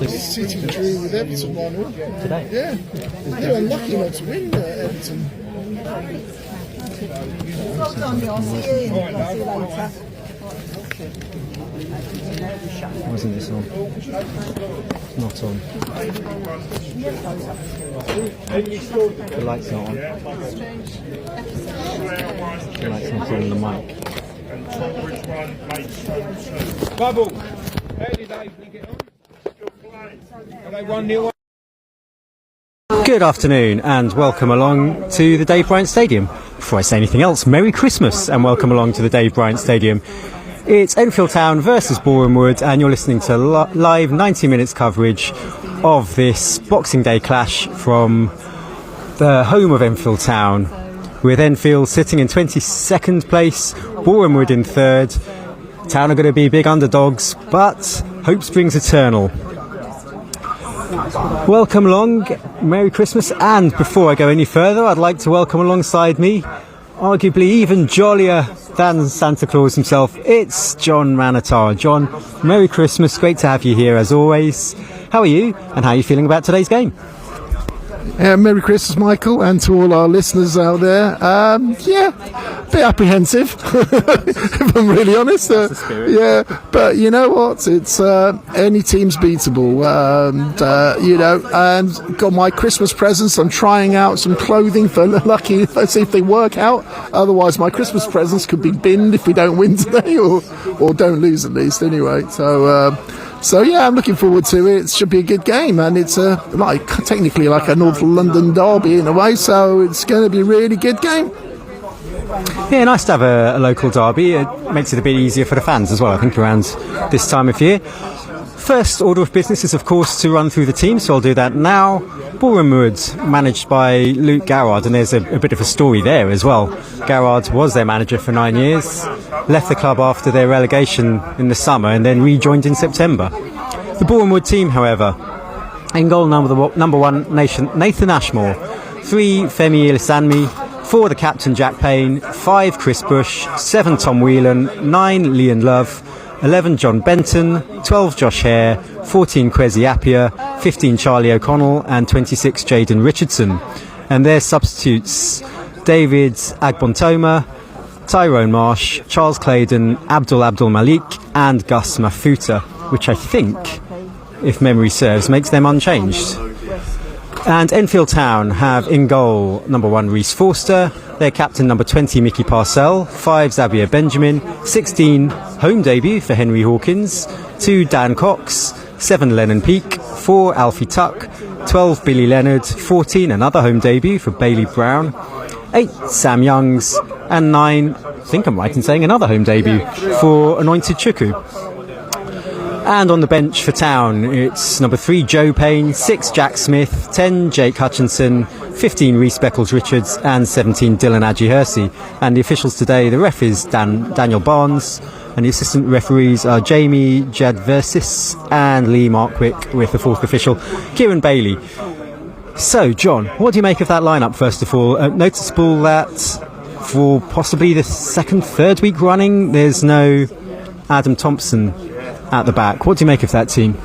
City drew with Everton 1-1 today. Yeah, they were unlucky not to win Everton. Wasn't this on? Not on. The light's not on. The light's not on the mic. Bubble. Early days we get on. Are they 1-0? Good afternoon and welcome along to the Dave Bryant Stadium. Before I say anything else, Merry Christmas and welcome along to the Dave Bryant Stadium. It's Enfield Town versus Boreham Wood and you're listening to live 90 minutes coverage of this Boxing Day clash from the home of Enfield Town, with Enfield sitting in 22nd place, Boreham Wood in 3rd. Town are going to be big underdogs, but hope springs eternal. Welcome along, Merry Christmas, and before I go any further, I'd like to welcome alongside me, arguably even jollier than Santa Claus himself, it's John Manitar. John, Merry Christmas, great to have you here as always. How are you, and how are you feeling about today's game? Merry Christmas, Michael, and to all our listeners out there. A bit apprehensive, if I'm really honest. But you know what? It's any team's beatable. And got my Christmas presents. I'm trying out some clothing for lucky. Let's see if they work out. Otherwise, my Christmas presents could be binned if we don't win today, or don't lose at least. Anyway, So I'm looking forward to it. It should be a good game, and it's technically like a North London derby in a way, so it's going to be a really good game. Yeah, nice to have a local derby. It makes it a bit easier for the fans as well, I think, around this time of year. First order of business is, of course, to run through the team, so I'll do that now. Boreham Wood, managed by Luke Garrard, and there's a bit of a story there as well. Garrard was their manager for 9 years, left the club after their relegation in the summer, and then rejoined in September. The Boreham Wood team, however, in goal number one, Nathan Ashmore, 3 Femi Ilisanmi, 4 the captain Jack Payne, 5 Chris Bush, 7 Tom Whelan, 9 Leon Love, 11 John Benton, 12 Josh Hare, 14 Kwesi Appiah, 15 Charlie O'Connell and 26 Jaden Richardson. And their substitutes: David Agbontoma, Tyrone Marsh, Charles Claydon, Abdul Malik and Gus Mafuta, which I think, if memory serves, makes them unchanged. And Enfield Town have in goal number 1 Reece Forster, their captain number 20 Mickey Parcell, 5 Xavier Benjamin, 16 home debut for Henry Hawkins, 2 Dan Cox, 7 Lennon Peake, 4 Alfie Tuck, 12 Billy Leonard, 14 another home debut for Bailey Brown, 8 Sam Youngs and 9, I think I'm right in saying, another home debut for Anointed Chukwu. And on the bench for Town, it's number 3 Joe Payne, 6 Jack Smith, 10 Jake Hutchinson, 15 Reece Beckles-Richards and 17 Dylan Adji-Hersey. And the officials today, the ref is Daniel Barnes, and the assistant referees are Jamie Jadversis and Lee Markwick, with the 4th official, Kieran Bailey. So, John, what do you make of that lineup, first of all? Noticeable that for possibly the third week running, there's no Adam Thompson at the back. What do you make of that team?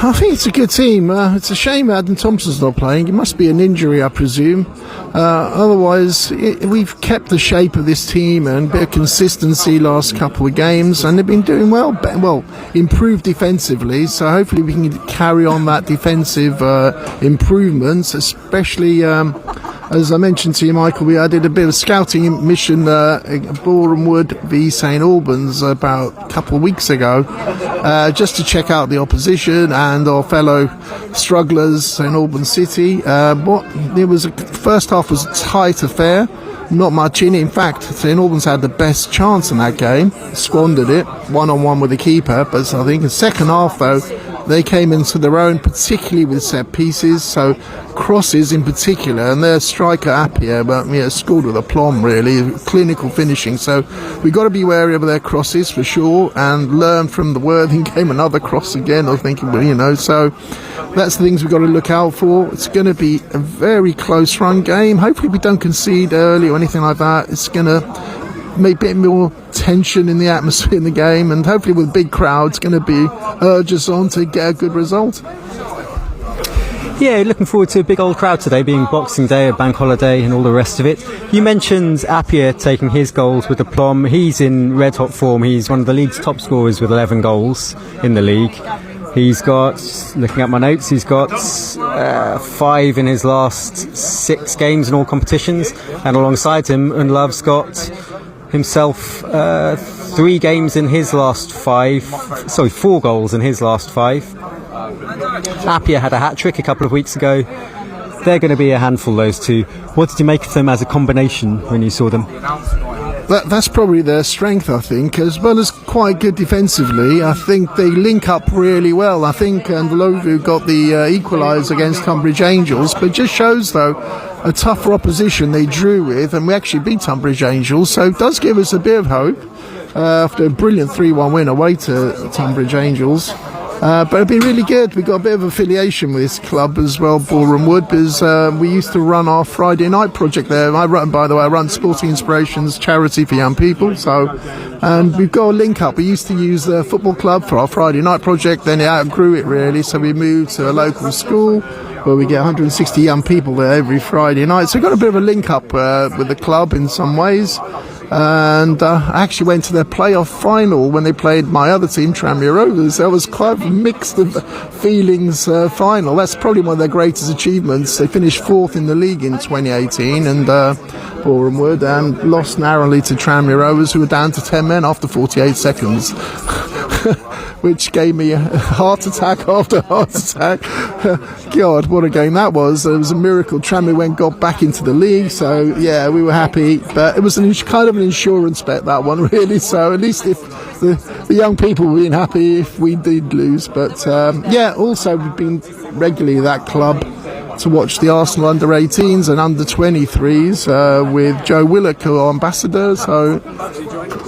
I think it's a good team. It's a shame Adam Thompson's not playing. It must be an injury, I presume. Otherwise, we've kept the shape of this team and a bit of consistency last couple of games, and they've been doing well, improved defensively. So hopefully we can carry on that defensive improvements, especially as I mentioned to you, Michael, we did a bit of scouting mission at Boreham Wood v St Albans about a couple of weeks ago, just to check out the opposition and our fellow strugglers, St Albans City. First half was a tight affair, not much in it. In fact, St Albans had the best chance in that game, squandered it, one-on-one with the keeper. But I think in the second half, though, they came into their own, particularly with set pieces, so crosses in particular, and their striker Appiah, scored with aplomb, really, clinical finishing. So we've got to be wary of their crosses for sure, and learn from the Worthing game, another cross again. I was thinking, so that's the things we've got to look out for. It's going to be a very close run game. Hopefully we don't concede early or anything like that. It's going to maybe a bit more tension in the atmosphere in the game, and hopefully with big crowds going to be urge us on to get a good result. Yeah, looking forward to a big old crowd today, being Boxing Day, a bank holiday and all the rest of it. You mentioned Appiah taking his goals with aplomb. He's in red hot form. He's one of the league's top scorers with 11 goals in the league. He's got, looking at my notes, he's got 5 in his last 6 games in all competitions, and alongside him, Unlov's got himself 3 games in his last 5, 4 goals in his last 5. Appiah had a hat-trick a couple of weeks ago. They're going to be a handful, those two. What did you make of them as a combination when you saw them? That's probably their strength, I think, as well as quite good defensively. I think they link up really well. I think Ndlovu got the equaliser against Tunbridge Angels, but it just shows, though, a tougher opposition they drew with, and we actually beat Tunbridge Angels, so it does give us a bit of hope after a brilliant 3-1 win away to Tunbridge Angels. But it'd be really good. We've got a bit of affiliation with this club as well, Boreham Wood, because we used to run our Friday night project there. I run Sporting Inspirations charity for young people. And we've got a link up. We used to use the football club for our Friday night project, then it outgrew it really, so we moved to a local school where we get 160 young people there every Friday night. So we've got a bit of a link up with the club in some ways. And I actually went to their playoff final when they played my other team, Tranmere Rovers. That was quite a mixed of feelings final. That's probably one of their greatest achievements. They finished 4th in the league in 2018, and Boreham Wood, and lost narrowly to Tranmere Rovers, who were down to 10 men after 48 seconds. Which gave me a heart attack after heart attack. God, what a game that was. It was a miracle. Tranmere got back into the league, so yeah, we were happy. But it was kind of an insurance bet, that one, really. So at least if the young people were being happy if we did lose. But yeah, also we've been regularly at that club to watch the Arsenal under-18s and under-23s with Joe Willock, who are ambassadors. So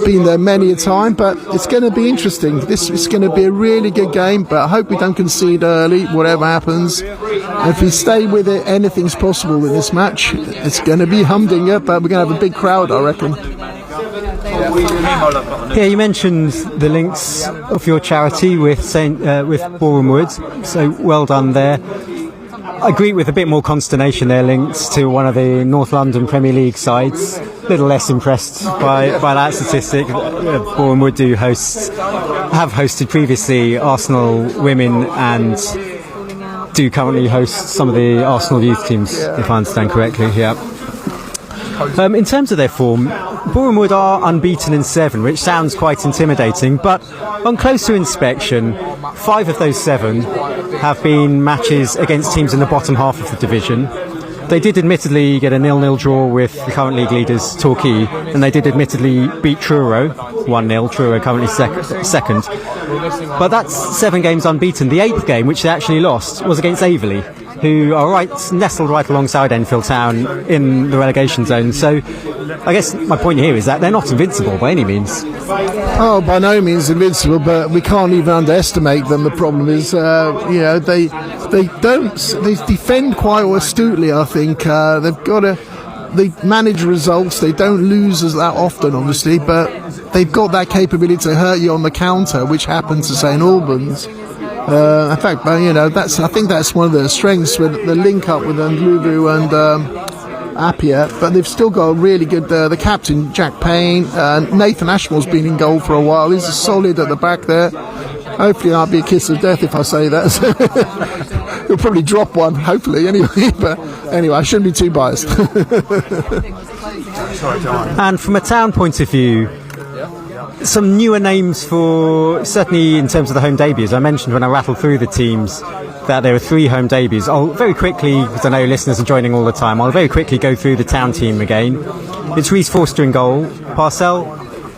been there many a time, but it's going to be interesting. This is going to be a really good game, but I hope we don't concede early, whatever happens. If we stay with it, anything's possible in this match. It's going to be humdinger, but we're going to have a big crowd, I reckon. Yeah, you mentioned the links of your charity with Boreham Wood, so well done there. I agree with a bit more consternation there, links to one of the North London Premier League sides. A little less impressed by that statistic. Boreham Wood have hosted previously Arsenal women and do currently host some of the Arsenal youth teams, if I understand correctly. Yeah. In terms of their form, Boreham Wood are unbeaten in 7, which sounds quite intimidating, but on closer inspection, 5 of those 7 have been matches against teams in the bottom half of the division. They did admittedly get a 0-0 draw with the current league leaders Torquay, and they did admittedly beat Truro 1-0, Truro currently second. But that's 7 games unbeaten. The 8th game, which they actually lost, was against Averley, who are nestled right alongside Enfield Town in the relegation zone. So I guess my point here is that they're not invincible by any means. Oh, by no means invincible, but we can't even underestimate them. The problem is, they defend quite astutely, I think. They manage results. They don't lose as that often, obviously, but they've got that capability to hurt you on the counter, which happened to St Albans. In fact, I think that's one of their strengths, with the link up with Ndlovu and Appiah. But they've still got a really good. The captain, Jack Payne, Nathan Ashmore's been in goal for a while. He's solid at the back there. Hopefully, that'll be a kiss of death if I say that. He'll probably drop one, hopefully, anyway. But anyway, I shouldn't be too biased. And from a town point of view, some newer names certainly in terms of the home debuts. I mentioned when I rattled through the teams that there were 3 home debuts. I'll very quickly, because I know listeners are joining all the time, I'll very quickly go through the town team again. It's Rhys Forster in goal, Parcell,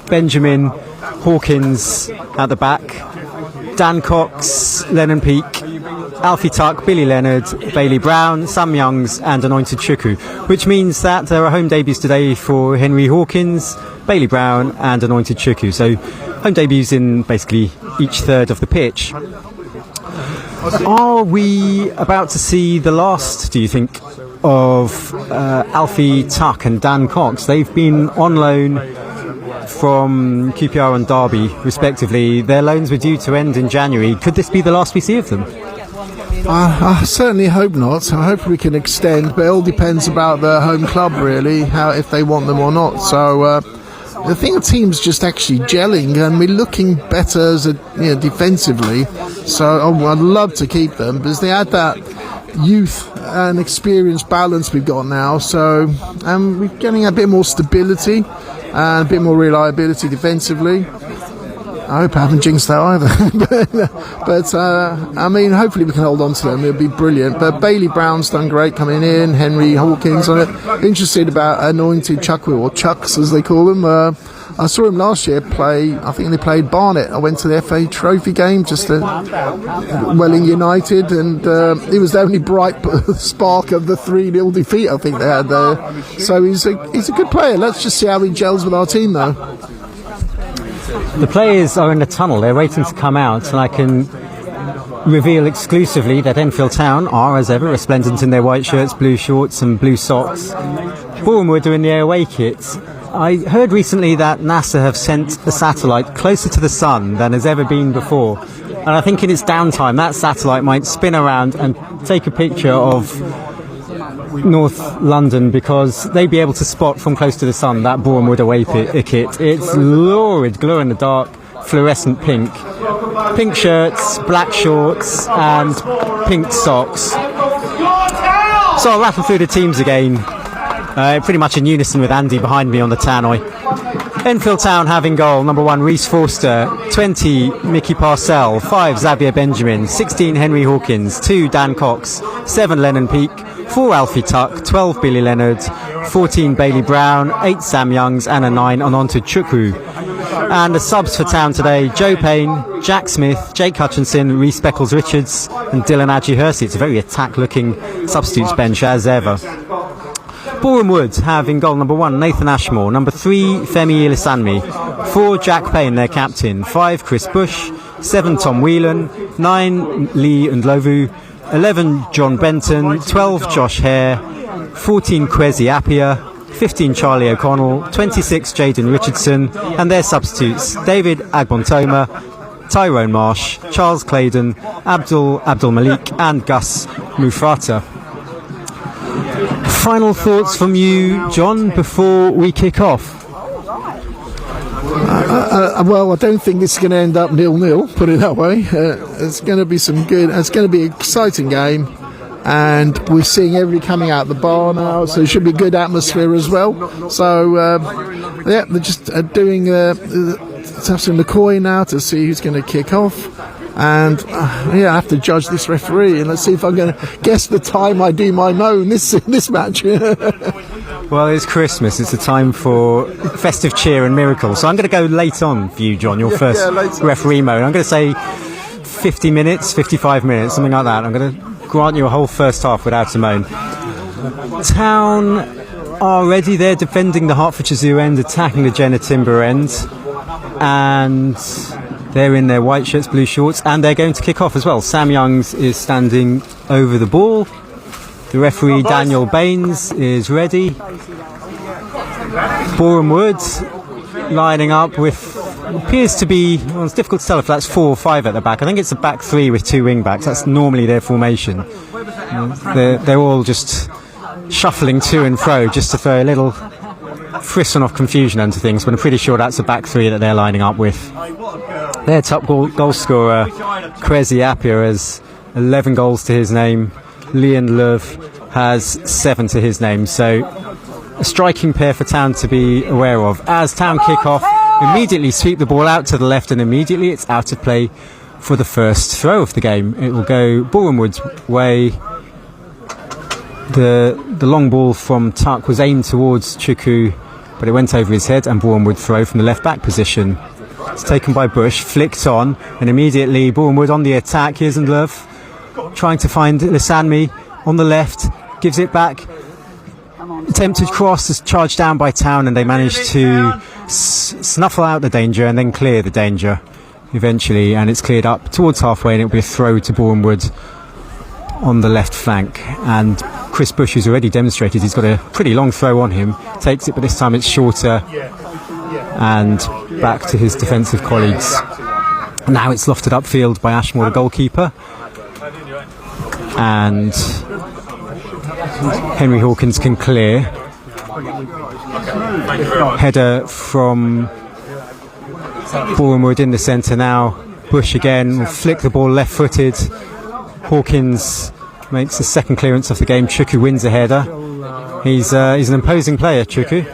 Benjamin, Hawkins at the back, Dan Cox, Lennon Peake, Alfie Tuck, Billy Leonard, Bailey Brown, Sam Youngs and Anointed Chukwu, which means that there are home debuts today for Henry Hawkins, Bailey Brown and Anointed Chukwu. So home debuts in basically each third of the pitch. Are we about to see the last, do you think, of Alfie Tuck and Dan Cox? They've been on loan from QPR and Derby, respectively. Their loans were due to end in January. Could this be the last we see of them? I certainly hope not. I hope we can extend, but it all depends about the home club, really, if they want them or not. So I think the team's just actually gelling, and we're looking better as defensively. So I'd love to keep them because they had that youth and experience balance we've got now. So we're getting a bit more stability and a bit more reliability defensively. I hope I haven't jinxed that either. but I mean, hopefully we can hold on to them. It'll be brilliant. But Bailey Brown's done great coming in. Henry Hawkins on it. Interested about Anointed Chuckwell, or Chucks as they call him. I saw him last year play. I think they played Barnet. I went to the FA Trophy game just at Welling United, and he was the only bright spark of the 3-0 defeat I think they had there. So he's a good player. Let's just see how he gels with our team, though. The players are in the tunnel. They're waiting to come out, and I can reveal exclusively that Enfield Town are, as ever, resplendent in their white shirts, blue shorts and blue socks. Boreham were doing their away kits. I heard recently that NASA have sent a satellite closer to the sun than has ever been before. And I think in its downtime, that satellite might spin around and take a picture of North London, because they'd be able to spot from close to the sun that Boreham Wood away kit. It's lurid, glow in the dark, fluorescent pink. Pink shirts, black shorts and pink socks. So I'll rattle through the teams again, pretty much in unison with Andy behind me on the tannoy. Enfield Town have in goal number 1 Reece Forster, 20 Mickey Parcell, 5 Xavier Benjamin, 16 Henry Hawkins, 2 Dan Cox, 7 Lennon Peake, 4 Alfie Tuck, 12 Billy Leonard, 14 Bailey Brown, 8 Sam Youngs and a 9 Ononto Chukwu. And the subs for Town today: Joe Payne, Jack Smith, Jake Hutchinson, Reece Beckles Richards and Dylan Adji-Hersey. It's a very attack-looking substitutes bench as ever. Boreham Wood have in goal number 1 Nathan Ashmore, number 3 Femi Ilisanmi, 4 Jack Payne, their captain, 5 Chris Bush, 7 Tom Whelan, 9 Lee Ndlovu, 11 John Benton, 12 Josh Hare, 14 Kwesi Appiah, 15 Charlie O'Connell, 26 Jaden Richardson, and their substitutes: David Agbontoma, Tyrone Marsh, Charles Claydon, Abdul Malik and Gus Mufrata. Final thoughts from you, John, before we kick off? Well, I don't think this is going to end up 0-0, put it that way. It's going to be it's going to be an exciting game, and we're seeing everybody coming out the bar now, so it should be a good atmosphere as well. So, they're just doing tossing the coin now to see who's going to kick off. And I have to judge this referee, and let's see if I'm going to guess the time I do my moan this match. Well, it's Christmas. It's a time for festive cheer and miracles. So I'm going to go late on for you, John, your first referee moan. I'm going to say 50 minutes, 55 minutes, something like that. I'm going to grant you a whole first half without a moan. Town are ready. They're defending the Hertfordshire Zoo end, attacking the Jenner Timber end. And they're in their white shirts, blue shorts, and they're going to kick off as well. Sam Youngs is standing over the ball. The referee, Daniel Baines, is ready. Boreham Wood lining up with, appears to be, well, it's difficult to tell if that's 4 or 5 at the back. I think it's a back 3 with 2 wing backs. That's normally their formation. They're all just shuffling to and fro just to throw a little frisson of confusion into things, but I'm pretty sure that's a back 3 that they're lining up with. Their top goal scorer, Kwesi Appiah, has 11 goals to his name. Leon Love has 7 to his name. So a striking pair for Town to be aware of. As Town kick off, immediately sweep the ball out to the left, and immediately it's out of play for the first throw of the game. It will go Boreham Wood's way. The long ball from Tuck was aimed towards Chukwu, but it went over his head, and Boreham Wood throw from the left back position. It's taken by Bush, flicked on, and immediately Boreham Wood on the attack. Here's Ndlovu trying to find Lisanmi on the left, gives it back. Attempted cross is charged down by Town, and they managed to snuffle out the danger and then clear the danger eventually, and it's cleared up towards halfway, and it'll be a throw to Boreham Wood on the left flank. And Chris Bush, who's already demonstrated he's got a pretty long throw on him, takes it, but this time it's shorter and back to his defensive colleagues. Now it's lofted upfield by Ashmore, the goalkeeper, and Henry Hawkins can clear. Header from Boreham Wood in the centre now. Bush again will flick the ball left-footed. Hawkins makes the second clearance of the game. Chuku wins a header. He's an imposing player, Chuku.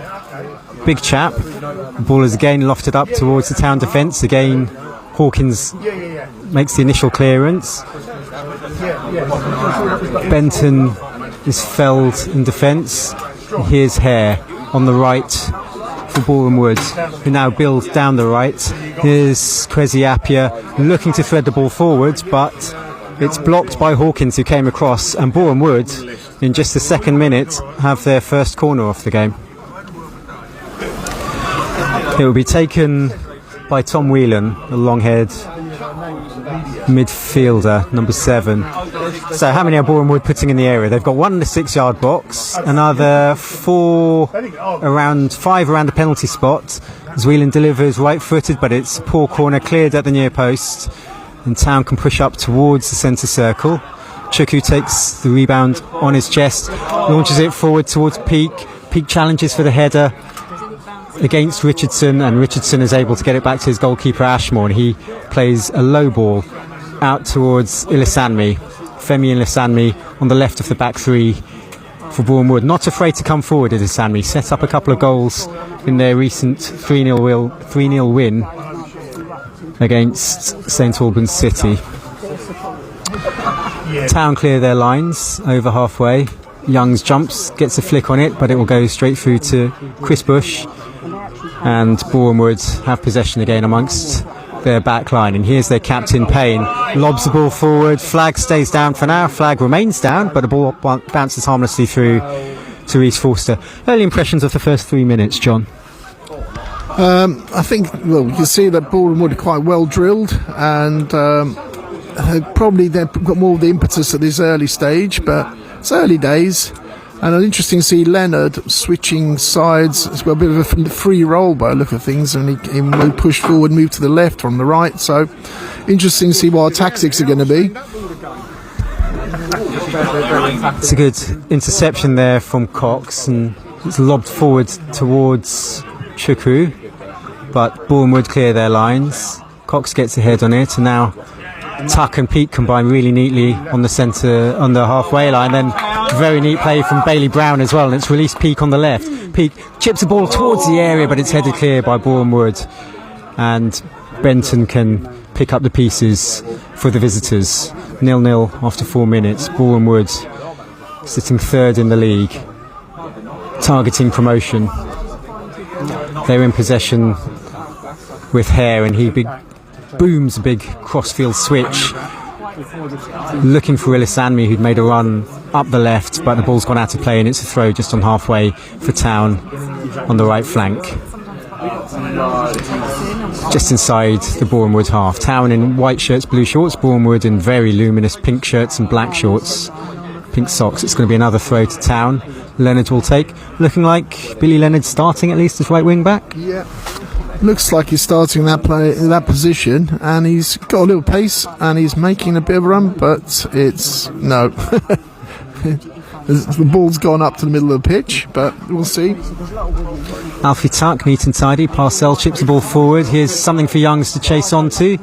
Big chap. The ball is again lofted up towards the Town defence. Again, Hawkins makes the initial clearance. Benton is felled in defence. Here's Hare on the right for Boreham Wood, who now builds down the right. Here's Kwesi Appiah looking to thread the ball forwards, but it's blocked by Hawkins, who came across, and Boreham Wood, in just the second minute, have their first corner off the game. It will be taken by Tom Whelan, the long-haired midfielder, number 7. So how many are Boreham Wood putting in the area? They've got one in the 6-yard box, another 5 around the penalty spot, as Whelan delivers right-footed, but it's a poor corner cleared at the near post, and Town can push up towards the centre circle. Chuku takes the rebound on his chest, launches it forward towards Peake. Peake challenges for the header against Richardson, and Richardson is able to get it back to his goalkeeper Ashmore, and he plays a low ball out towards Ilisanmi. Femi Ilisanmi on the left of the back three for Boreham Wood. Not afraid to come forward, Ilisanmi. Set up a couple of goals in their recent 3-0 win against St Albans City. Town clear their lines over halfway. Youngs jumps, gets a flick on it, but it will go straight through to Chris Bush, and Boreham Wood have possession again amongst their back line. And here's their captain Payne, lobs the ball forward. Flag stays down for now. Flag remains down, but the ball bounces harmlessly through to Reece Forster. Early impressions of the first 3 minutes, John? I think, well, you can see that Boreham Wood are quite well drilled, and probably they've got more of the impetus at this early stage, but it's early days. And it's interesting to see Leonard switching sides. It's got a bit of a free roll by the look of things, and he will push forward, move to the left from the right. So interesting to see what our tactics are going to be. It's a good interception there from Cox, and it's lobbed forward towards Chuku, but Boreham Wood clear their lines. Cox gets ahead on it, and now Tuck and Peake combine really neatly on the centre, on the halfway line. Then very neat play from Bailey Brown as well, and it's released Peake on the left. Peake chips the ball towards the area, but it's headed clear by Boreham Wood, and Benton can pick up the pieces for the visitors. 0-0 after 4 minutes. Boreham Wood sitting third in the league, targeting promotion. They're in possession with Hare, and he booms a big crossfield switch, looking for Ilisanmi, who'd made a run up the left, but the ball's gone out of play, and it's a throw just on halfway for Town on the right flank, just inside the Boreham Wood half. Town in white shirts, blue shorts. Boreham Wood in very luminous pink shirts and black shorts, pink socks. It's going to be another throw to Town. Leonard will take, looking like Billy Leonard starting at least as right wing back. Yeah, looks like he's starting that play in that position, and he's got a little pace, and he's making a bit of a run, but it's no. The ball's gone up to the middle of the pitch, but we'll see. Alfie Tuck, neat and tidy. Parcell chips the ball forward. Here's something for Youngs to chase onto,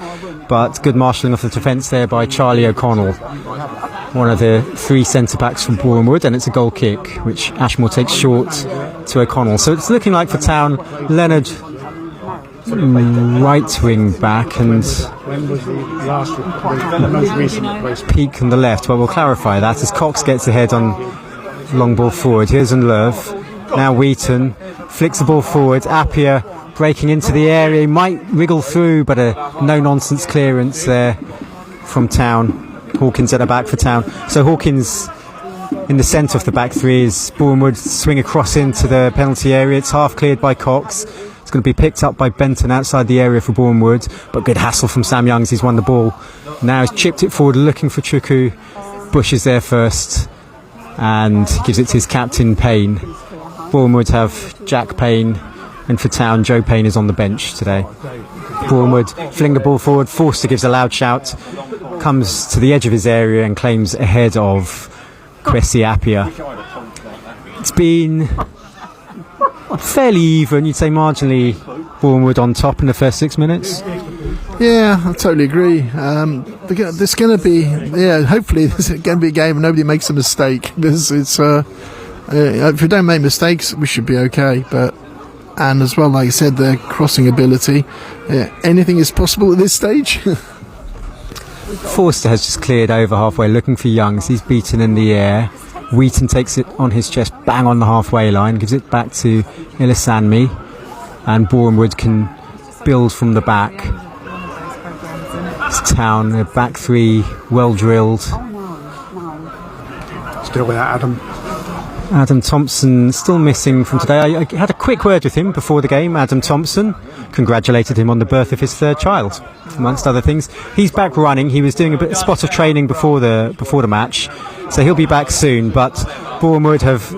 but good marshalling of the defence there by Charlie O'Connell, one of the 3 centre-backs from Boreham Wood, and it's a goal kick, which Ashmore takes short to O'Connell. So it's looking like for Town, Leonard right wing back, and Peake on the left. Well, we'll clarify that as Cox gets ahead on long ball forward. Here's Unlove. Now Wheaton flicks the ball forward. Appiah breaking into the area. He might wriggle through, but a no-nonsense clearance there from Town. Hawkins at the back for Town. So Hawkins in the centre of the back three as Boreham Wood swing across into the penalty area. It's half cleared by Cox. It's going to be picked up by Benton outside the area for Boreham Wood, but good hassle from Sam Youngs. He's won the ball. Now he's chipped it forward looking for Chuku. Bush is there first and gives it to his captain Payne. Boreham Wood have Jack Payne And for Town, Joe Payne is on the bench today. Bournemouth fling the ball forward. Forster gives a loud shout, comes to the edge of his area and claims ahead of Kwesi Appiah. It's been fairly even, you'd say marginally Bournemouth on top in the first 6 minutes. Yeah, I totally agree. There's going to be, hopefully there's going to be a game and nobody makes a mistake. If we don't make mistakes, we should be okay. And as well, like I said, the crossing ability, anything is possible at this stage. Forster has just cleared over halfway, looking for Youngs. He's beaten in the air. Wheaton takes it on his chest, bang on the halfway line, gives it back to Ilisanmi, and Bournemouth can build from the back. It's Town, a back three, well drilled. Still without Adam Thompson still missing from today. I had a quick word with him before the game. Adam Thompson congratulated him on the birth of his third child, amongst other things. He's back running. He was doing a spot of training before the match, so he'll be back soon. But Bournemouth have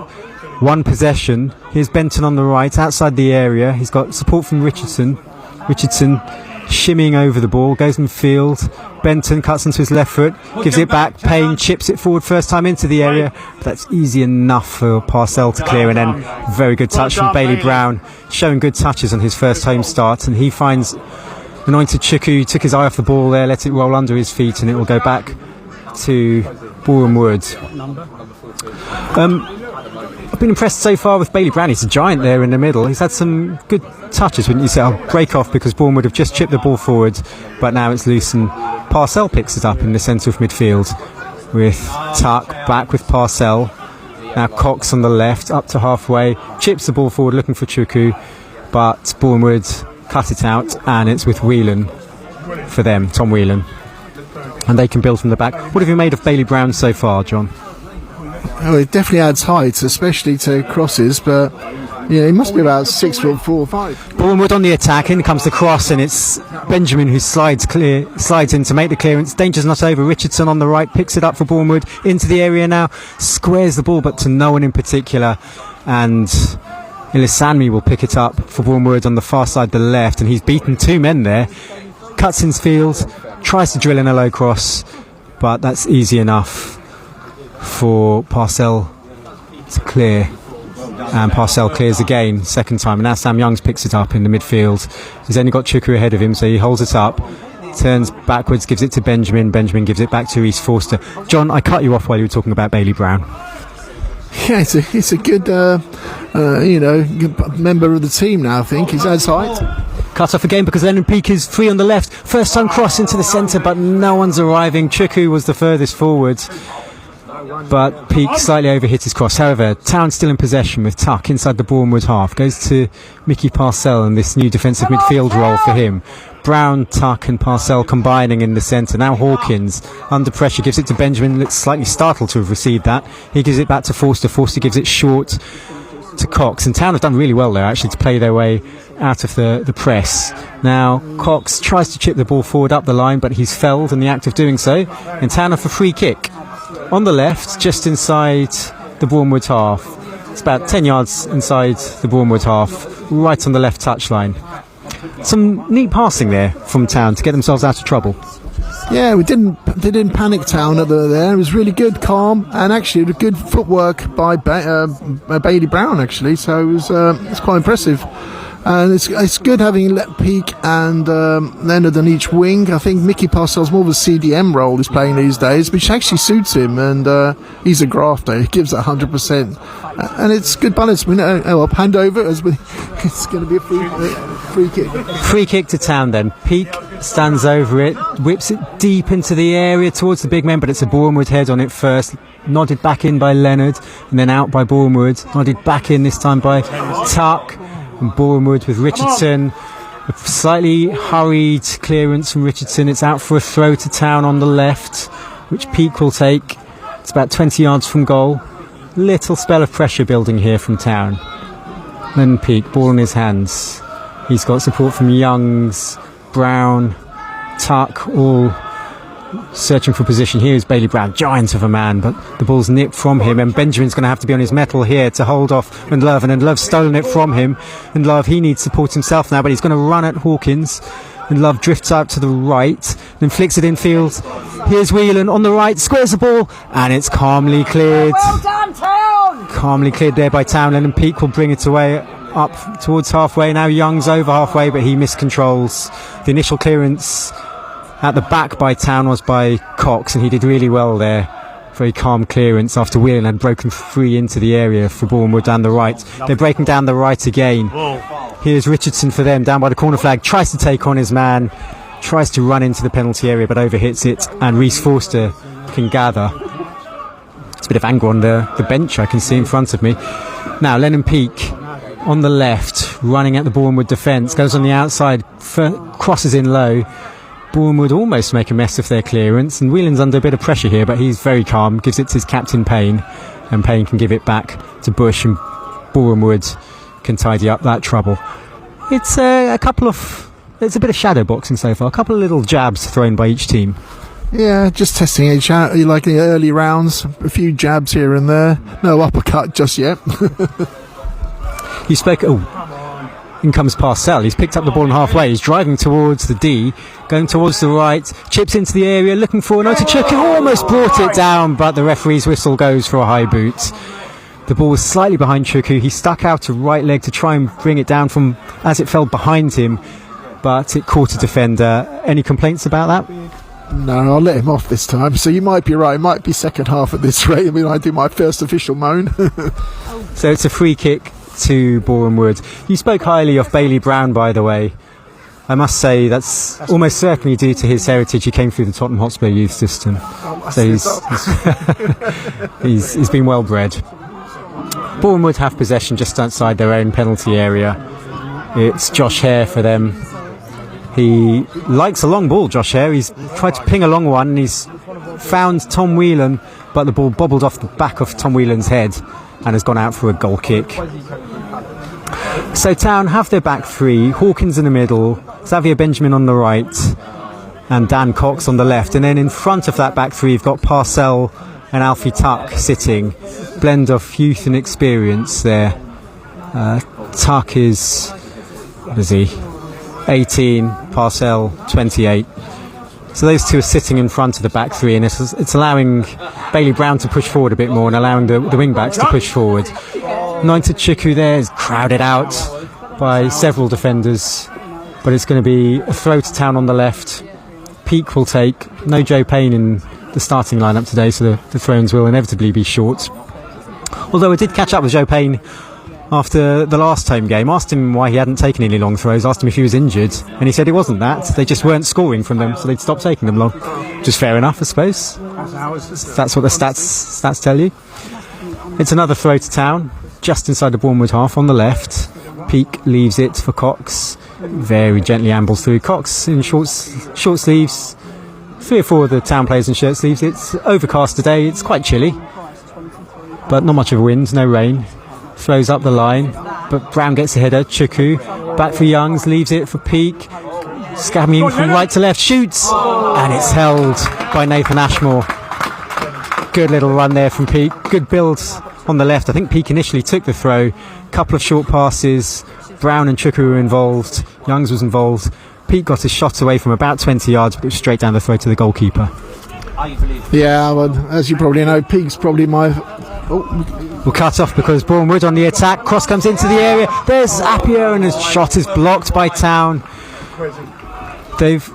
one possession. Here's Benton on the right, outside the area. He's got support from Richardson. Richardson shimmying over the ball, goes in field. Benton cuts into his left foot, gives it back. Payne chips it forward first time into the area, but that's easy enough for Parcell to clear. And then very good touch from Bailey Brown, showing good touches on his first home start. And he finds Anointed Chukwu, took his eye off the ball there, let it roll under his feet, and it will go back to Boreham Wood. I've been impressed so far with Bailey Brown. He's a giant there in the middle. He's had some good touches, wouldn't you say? I'll break off because Bournemouth would have just chipped the ball forward, but now it's loose and Parcell picks it up in the centre of midfield with Tuck back with Parcell. Now Cox on the left, up to halfway, chips the ball forward looking for Chukwu, but Bournemouth cut it out and it's with Whelan for them, Tom Whelan. And they can build from the back. What have you made of Bailey Brown so far, John? Oh, it definitely adds height, especially to crosses, but yeah, he must be about 6'4" or 5. Bournemouth on the attack, in comes the cross, and it's Benjamin who slides in to make the clearance. Danger's not over. Richardson on the right picks it up for Bournemouth into the area now, squares the ball, but to no one in particular. And Ilisanmi will pick it up for Bournemouth on the far side, the left, and he's beaten two men there. Cuts in field, tries to drill in a low cross, but that's easy enough for Parcell to clear. And Parcell clears again, second time, and now Sam Youngs picks it up in the midfield. He's only got Chukwu ahead of him, so he holds it up, turns backwards, gives it to Benjamin. Benjamin gives it back to Reece Forster. John, I cut you off while you were talking about Bailey Brown. Yeah, it's a good good member of the team now. I think he's adds height. Cut off again because Lennon Peake is free on the left. First time cross into the centre, but no one's arriving. Chukwu was the furthest forward, but Peake slightly overhit his cross. However, Town still in possession with Tuck inside the Bournemouth half. Goes to Mickey Parcell in this new defensive midfield role for him. Brown, Tuck and Parcell combining in the centre. Now Hawkins under pressure, gives it to Benjamin. Looks slightly startled to have received that. He gives it back to Forster. Forster gives it short to Cox. And Town have done really well there actually to play their way out of the press. Now Cox tries to chip the ball forward up the line, but he's felled in the act of doing so. And Town have a free kick on the left, just inside the Bournemouth half. It's about 10 yards inside the Bournemouth half, right on the left touchline. Some neat passing there from Town to get themselves out of trouble. Yeah, they didn't panic Town there. It was really good, calm, and actually good footwork by Bailey Brown actually. So it's quite impressive. And it's good having Peake and Leonard on each wing. I think Mickey Parcell's more of a CDM role he's playing these days, which actually suits him, and he's a grafter. He gives it 100%. And it's good balance. Hand over, as it's going to be a free kick. Free kick to Town then. Peake stands over it, whips it deep into the area towards the big men, but it's a Bournemouth head on it first. Nodded back in by Leonard, and then out by Bournemouth. Nodded back in this time by Tuck. And Bournemouth with Richardson, a slightly hurried clearance from Richardson. It's out for a throw to Town on the left, which Peake will take. It's about 20 yards from goal. Little spell of pressure building here from Town. Then Peake, ball in his hands. He's got support from Youngs, Brown, Tuck, all searching for position. Here is Bailey Brown, giant of a man, but the ball's nipped from him, and Benjamin's going to have to be on his mettle here to hold off Ndlove, and Ndlove's stolen it from him. Ndlove, he needs support himself now, but he's going to run at Hawkins. Ndlove drifts out to the right, then flicks it infield. Here's Whelan on the right, squares the ball, and it's calmly cleared. Well done, Town! Calmly cleared there by Town. Lennon Peake will bring it away up towards halfway. Now Young's over halfway, but he miscontrols. The initial clearance at the back by Town was by Cox, and he did really well there. Very calm clearance after Whelan had broken free into the area for Boreham down the right. They're breaking down the right again. Here's Richardson for them down by the corner flag. Tries to take on his man. Tries to run into the penalty area, but overhits it, and Reece Forster can gather. It's a bit of anger on the bench I can see in front of me. Now Lennon Peake on the left, running at the Boreham defence, goes on the outside, crosses in low. Boreham almost make a mess of their clearance, and Whelan's under a bit of pressure here, but he's very calm, gives it to his captain Payne, and Payne can give it back to Bush, and Boreham can tidy up that trouble. It's it's a bit of shadow boxing so far, a couple of little jabs thrown by each team. Yeah, just testing each out, like in the early rounds, a few jabs here and there. No uppercut just yet. You spoke... In comes Parcell. He's picked up the ball in halfway. He's driving towards the D, going towards the right, chips into the area, looking for Notichuk, almost brought it down, but the referee's whistle goes for a high boot. The ball was slightly behind Chuku. He stuck out a right leg to try and bring it down from as it fell behind him, but it caught a defender. Any complaints about that? No, I'll let him off this time. So you might be right. It might be second half at this rate. I mean, I do my first official moan. So it's a free kick to Boreham Wood. You spoke highly of Bailey Brown, by the way. I must say that's almost certainly due to his heritage. He came through the Tottenham Hotspur youth system, so he's been well bred. Boreham Wood have possession just outside their own penalty area. It's Josh Hare for them. He likes a long ball, Josh Hare. He's tried to ping a long one, and he's found Tom Whelan, but the ball bobbled off the back of Tom Whelan's head and has gone out for a goal kick. So Town have their back three, Hawkins in the middle, Xavier Benjamin on the right, and Dan Cox on the left. And then in front of that back three, you've got Parcell and Alfie Tuck sitting. Blend of youth and experience there. Tuck is, what is he? 18, Parcell 28. So those two are sitting in front of the back three, and it's allowing Bailey Brown to push forward a bit more and allowing the wing backs to push forward. Notichuk there is crowded out by several defenders, but it's going to be a throw to Town on the left. Peake will take. No Joe Payne in the starting lineup today, so the throws will inevitably be short. Although I did catch up with Joe Payne after the last home game, asked him why he hadn't taken any long throws, asked him if he was injured, and he said it wasn't that, they just weren't scoring from them, so they'd stopped taking them long. Just fair enough, I suppose. That's what the stats tell you. It's another throw to Town, just inside the Boreham half on the left. Peake leaves it for Cox, very gently ambles through. Cox in short sleeves, 3 or 4 of the Town players in shirt sleeves. It's overcast today, it's quite chilly, but not much of a wind, no rain. Throws up the line, but Brown gets a header. Chuku back for Youngs, leaves it for Peake, scamming from right to left, shoots, and it's held by Nathan Ashmore. Good little run there from Peake, good build on the left. I think Peake initially took the throw, couple of short passes. Brown and Chuku were involved, Youngs was involved. Peake got his shot away from about 20 yards, but it was straight down the throw to the goalkeeper. Yeah, well, as you probably know, Peake's probably my... We'll cut off because Boreham Wood on the attack. Cross comes into the area. There's Appiah, and his shot is blocked by Town. They've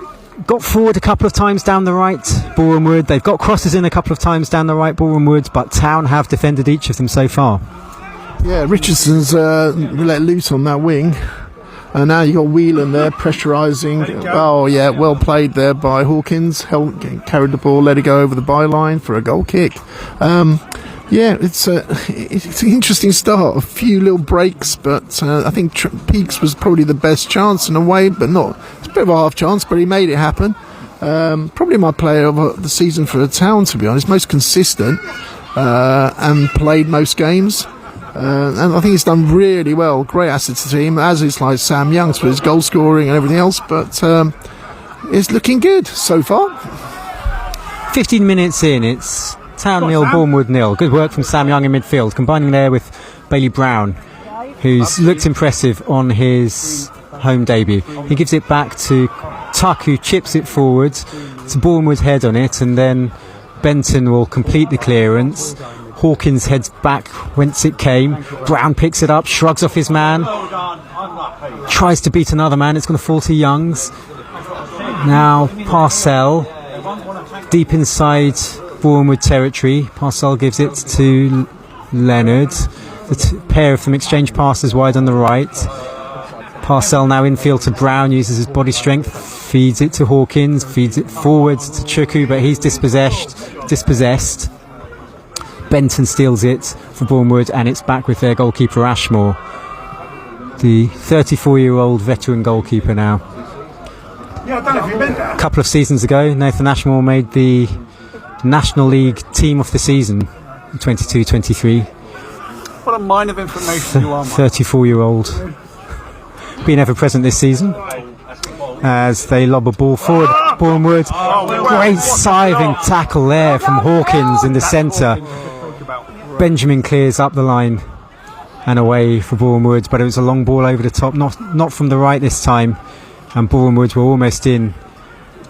got forward a couple of times down the right, Boreham Wood. They've got crosses in a couple of times down the right, Boreham Wood, but Town have defended each of them so far. Yeah, Richardson's let loose on that wing. And now you've got Whelan there pressurising. Oh, yeah, well played there by Hawkins. Carried the ball, let it go over the byline for a goal kick. Yeah, it's an interesting start. A few little breaks, but I think Peake's was probably the best chance in a way, but not. It's a bit of a half chance, but he made it happen. Probably my player of the season for the Town, to be honest. Most consistent and played most games. And I think he's done really well. Great asset to the team, as is like Sam Youngs for his goal scoring and everything else. But it's looking good so far. 15 minutes in, it's Town 0, Bournemouth 0. Good work from Sam Young in midfield, combining there with Bailey Brown, who's looked impressive on his home debut. He gives it back to Tuck, who chips it forwards. It's Bournemouth's head on it, and then Benton will complete the clearance. Hawkins heads back whence it came. Brown picks it up, shrugs off his man, tries to beat another man. It's going to fall to Youngs. Now Parcell, deep inside Bournemouth territory. Parcell gives it to Leonard. The pair of them exchange passes wide on the right. Parcell now infield to Brown, uses his body strength, feeds it to Hawkins, feeds it forwards to Chukwu, but he's dispossessed. Benton steals it for Bournemouth, and it's back with their goalkeeper Ashmore, the 34-year-old veteran goalkeeper now. A couple of seasons ago, Nathan Ashmore made the National League Team of the Season, 22-23. What a mine of information you are, Mike. 34-year-old. Been ever present this season as they lob a ball forward. Bournemouth, great siving tackle there from Hawkins in the centre. Benjamin clears up the line and away for Bournemouth, but it was a long ball over the top, not from the right this time, and Bournemouth were almost in.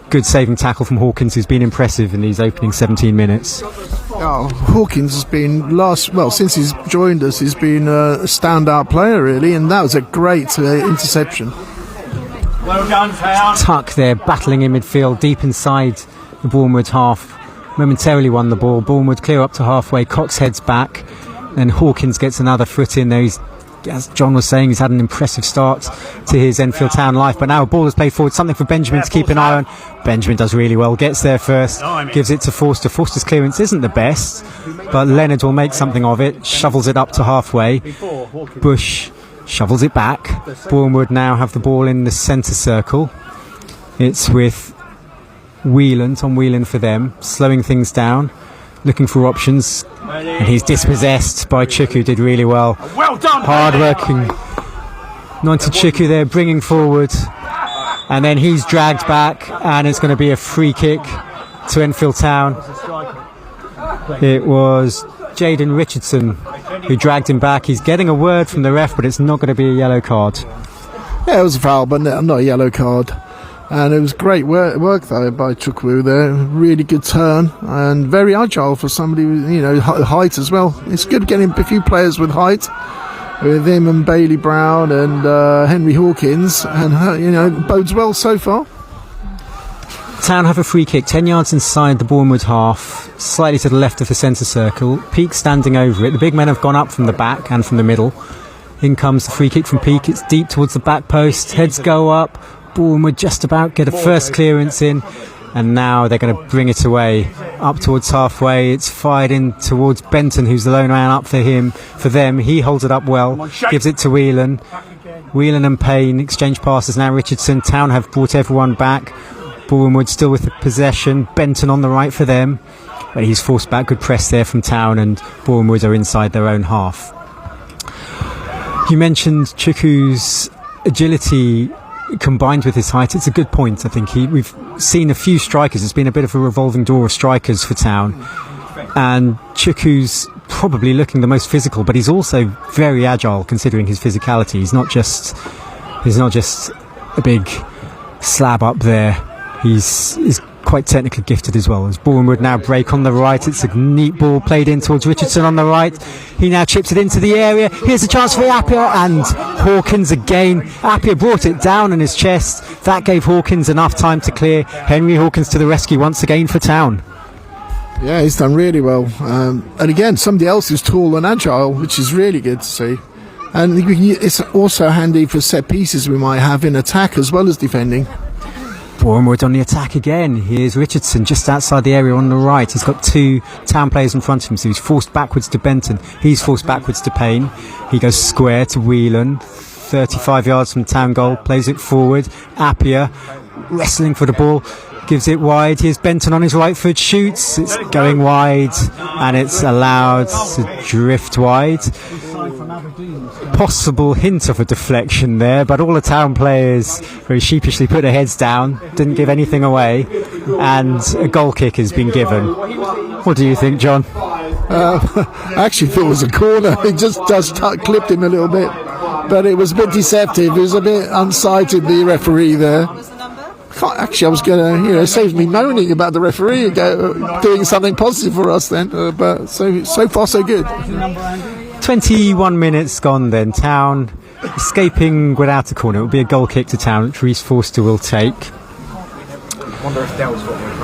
Good saving tackle from Hawkins, who's been impressive in these opening 17 minutes. Oh, Hawkins has been since he's joined us, he's been a standout player really, and that was a great interception. Well done, Town. Tuck there battling in midfield, deep inside the Bournemouth half. Momentarily won the ball. Bournemouth clear up to halfway. Cox heads back, then Hawkins gets another foot in there. As John was saying, he's had an impressive start to his Enfield Town life, but now a ball is played forward, something for Benjamin to keep an eye on. Benjamin does really well, gets there first, gives it to Forster. Forster's clearance isn't the best, but Leonard will make something of it, shovels it up to halfway. Bush shovels it back. Bournemouth now have the ball in the centre circle. It's with Whelan, Tom Whelan for them, slowing things down, looking for options, and he's dispossessed by Chukwu. Did really well. Well done. Hard working Nonti Chukwu there, bringing forward, and then he's dragged back, and it's going to be a free kick to Enfield Town. It was Jaden Richardson who dragged him back. He's getting a word from the ref, but it's not going to be a yellow card. Yeah, it was a foul, but not a yellow card. And it was great work though by Chukwu there. Really good turn and very agile for somebody with height as well. It's good getting a few players with height, with him and Bailey Brown and Henry Hawkins, and bodes well so far. Town have a free kick 10 yards inside the Bournemouth half, slightly to the left of the centre circle. Peake standing over it. The big men have gone up from the back and from the middle. In comes the free kick from Peake. It's deep towards the back post. Heads go up. Bournemouth just about get a first clearance in, and now they're going to bring it away up towards halfway. It's fired in towards Benton, who's the lone man up for them. He holds it up well, gives it to Whelan. Whelan and Payne exchange passes. Now Richardson. Town have brought everyone back. Bournemouth still with the possession. Benton on the right for them, but he's forced back. Good press there from Town, and Bournemouth are inside their own half. You mentioned Chukwu's agility combined with his height. It's a good point. I think we've seen a few strikers. It's been a bit of a revolving door of strikers for Town, and Chukwu's probably looking the most physical, but he's also very agile considering his physicality. He's not just a big slab up there. He's quite technically gifted as well. As Boreham now break on the right, it's a neat ball played in towards Richardson on the right. He now chips it into the area. Here's a chance for Appiah, and Hawkins again. Appiah brought it down on his chest. That gave Hawkins enough time to clear. Henry Hawkins to the rescue once again for Town. Yeah, he's done really well. And again, somebody else who's tall and agile, which is really good to see. And it's also handy for set pieces we might have in attack as well as defending. Bournemouth on the attack again. Here's Richardson just outside the area on the right. He's got two Town players in front of him, so he's forced backwards to Benton. He's forced backwards to Payne. He goes square to Whelan, 35 yards from Town goal, plays it forward. Appiah wrestling for the ball, gives it wide. Here's Benton on his right foot, shoots. It's going wide, and it's allowed to drift wide. possible hint of a deflection there, but all the Town players very sheepishly put their heads down, didn't give anything away, and a goal kick has been given. What do you think, John? I actually thought it was a corner. It just clipped him a little bit, but it was a bit deceptive. It was a bit unsighted, the referee there. Actually, I was going to, save me moaning about the referee doing something positive for us then, but so far so good. 21 minutes gone then. Town escaping without a corner. It will be a goal kick to Town, which Reece Forster will take.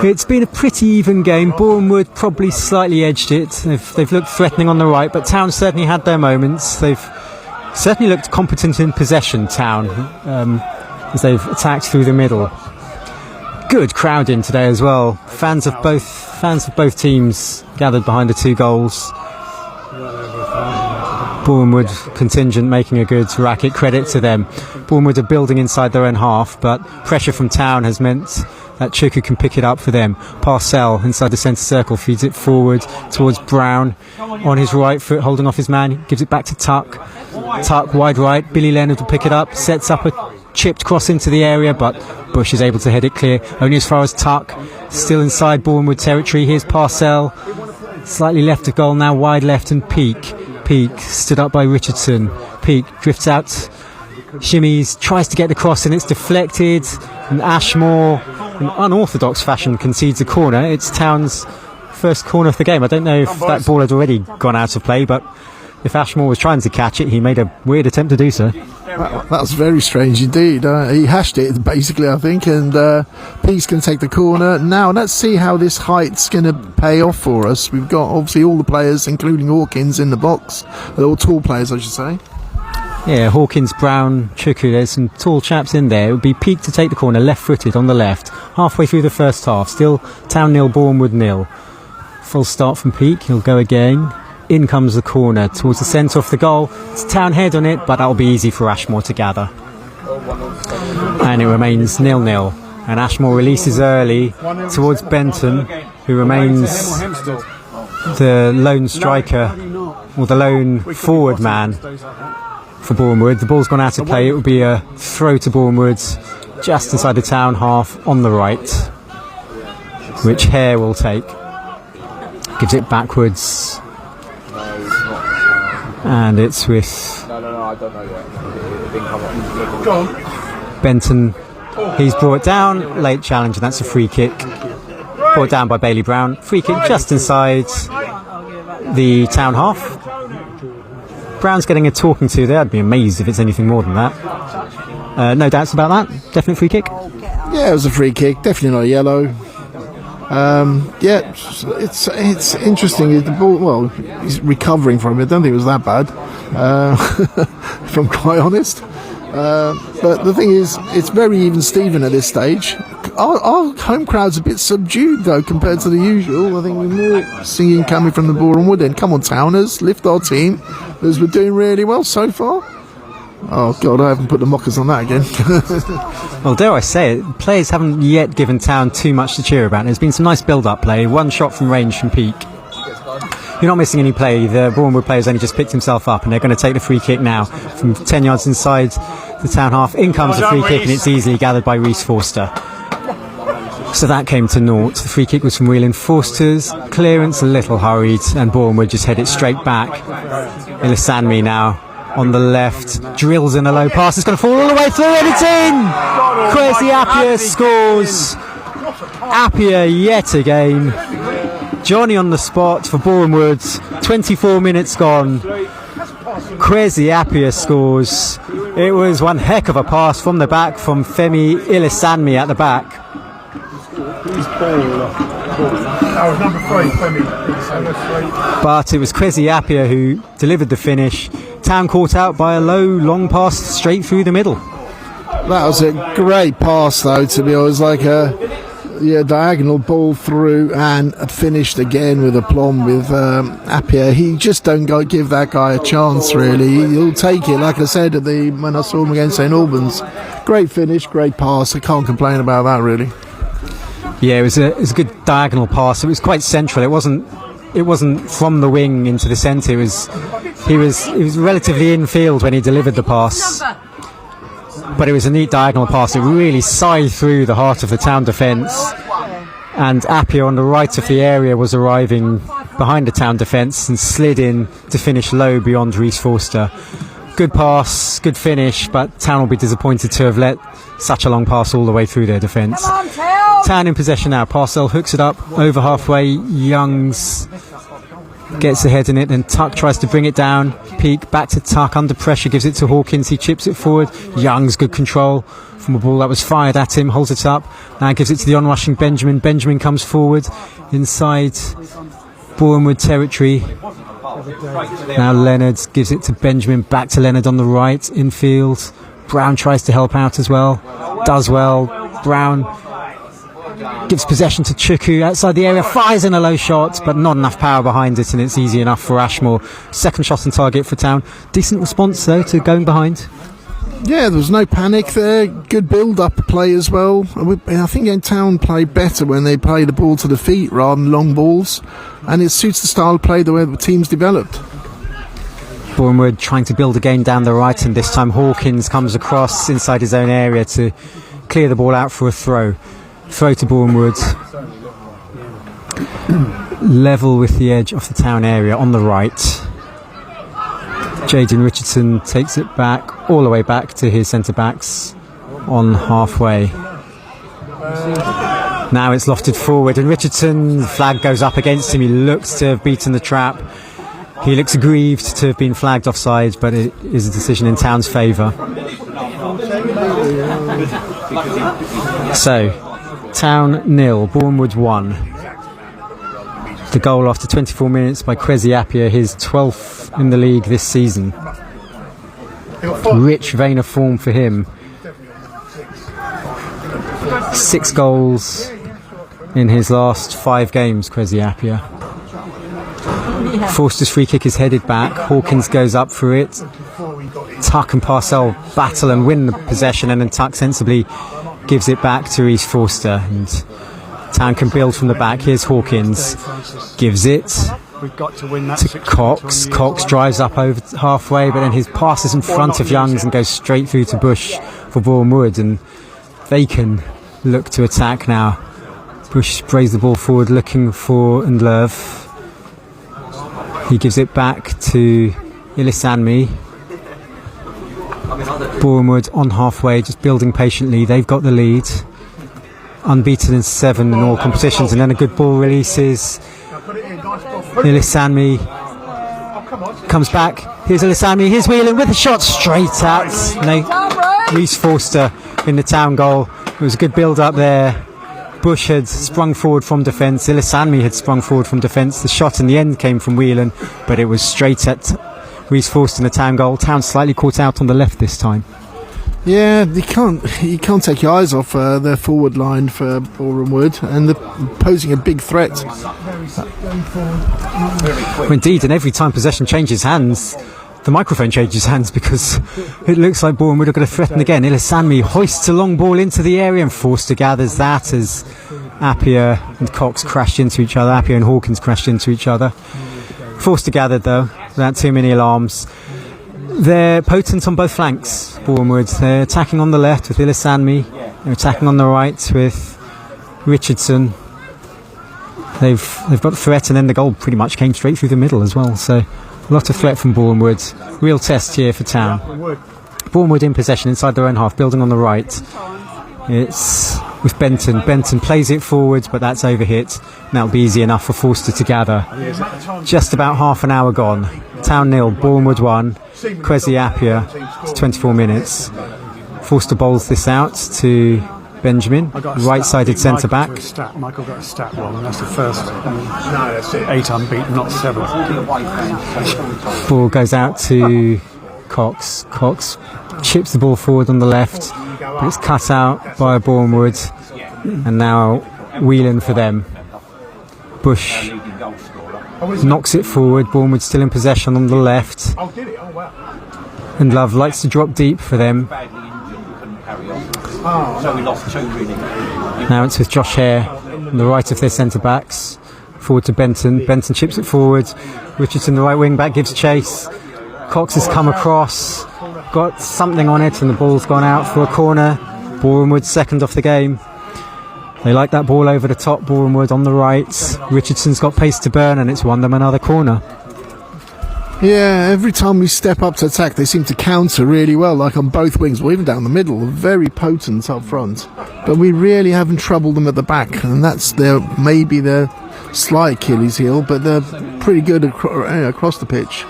It's been a pretty even game. Bournemouth probably slightly edged it. They've looked threatening on the right, but Town certainly had their moments. They've certainly looked competent in possession, Town, as they've attacked through the middle. Good crowd in today as well. Fans of both teams gathered behind the 2 goals. Bournemouth contingent making a good racket, credit to them. Bournemouth are building inside their own half, but pressure from Town has meant that Chuku can pick it up for them. Parcell inside the centre circle feeds it forward towards Brown on his right foot, holding off his man, gives it back to Tuck. Tuck wide right, Billy Leonard will pick it up, sets up a chipped cross into the area, but Bush is able to head it clear, only as far as Tuck, still inside Bournemouth territory. Here's Parcell, slightly left of goal now, wide left, and Peake stood up by Richardson. Peake drifts out, shimmies, tries to get the cross, and it's deflected, and Ashmore in unorthodox fashion concedes a corner. It's Town's first corner of the game. I don't know if that ball had already gone out of play, but if Ashmore was trying to catch it, he made a weird attempt to do so. That's very strange indeed. He hashed it basically, I think, and Peace can take the corner. Now let's see how this height's going to pay off for us. We've got obviously all the players, including Hawkins, in the box. They're all tall players, I should say. Yeah, Hawkins, Brown, Chuku, there's some tall chaps in there. It would be Peake to take the corner, left-footed on the left. Halfway through the first half, still Town 0, Bournemouth 0. Full start from Peake, he'll go again. In comes the corner towards the centre of the goal. It's Town head on it, but that'll be easy for Ashmore to gather. And it remains 0-0. And Ashmore releases early towards Benton, who remains the lone striker, or the lone forward man for Bournemouth. The ball's gone out of play. It will be a throw to Bournemouth just inside the Town half on the right, which Hare will take. Gives it backwards. And it's with Benton. He's brought down, late challenge, and that's a free kick. Brought down by Bailey Brown. Free kick just inside the Town half. Brown's getting a talking to there. I'd be amazed if it's anything more than that. No doubts about that. Definite free kick. Yeah, it was a free kick. Definitely not a yellow. It's interesting. The ball, well, he's recovering from it. I don't think it was that bad, if I'm quite honest. But the thing is, it's very even Steven at this stage. Our home crowd's a bit subdued though compared to the usual. I think we're more singing coming from the Boreham Wood end. Come on, Towners, lift our team, as we're doing really well so far. Oh God, I haven't put the mockers on that again. Well, dare I say it, players haven't yet given Town too much to cheer about. There's been some nice build-up play, one shot from range from Peake. You're not missing any play. The Boreham Wood player's only just picked himself up, and they're going to take the free kick now from 10 yards inside the Town half. In comes the free kick, and it's easily gathered by Reece Forster. So that came to naught. The free kick was from Whelan. Forster's clearance a little hurried, and Boreham Wood just head it straight back. Ilisanmi now on the left, drills in a low pass, it's going to fall all the way through, and it's in! Kwesi Appiah scores. Appiah yet again. Johnny on the spot for Boreham Wood. 24 minutes gone. Kwesi Appiah scores. It was one heck of a pass from the back from Femi Ilisanmi at the back. But it was Kwesi Appiah who delivered the finish. Town caught out by a low, long pass straight through the middle. That was a great pass, though, to be honest. Like a diagonal ball through and finished again with aplomb with Appiah. He just don't give that guy a chance, really. He'll take it, like I said when I saw him against St Albans. Great finish, great pass. I can't complain about that, really. Yeah, it was a good diagonal pass. It was quite central. It wasn't it wasn't from the wing into the centre. He was relatively infield when he delivered the pass, but it was a neat diagonal pass. It really sighed through the heart of the Town defence, and Appiah on the right of the area was arriving behind the Town defence and slid in to finish low beyond Rhys Forster. Good pass, good finish, but Town will be disappointed to have let such a long pass all the way through their defence. Town in possession now. Parcell hooks it up over halfway. Youngs gets ahead in it, and Tuck tries to bring it down. Peak back to Tuck under pressure, gives it to Hawkins. He chips it forward. Youngs, good control from a ball that was fired at him, holds it up. Now gives it to the onrushing Benjamin. Benjamin comes forward inside Boreham Wood territory. Now Leonard gives it to Benjamin, back to Leonard on the right. Infield. Brown tries to help out as well. Does well. Brown gives possession to Chuku outside the area, fires in a low shot, but not enough power behind it, and it's easy enough for Ashmore. Second shot on target for Town. Decent response though to going behind. Yeah, there was no panic there. Good build-up play as well. I think Town play better when they play the ball to the feet rather than long balls, and it suits the style of play the way the team's developed. Boreham Wood trying to build a game down the right, and this time Hawkins comes across inside his own area to clear the ball out for a throw. Throw to Boreham Wood. Level with the edge of the Town area on the right. Jaden Richardson takes it back, all the way back to his centre-backs on halfway. Now it's lofted forward, and Richardson, the flag goes up against him. He looks to have beaten the trap. He looks aggrieved to have been flagged offside, but it is a decision in Town's favour. So, Town 0, Boreham Wood 1. The goal after 24 minutes by Kwesi Appiah, his 12th in the league this season. Rich vein of form for him. 6 goals in his last 5 games, Kwesi Appiah. Forster's free kick is headed back. Hawkins goes up for it. Tuck and Parcell battle and win the possession, and then Tuck sensibly gives it back to Rhys Forster, and Town can build from the back. Here's Hawkins, gives it We've got to win that to Cox. Cox drives up over halfway, but then his pass is in front of Youngs and goes straight through to Bush for Boreham Wood, and they can look to attack now. Bush sprays the ball forward looking for Ndlerv. He gives it back to Ilisanmi. Boreham Wood on halfway, just building patiently. They've got the lead. Unbeaten in 7 in all competitions, and then a good ball releases. Ilisanmi comes back. Here's Ilisanmi. Here's Whelan with a shot straight at Rhys Forster in the Town goal. It was a good build up there. Bush had sprung forward from defence. Ilisanmi had sprung forward from defence. The shot in the end came from Whelan, but it was straight at Rhys Forster in the Town goal. Town slightly caught out on the left this time. Yeah, you can't take your eyes off their forward line for Boreham Wood, and they're posing a big threat. Well, indeed, and every time possession changes hands, the microphone changes hands, because it looks like Boreham Wood are going to threaten again. Ilisanmi hoists a long ball into the area, and Forster gathers that as Appiah and Cox crashed into each other. Appiah and Hawkins crashed into each other. Forster gathered though, without too many alarms. They're potent on both flanks, Boreham Wood. They're attacking on the left with Ilisanmi. They're attacking on the right with Richardson. They've got the threat, and then the goal pretty much came straight through the middle as well. So a lot of threat from Boreham Wood. Real test here for Town. Boreham Wood in possession inside their own half, building on the right. It's with Benton. Benton plays it forward, but that's overhit. And that'll be easy enough for Forster to gather. Just about half an hour gone. Town 0, Boreham Wood 1. Kwesi Appiah to 24 minutes. Forster bowls this out to Benjamin, right-sided centre-back. Michael got a stat wrong, and that's the first 8 unbeaten, not 7. Ball goes out to Cox. Cox chips the ball forward on the left, but it's cut out by Boreham Wood, and now Whelan for them. Bush knocks it forward. Boreham Wood still in possession on the left, and Love likes to drop deep for them. Now it's with Josh Hare on the right of their centre-backs. Forward to Benton. Benton chips it forward. Richardson, the right wing back, gives chase. Cox has come across, got something on it, and the ball's gone out for a corner. Boreham Wood second off the game. They like that ball over the top. Boreham Wood on the right. Richardson's got pace to burn, and it's won them another corner. Yeah, every time we step up to attack, they seem to counter really well, like on both wings, or even down the middle. They're very potent up front. But we really haven't troubled them at the back, and that's maybe their slight Achilles heel, but they're pretty good across the pitch.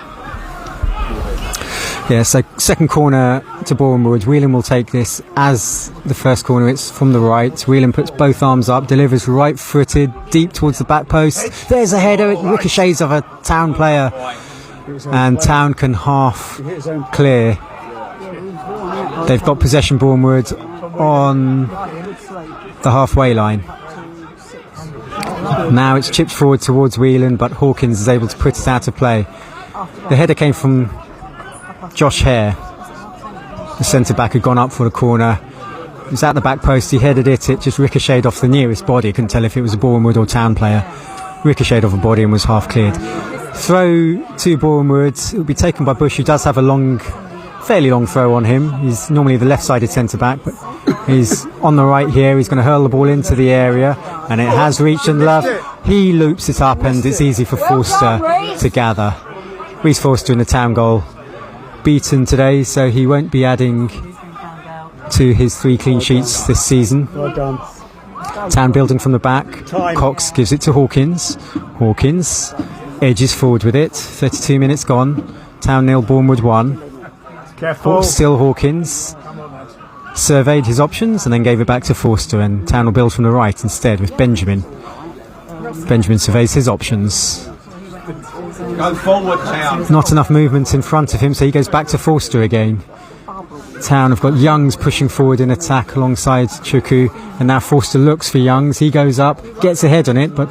Yeah, so second corner to Boreham Wood. Whelan will take this as the first corner. It's from the right. Whelan puts both arms up, delivers right-footed, deep towards the back post. There's a header. It ricochets off a Town player, and Town can half clear. They've got possession, Boreham Wood, on the halfway line. Now it's chipped forward towards Whelan, but Hawkins is able to put it out of play. The header came from Josh Hare. The centre-back had gone up for the corner. It was at the back post. He headed it. It just ricocheted off the nearest body. Couldn't tell if it was a Boreham Wood or Town player. Ricocheted off a body and was half cleared. Throw to Boreham Wood. It will be taken by Bush, who does have a fairly long throw on him. He's normally the left-sided centre-back, but he's on the right here. He's going to hurl the ball into the area, and it has reached and Love. He loops it up, and it's easy for Forster to gather. Reece Forster in the Town goal. Beaten today, so he won't be adding to his 3 clean sheets this season. Town building from the back. Cox gives it to Hawkins. Hawkins edges forward with it. 32 minutes gone. Town 0, Boreham Wood 1. Still Hawkins surveyed his options and then gave it back to Forster, and Town will build from the right instead with Benjamin. Benjamin surveys his options. Go forward, Town. Not enough movement in front of him, so he goes back to Forster again. Town have got Youngs pushing forward in attack alongside Chuku, and now Forster looks for Youngs. He goes up, gets a head on it, but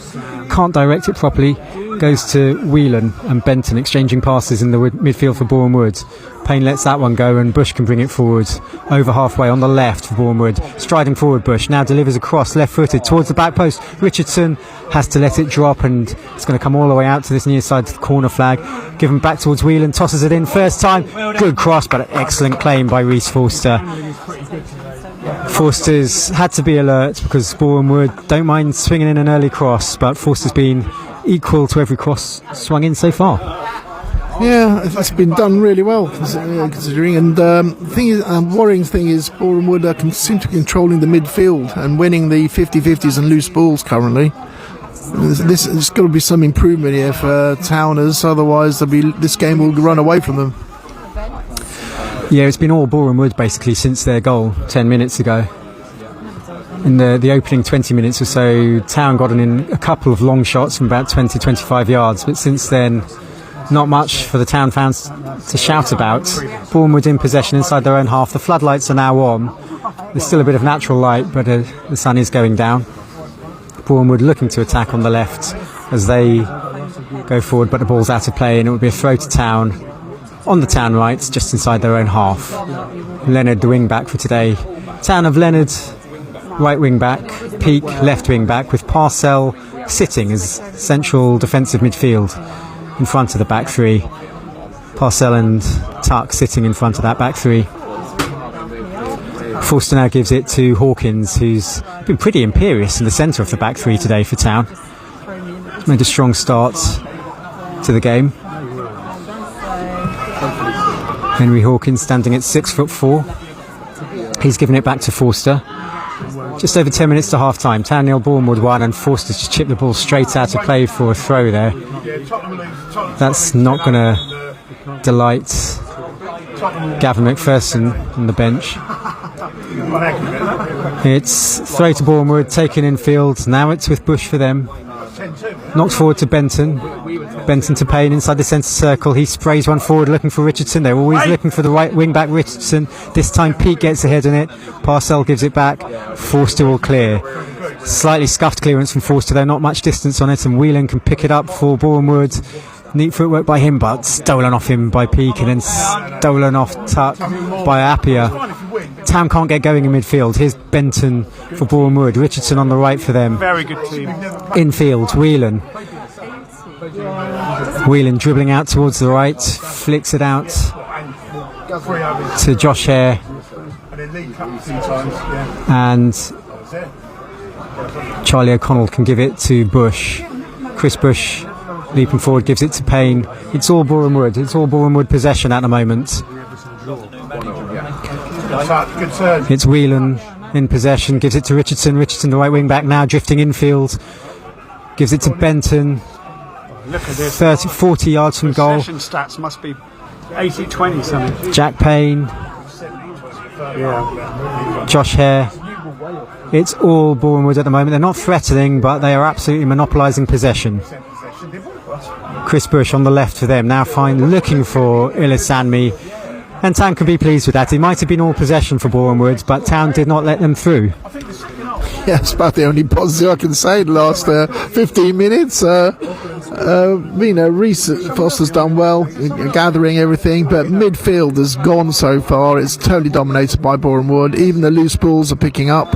can't direct it properly. Goes to Whelan and Benton exchanging passes in the midfield for Boreham Wood. Payne lets that one go, and Bush can bring it forward over halfway on the left for Boreham Wood. Striding forward, Bush now delivers across left-footed towards the back post. Richardson has to let it drop, and it's going to come all the way out to this near side to the corner flag. Given back towards Whelan, tosses it in first time. Good cross, but an excellent claim by Reece Forster. Forster's had to be alert because Boreham Wood don't mind swinging in an early cross, but Forster's been equal to every cross swung in so far. Yeah, it's been done really well considering. And the thing is, worrying thing is, Boreham Wood seem to be controlling the midfield and winning the 50-50s and loose balls currently. There's got to be some improvement here for Towners, otherwise this game will run away from them. Yeah, it's been all Boreham Wood basically since their goal 10 minutes ago. In the opening 20 minutes or so, Town got in a couple of long shots from about 20-25 yards, but since then not much for the Town fans to shout about. Boreham Wood in possession inside their own half. The floodlights are now on. There's still a bit of natural light, but the sun is going down. Boreham Wood looking to attack on the left as they go forward, but the ball's out of play, and it would be a throw to Town on the Town right, just inside their own half. Leonard, the wing back for today. Town have Leonard, right wing back, Peake, left wing back, with Parcell sitting as central defensive midfield in front of the back three. Parcell and Tuck sitting in front of that back three. Forster now gives it to Hawkins, who's been pretty imperious in the centre of the back three today for Town. Made a strong start to the game. Henry Hawkins standing at 6'4". He's given it back to Forster. Just over 10 minutes to half time. Town 0, Boreham Wood 1, and Forster's just chipped the ball straight out of play for a throw there. That's not going to delight Gavin McPherson on the bench. It's throw to Boreham Wood, taken Enfield. Now it's with Bush for them. Knocked forward to Benton. Benton to Payne inside the centre circle. He sprays one forward looking for Richardson. They're always looking for the right wing back Richardson. This time Peake gets ahead on it. Parcell gives it back. Forster will clear. Slightly scuffed clearance from Forster, though not much distance on it, and Whelan can pick it up for Boreham Wood. Neat footwork by him, but stolen off him by Peake, and then stolen off Tuck by Appiah. Town can't get going in midfield. Here's Benton for Boreham Wood. Richardson on the right for them. Very good team. Infield, Whelan. Whelan dribbling out towards the right, flicks it out to Josh Hare, and Charlie O'Connell can give it to Bush. Chris Bush leaping forward gives it to Payne. It's all Boreham Wood. It's all Boreham Wood possession at the moment. It's Whelan in possession, gives it to Richardson. Richardson, the right wing back now, drifting infield. Gives it to Benton. Look at this. 40 yards from goal. Possession stats must be 80-20 something. Jack Payne. Yeah. Josh Hare. It's all Boreham Wood at the moment. They're not threatening, but they are absolutely monopolising possession. Chris Bush on the left for them, now looking for Ilisanmi, and Town can be pleased with that. It might have been all possession for Boreham Wood, but Town did not let them through. Yeah, it's about the only positive I can say the last 15 minutes. Reece Foster's done well, gathering everything, but midfield has gone so far. It's totally dominated by Boreham Wood. Even the loose balls are picking up.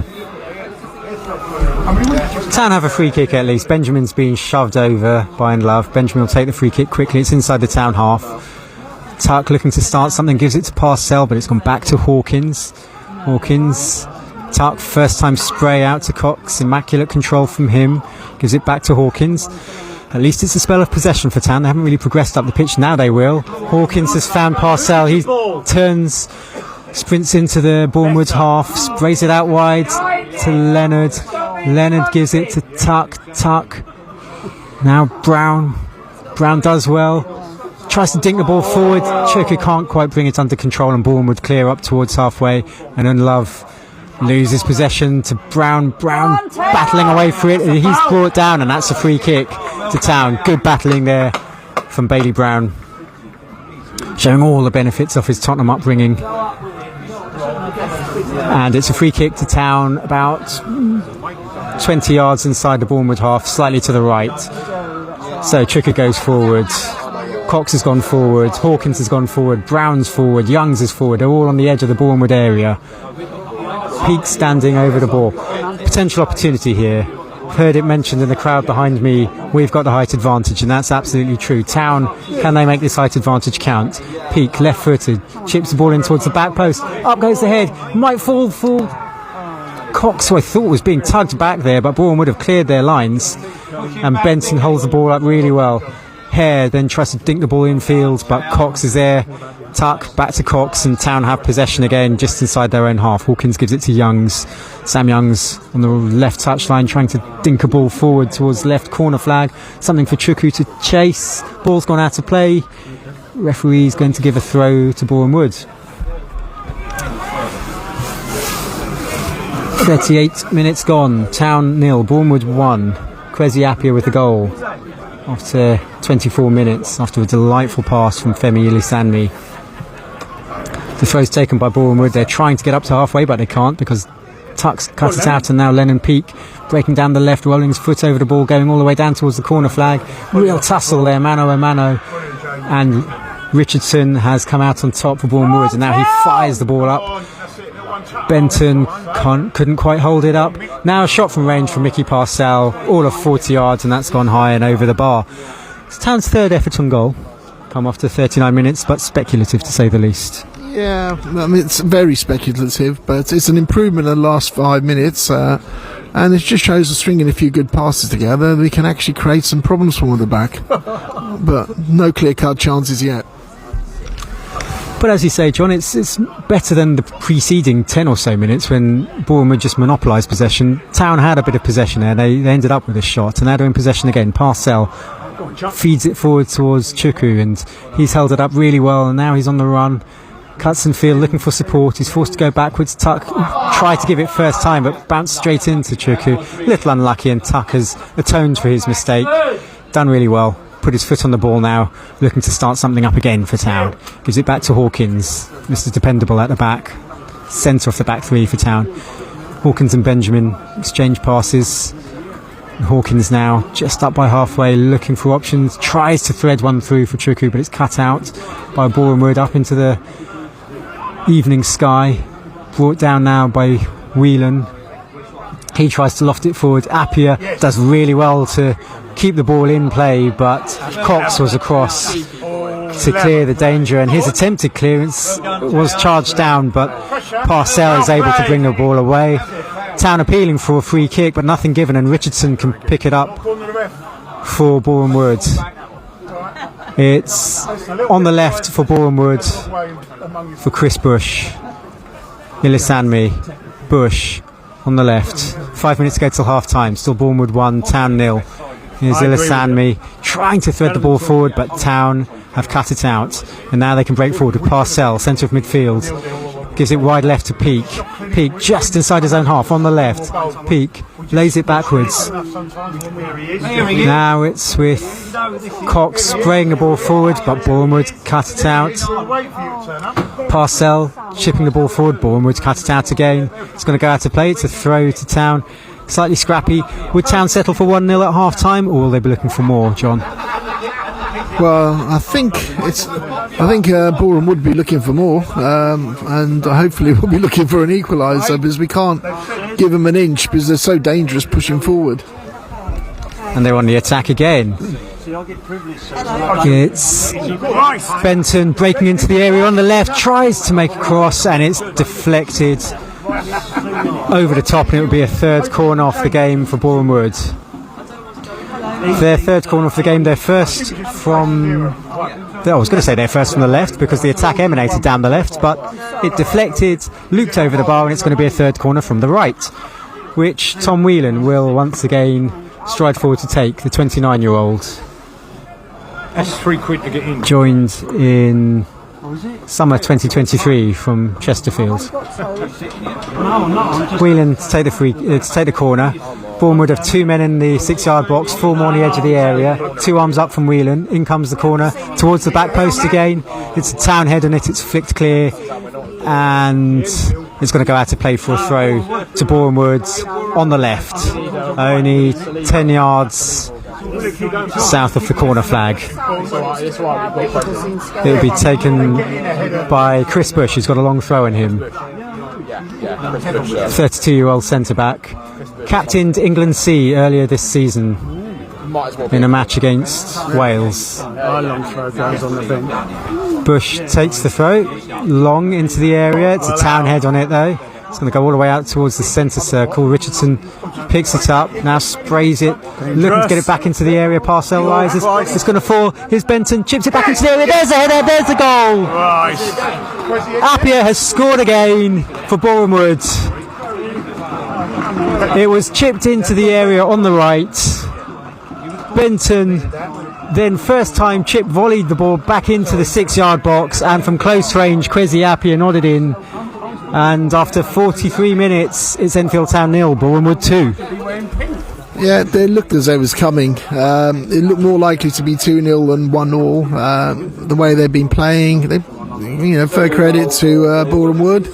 Town have a free kick at least. Benjamin's being shoved over by and Love. Benjamin will take the free kick quickly. It's inside the Town half. Tuck looking to start something, gives it to Parcell, but it's gone back to Hawkins. Tuck, first time spray out to Cox. Immaculate control from him. Gives it back to Hawkins. At least it's a spell of possession for Town. They haven't really progressed up the pitch. Now they will. Hawkins has found Parcell. He turns, sprints into the Boreham Wood half, sprays it out wide to Leonard. Leonard gives it to Tuck. Now Brown. Brown does well. Tries to dink the ball forward. Choker can't quite bring it under control, and Boreham Wood clear up towards halfway. And then Love loses possession to Brown. Brown battling away for it. He's brought down, and that's a free kick to Town. Good battling there from Bailey Brown, showing all the benefits of his Tottenham upbringing. And it's a free kick to Town, about 20 yards inside the Boreham Wood half, slightly to the right. So Tricker goes forward. Cox has gone forward. Hawkins has gone forward. Brown's forward. Youngs is forward. They're all on the edge of the Boreham Wood area. Peake standing over the ball. Potential opportunity here. Heard it mentioned in the crowd behind me, we've got the height advantage, and that's absolutely true. Town, can they make this height advantage count? Peake, left-footed, chips the ball in towards the back post. Up goes the head. Might fall for Cox, who I thought was being tugged back there, but Boreham would have cleared their lines. And Benson holds the ball up really well. Hare then tries to dink the ball infield, but Cox is there. Tuck, back to Cox, and Town have possession again just inside their own half. Hawkins gives it to Youngs. Sam Youngs on the left touchline trying to dink a ball forward towards left corner flag. Something for Chuku to chase. Ball's gone out of play. Referee's going to give a throw to Boreham Wood. 38 minutes gone. Town 0, Boreham Wood 1. Kwesi Appiah with the goal after 24 minutes, after a delightful pass from Femi Ilisanmi. The throw's taken by Boreham Wood. They're trying to get up to halfway, but they can't because Tuck's cut it out, and now Lennon Peake breaking down the left, rolling his foot over the ball, going all the way down towards the corner flag. Real tussle there, mano a mano. And Richardson has come out on top for Boreham Wood, and now he fires the ball up. Benton couldn't quite hold it up. Now a shot from range from Mickey Parcell, all of 40 yards, and that's gone high and over the bar. It's Town's third effort on goal, come after 39 minutes, but speculative to say the least. Yeah, I mean, it's very speculative, but it's an improvement in the last 5 minutes, and it just shows that stringing a few good passes together, we can actually create some problems from the back. But no clear-cut chances yet. But as you say, John, it's better than the preceding 10 or so minutes when Boreham Wood just monopolised possession. Town had a bit of possession there. They ended up with a shot, and now they're in possession again. Parcell feeds it forward towards Chuku, and he's held it up really well, and now he's on the run. Cuts and field, looking for support. He's forced to go backwards. Tuck tried to give it first time, but bounced straight into Chuku. Little unlucky, and Tuck has atoned for his mistake. Done really well. Put his foot on the ball now, looking to start something up again for Town. Gives it back to Hawkins. Mr. Dependable at the back. Centre off the back three for Town. Hawkins and Benjamin exchange passes. Hawkins now just up by halfway, looking for options. Tries to thread one through for Chuku, but it's cut out by Boreham Wood up into the evening sky. Brought down now by Whelan. He tries to loft it forward. Appiah does really well to keep the ball in play, but Cox was across to clear the danger, and his attempted clearance was charged down, but Parcell is able to bring the ball away. Town appealing for a free kick, but nothing given, and Richardson can pick it up for Boreham Wood. It's on the left for Boreham Wood for Chris Bush. Ilisanmi, Bush on the left. 5 minutes to go till half time. Still Boreham Wood 1, Town 0. Here's Ilisanmi trying to thread the ball forward, but Town have cut it out. And now they can break forward with Parcell, centre of midfield. Gives it wide left to Peake. Peake just inside his own half on the left. Peake lays it backwards. Now it's with Cox spraying the ball forward, but Boreham Wood cut it out. Parcell chipping the ball forward. Boreham Wood cut it out again. It's going to go out to play. It's a throw to Town. Slightly scrappy. Would Town settle for 1-0 at half time, or will they be looking for more, John? Well, I think Boreham would be looking for more, and hopefully we'll be looking for an equaliser, because we can't give them an inch because they're so dangerous pushing forward. And they're on the attack again. It's Benton breaking into the area on the left, tries to make a cross, and it's deflected over the top, and it would be a third corner off the game for Boreham Wood. Their third corner of the game, their first from... I was going to say their first from the left, because the attack emanated down the left, but it deflected, looped over the bar, and it's going to be a third corner from the right, which Tom Whelan will once again stride forward to take, the 29-year-old. That's £3 to get in. Joined in summer 2023 from Chesterfield. Whelan to take the corner. Boreham Wood have 2 men in the 6-yard box, 4 more on the edge of the area. 2 arms up from Whelan. In comes the corner towards the back post again. It's a Town head on it. It's flicked clear, and it's going to go out to play for a throw to Boreham Wood on the left, only 10 yards south of the corner flag. It will be taken by Chris Bush, who's got a long throw in him. 32-year-old centre-back. Captained England C earlier this season in a match against Wales. Bush takes the throw, long into the area. It's a Town head on it though. It's going to go all the way out towards the centre circle. Richardson picks it up, now sprays it, looking to get it back into the area. Parcell rises, it's going to fall. Here's Benton, chips it back into the area. There's a header, there's the goal. Appiah has scored again for Boreham Wood. It was chipped into the area on the right. Benton then first time chip volleyed the ball back into the 6-yard box, and from close range Kwesi Appiah nodded in. And after 43 minutes, it's Enfield Town 0, Boreham Wood 2. Yeah, they looked as though it was coming. It looked more likely to be 2-0 than 1-0. The way they've been playing, fair credit to Boreham Wood,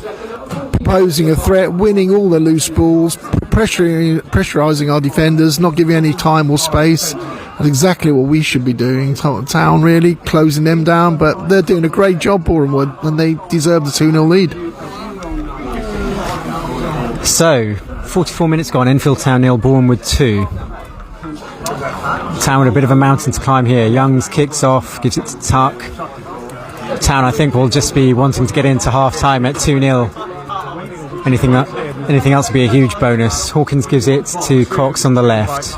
proposing a threat, winning all the loose balls, pressurising our defenders, not giving any time or space. That's exactly what we should be doing. Town really closing them down, but they're doing a great job, Boreham Wood, and they deserve the 2-0 lead. So, 44 minutes gone, Enfield Town 0, Boreham Wood 2. Town with a bit of a mountain to climb here. Youngs kicks off, gives it to Tuck. Town, I think, will just be wanting to get into half-time at 2-0. Anything else would be a huge bonus. Hawkins gives it to Cox on the left.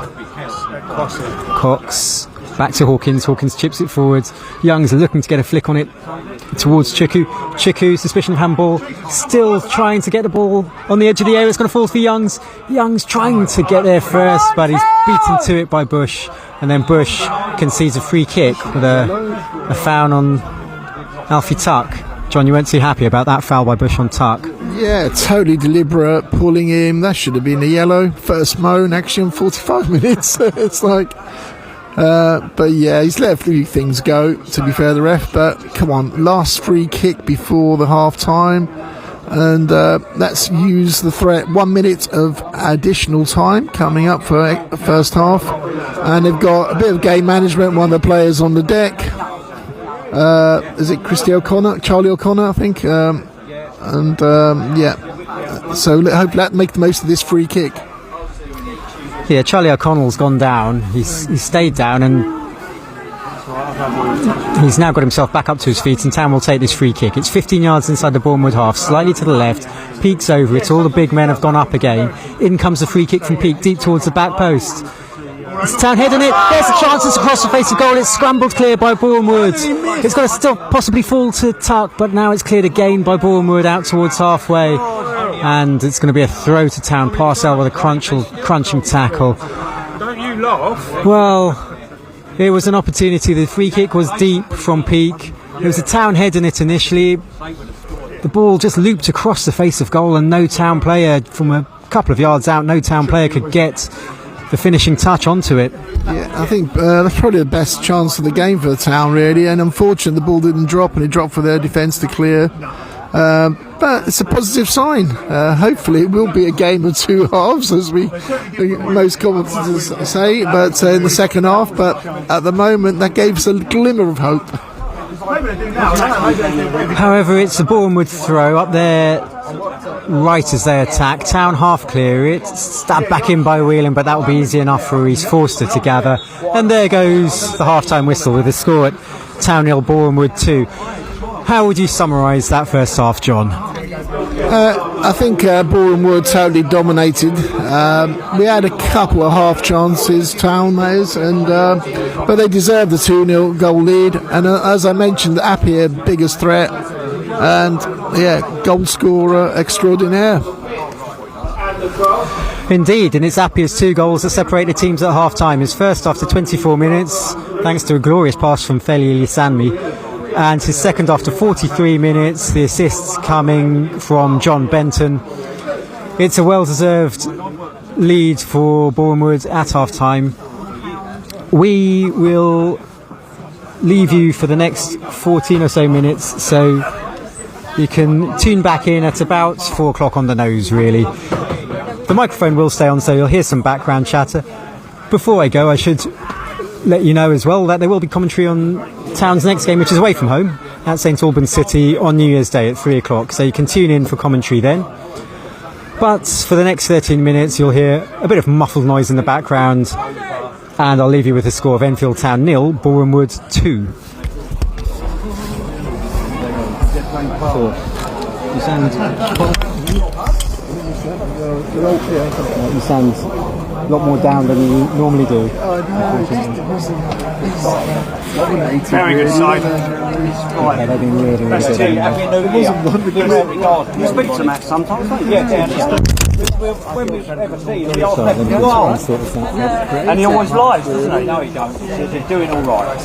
Cox back to Hawkins. Hawkins chips it forward. Youngs looking to get a flick on it towards Chiku. Chiku, suspicion of handball, still trying to get the ball on the edge of the area. It's going to fall for Youngs. Youngs trying to get there first, but he's beaten to it by Bush, and then Bush concedes a free kick with a foul on Alfie Tuck. John, you weren't too happy about that foul by Bush on Tuck. Yeah, totally deliberate, pulling him. That should have been a yellow. First moan, actually, in 45 minutes. It's like... but yeah, he's let a few things go, to be fair, the ref. But come on, last free kick before the half time, and let's use the threat. 1 minute of additional time coming up for the first half, and they've got a bit of game management. One of the players on the deck, is it Charlie O'Connor, I think, yeah. So hopefully that make the most of this free kick. Yeah, Charlie O'Connell's gone down. He's stayed down, and he's now got himself back up to his feet, and Town will take this free kick. It's 15 yards inside the Bournemouth half, slightly to the left. Peake's over it. All the big men have gone up again. In comes the free kick from Peake, deep towards the back post. It's Town heading it. There's a chance. It's across the face of goal. It's scrambled clear by Bournemouth. It's going to still possibly fall to Tuck, but now it's cleared again by Bournemouth out towards halfway. And it's going to be a throw to Town. Parcell with a crunching tackle. Don't you laugh? Well, it was an opportunity. The free kick was deep from Peake. It was a Town heading it initially. The ball just looped across the face of goal, and no Town player from a couple of yards out, no Town player could get the finishing touch onto it. Yeah, I think that's probably the best chance of the game for the Town, really. And unfortunately, the ball didn't drop, and it dropped for their defence to clear. But it's a positive sign. Hopefully it will be a game of two halves, as most commentators say, but in the second half. But at the moment, that gave us a glimmer of hope. However, it's a Bournemouth throw up there right as they attack. Town half clear it, stabbed back in by Whelan, but that will be easy enough for Reece Forster to gather. And there goes the half-time whistle with a score at Town 0, Bournemouth 2. How would you summarise that first half, John? I think Boreham were totally dominated. We had a couple of half chances, Town is, and but they deserved the 2-0 goal lead. And as I mentioned, Appiah biggest threat, and goal scorer extraordinaire. Indeed, and it's Appiah's 2 goals that separate the teams at half time. His first after 24 minutes, thanks to a glorious pass from Feli Lisanmi. And his second after 43 minutes, the assists coming from John Benton. It's a well-deserved lead for Bournemouth at half-time. We will leave you for the next 14 or so minutes, so you can tune back in at about 4 o'clock on the nose, really. The microphone will stay on, so you'll hear some background chatter. Before I go, I should let you know as well that there will be commentary on Town's next game, which is away from home at St Albans City on New Year's Day at 3 o'clock, so you can tune in for commentary then. But for the next 13 minutes you'll hear a bit of muffled noise in the background, and I'll leave you with the score of Enfield Town 0, Boreham 2. You sound a lot more down than you normally do. Very good side. Yeah, they've been really, really good. You speak to Matt sometimes, don't you? Yeah. When we ever see him, and he always lies, doesn't he? No, he don't. They're doing all right.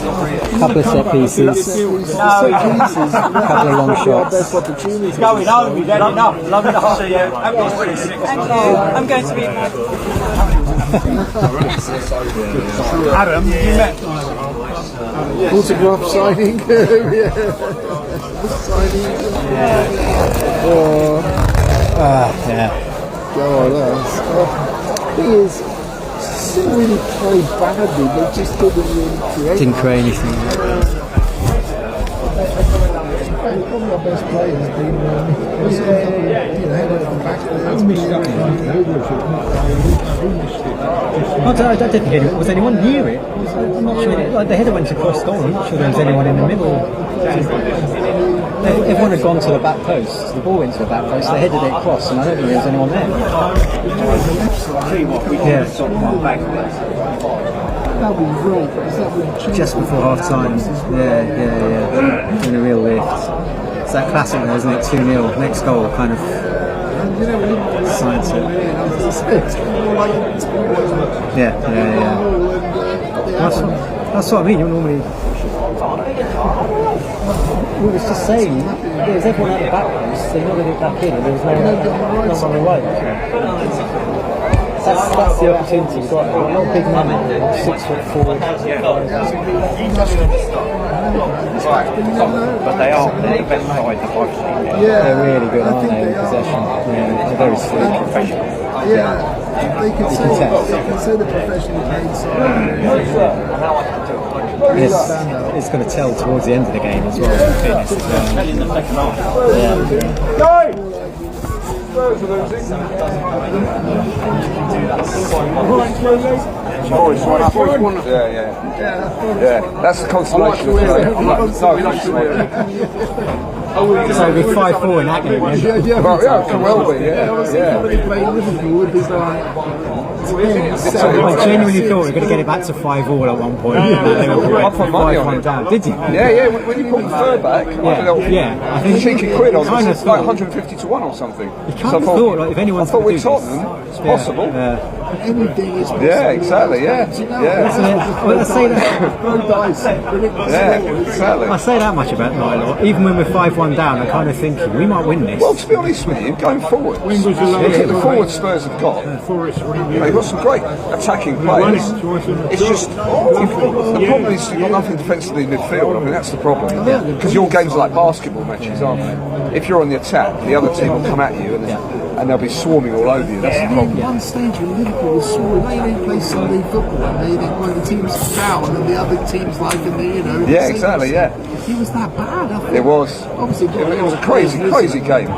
Couple of set pieces, couple of long shots. He's going home. He's had enough. Lovely to see you. I'm going to be. Adam, you met Autograph signing. Thing is, didn't really play badly, they just didn't really create. Didn't create anything. Probably our best player has been head off the back I didn't hear it. Was anyone near it? I'm not sure. Like, the header went across goal. I'm not sure there was anyone in the middle. Everyone had gone to the back post. The ball went to the back post. They headed it across, and I don't think there was anyone there. Just before half time. Yeah. In a real lift. It's that classic though, isn't it? 2-0. Next goal kind of signs it. Yeah. That's what I mean. You're normally. We was just saying, there was everyone at the back post, they nodded it back in, and there was no on the right. That's the opportunity we've got. A lot of big men, 6'4". But they're the best side the I've seen. They're really good, aren't they, in possession? They're very slick. Professional. They can say the professional paid side. It's going to tell towards the end of the game as well. Fitness as well. In the second half. Yeah. Spurs are losing. Yeah. That's the consolation of today. So it'll be 5-4 in that game. Well, yeah, it could well be. I genuinely thought we were going to get it back to 5-all at one point. I put money on it. Down. Did you? Yeah. When you put the third back, I think cheeky quid on kind it. of It's like 150 to 1 or something. You kind of thought, like, if anyone's I thought going with to do Tottenham, it's possible. Anything is possible. Yeah, exactly. Yeah. Well, I say that. Yeah, exactly. I say that much about Nylaw. Even when we're 5-1 down, I'm kind of thinking we might win this. Well, to be honest with you, going forward, the forward Spurs have got, they've got some great attacking players. It's just the problem is you've got nothing defensively in midfield. I mean, that's the problem. Because your games are like basketball matches, aren't they? If you're on the attack, the other team will come at you and they'll be swarming all over you. That's the problem. At one stage when Liverpool was scoring, they play Sunday football and they one of the teams foul and then the other teams like and they, Yeah, exactly. Yeah. It was that bad. I think. It was. Obviously, It was a crazy game.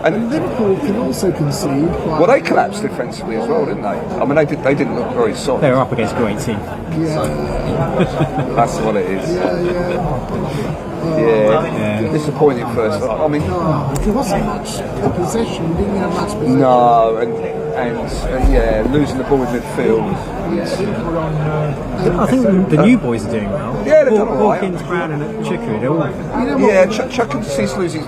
And Liverpool can also concede. Well, they collapsed defensively as well, didn't they? I mean, they didn't look very solid. They were up against a great team. That's what it is. Yeah. Disappointing first. I mean, there wasn't much possession. We didn't have much possession. no, and losing the ball in midfield. I think the new boys are doing well. Yeah, they've done all right. Hawkins, Brown, and Chukwu, they're all. Chuck can see loses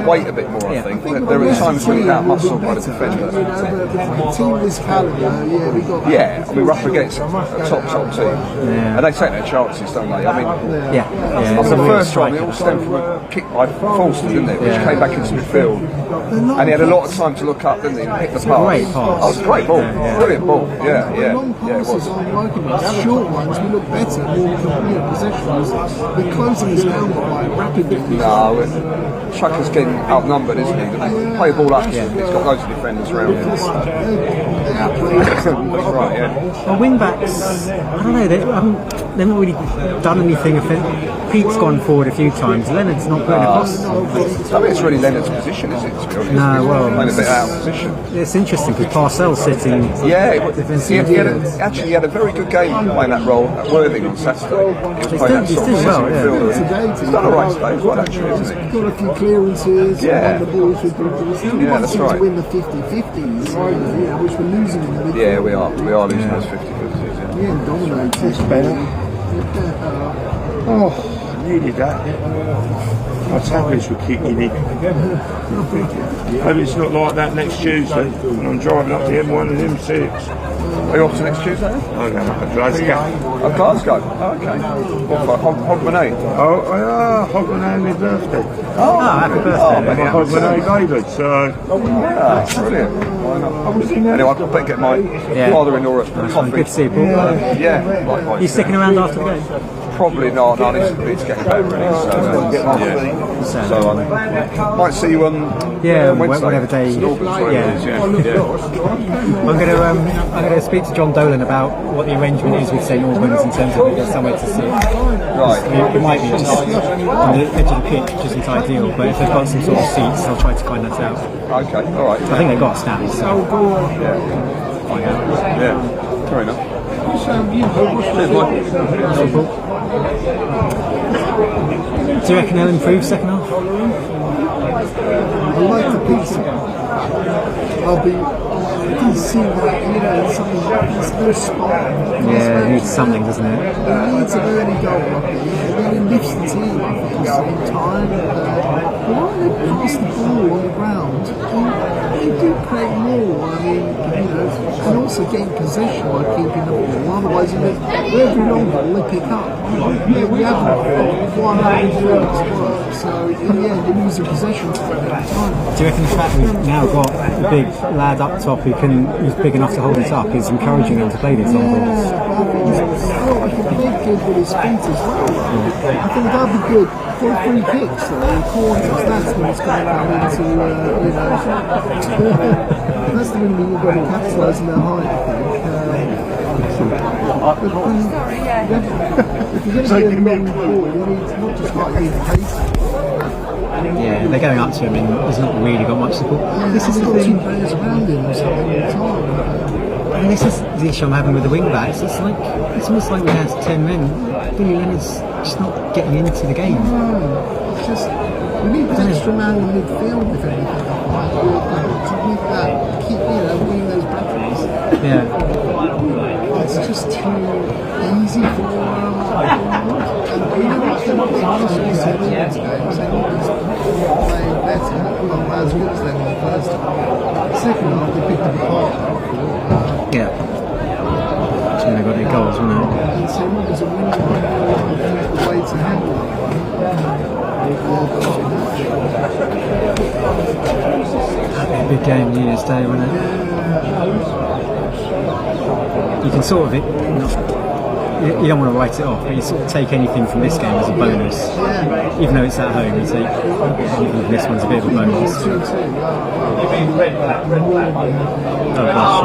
weight a bit more. I think there are times when he's out muscled by the defender. But the team this calibre, we got. Yeah, I mean, we're up against a top team, and they take their chances, don't they? I mean, the first one, they all stemmed from a kick by Forster, didn't it? Which came back into midfield, and he had a lot of time to look up, didn't he? And hit the pass. Great pass. Oh, it's a great ball, brilliant ball. Yeah, The long passes aren't working. The short ones, we look better, more complete possessions. We're closing this down quite rapidly. No, Chucker's getting outnumbered, isn't he? Play the ball up, he's got loads of defenders around him. That's right, Well, wing backs, I don't know, they've not really done anything. Pete's gone forward a few times. Leonard's not putting across. I mean, it's really Leonard's position, is it? To be honest, No, well, playing a bit out of position. It's interesting because Parcells sitting. Yeah, he had a very good game playing that role at Worthing on Saturday. He was playing that sort of midfielder. He's done alright today as well, actually, isn't he? Got a few clearances. Yeah. The balls with That's right. to win the 50-50s, which we're losing in the midfield. Yeah, we are losing those 50-50s. Yeah, dominating. It's better. Oh, needed that. What's happens with kicking in? Hope it's not like that next Tuesday when I'm driving up the M1 and M6. Are you off to next Tuesday? I'm going up to Glasgow. Oh, Glasgow? Oh, okay. What for? Hogmanay? Hogmanay, my birthday. Happy birthday. My Hogmanay baby, so... Brilliant. Why not? Anyway, I've got to get my father-in-law a coffee. Good to see you, Paul. Yeah, likewise. You sticking around after the game? Probably not. No, it's getting better, really. So I might see you on Wednesday. Whatever day. I'm going to speak to John Dolan about what the arrangement is with St Albans in terms of if there's somewhere to sit. Right. It might be just on the edge of the pitch, which isn't ideal, but if they've got some sort of seats, I'll try to find that out. Okay. All right. I think they've got a stand, so find out. Yeah. Fair enough. Cheers, Mike. Do you reckon they'll improve second half? I like the pizza. I can see that, something, it's very spark. Yeah, it needs something, doesn't it? It needs an early goal, I think. And then it lifts the team, I think, at the same time. Why they pass the ball on the ground? They do create more, and also gain possession by keeping the ball. Otherwise, every long ball they pick up. We have one out of work, so in the end, they lose the possession for a time. Do you reckon the fact we've now got a big lad up top who's big enough to hold it up is encouraging him to play these long balls? I think he's good with his feet as well. I think that'd be good for free kicks, corners. That's when it's going to come into, that's the when you've got to capitalise on their height, I think. Yeah, they're going up to him and he's not really got much support. This is the thing. And this is the issue I'm having with the wing backs. It's almost like we had 10 men. Billy Leonard's just not getting into the game. No, it's just we need an extra man in midfield if anything. To make that keep winning those battles. Yeah. It's just too easy for them. And you know what? They're not playing better, not as good as they were the first time. Second half, they picked up apart. Yeah. So they got their goals, wasn't it? And so it was a winning way to handle it. That'd be a big game New Year's Day, wouldn't it? You can sort of you don't want to write it off, but you sort of take anything from this game as a bonus. Even though it's at home, you take anything from this one's a bit of a bonus. Oh gosh,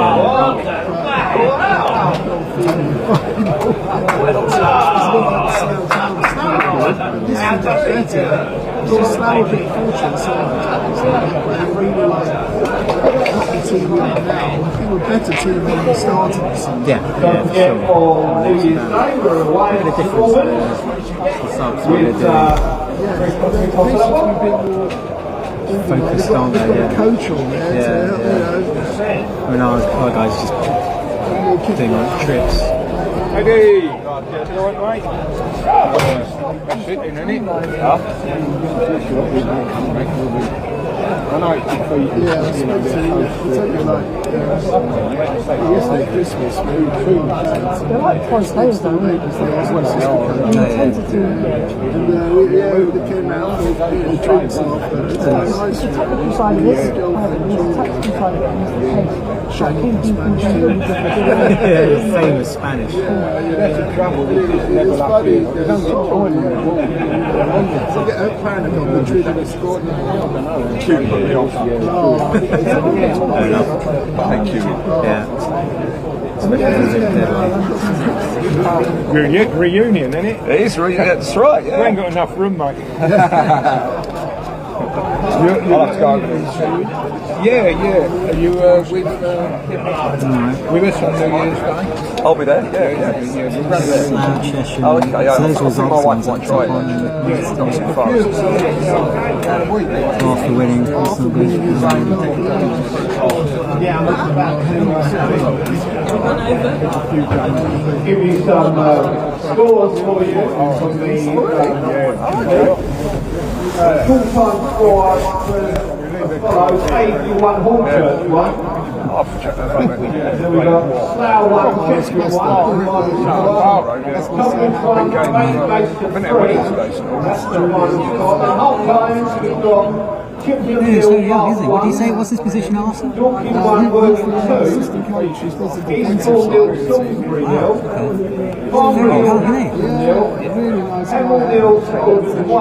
Better team than we started. Yeah, for sure. The difference there. Focused on there, yeah. Coach on there. I mean, our guys just doing like trips. Ready? That's it, isn't it? I know it's defeated. Yeah, it's only like yesterday Christmas, food. They're like twice days though, aren't they? And they came out with drinks after. It's nice. The technical side of this, the tactical side of it is the Famous Spanish. That's the trouble. It's funny. They don't get time on the ball. So get a panic on Madrid and it's scored. Thank you. Yeah. Reunion, isn't it? It is, that's right, We ain't got enough room, mate. I'll have to go over there. Yeah. Are you with us on New Year's Day? I'll be there, yeah. Slough, Cheshire. Oh, okay, yeah. So those I think my results wife ones might try it. It's not so far. after winning. Give you some scores for you from the full-time score follows 81 Hornchurch 1. Then we've got Slough 1, Chester 1, Tottenham 1, Main Base 3. That's the one we've got. And half times we've got Chippenham He's so 0, young, isn't he? What Bath did you say? 1, What's his position at Arsenal? Dorking 1, Worthing 2, Eastbourne 0, Salisbury 0, Farnborough 0, Hemel 0, Scotland 1,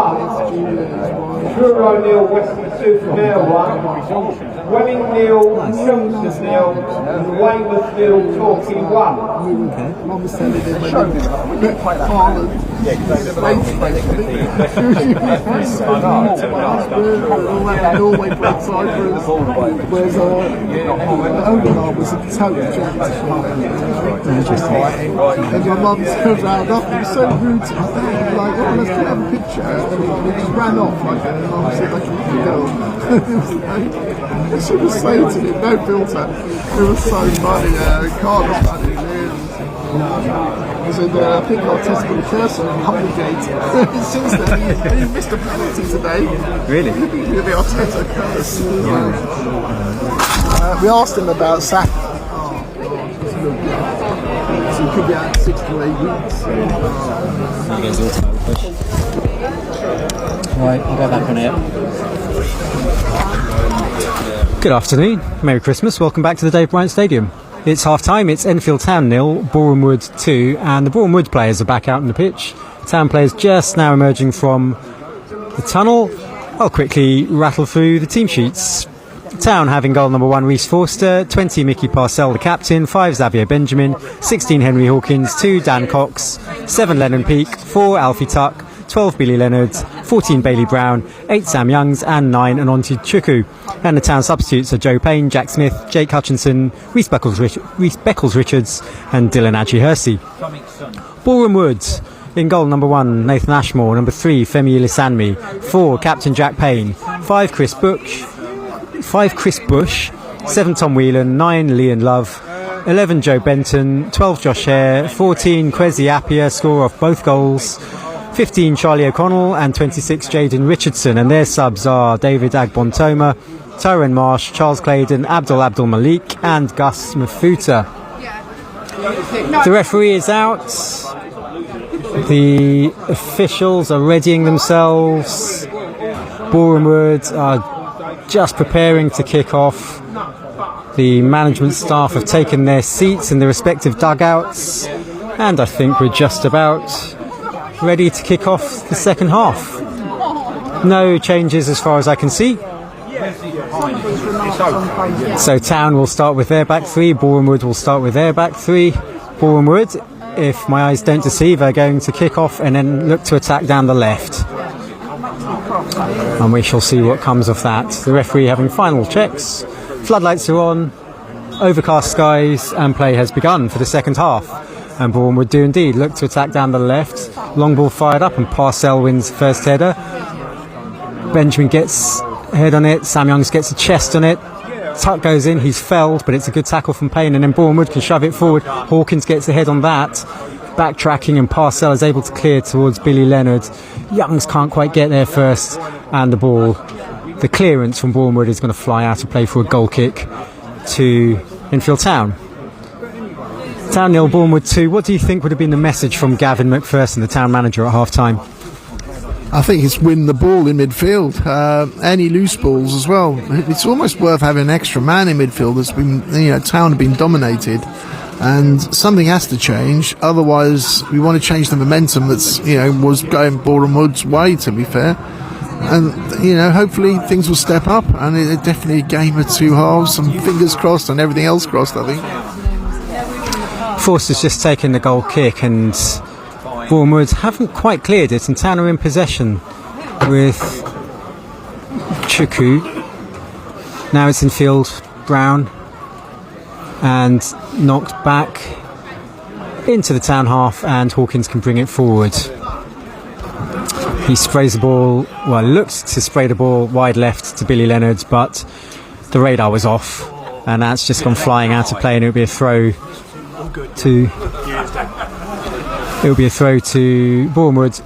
Truro 0, Western Supermare 1, Welling 0, Chelmsford 0, and Weymouth 0, Torquay 1. Mum was telling him Norway Blood Cyprus, whereas Odegaard was a total jack. Interesting. And my mum turned round up and was so rude to my dad, like, oh, let's have a picture. And he just ran off like a mum said, like a little girl. And she was saying to him, no filter. It was so funny, Carl was funny. I said, I think Arteta got a curse on Humblegate. Since then, he missed a penalty today. Really? The Arteta curse. We asked him about Saka. So he could be out 6 to 8 weeks. Right, I'll go back on it. Good afternoon, Merry Christmas, welcome back to the Dave Bryant Stadium. It's half time, it's Enfield Town 0, Boreham Wood 2, and the Boreham Wood players are back out on the pitch. Town players just now emerging from the tunnel. I'll quickly rattle through the team sheets. Town having goal number 1 Reece Forster, 20 Mickey Parcell the captain, 5 Xavier Benjamin, 16 Henry Hawkins, 2 Dan Cox, 7 Lennon Peake, 4 Alfie Tuck, 12 Billy Leonard, 14 Bailey Brown, 8 Sam Youngs and 9 Anonti Chukwu. And the Town substitutes are Joe Payne, Jack Smith, Jake Hutchinson, Reece Beckles Richards and Dylan Adji Hersey. Boreham Woods in goal number 1 Nathan Ashmore, number 3 Femi Ilisanmi, 4 Captain Jack Payne, 5 Chris Bush, 7 Tom Whelan, 9 Leon Love, 11 Joe Benton, 12 Josh Hare, 14 Kwesi Appiah, scorer of both goals, 15 Charlie O'Connell and 26 Jaden Richardson. And their subs are David Agbontoma, Tyrone Marsh, Charles Claydon, Abdul Malik and Gus Mafuta. The referee is out. The officials are readying themselves. Boreham Woods are just preparing to kick off. The management staff have taken their seats in the respective dugouts, and I think we're just about ready to kick off the second half. No changes as far as I can see. So Town will start with their back 3, Boreham Wood will start with their back 3. Boreham Wood, if my eyes don't deceive, are going to kick off and then look to attack down the left. And we shall see what comes of that. The referee having final checks. Floodlights are on, overcast skies, and play has begun for the second half. And Boreham Wood do indeed look to attack down the left. Long ball fired up and Parcell wins first header. Benjamin gets a head on it, Sam Youngs gets a chest on it. Tuck goes in, he's felled, but it's a good tackle from Payne, and then Boreham Wood can shove it forward. Hawkins gets a head on that, backtracking, and Parcell is able to clear towards Billy Leonard. Youngs can't quite get there first, and the clearance from Boreham Wood is going to fly out of play for a goal kick to Enfield Town. Town 0, Boreham Wood 2. What do you think would have been the message from Gavin McPherson, the Town manager, at half time? I think it's win the ball in midfield. Any loose balls as well. It's almost worth having an extra man in midfield. That's been, Town have been dominated, and something has to change. Otherwise, we want to change the momentum that's was going Boreham Wood's way. To be fair, and hopefully things will step up, and it's definitely a game of two halves. Some fingers crossed and everything else crossed, I think. Forster's just taken the goal kick, and Boreham Wood haven't quite cleared it, and Town are in possession with Chukwu. Now it's Enfield, Brown, and knocked back into the Town half, and Hawkins can bring it forward. He sprays the ball, looks to spray the ball wide left to Billy Leonard, but the radar was off, and that's just gone flying out of play, and it'll be a throw to Boreham Wood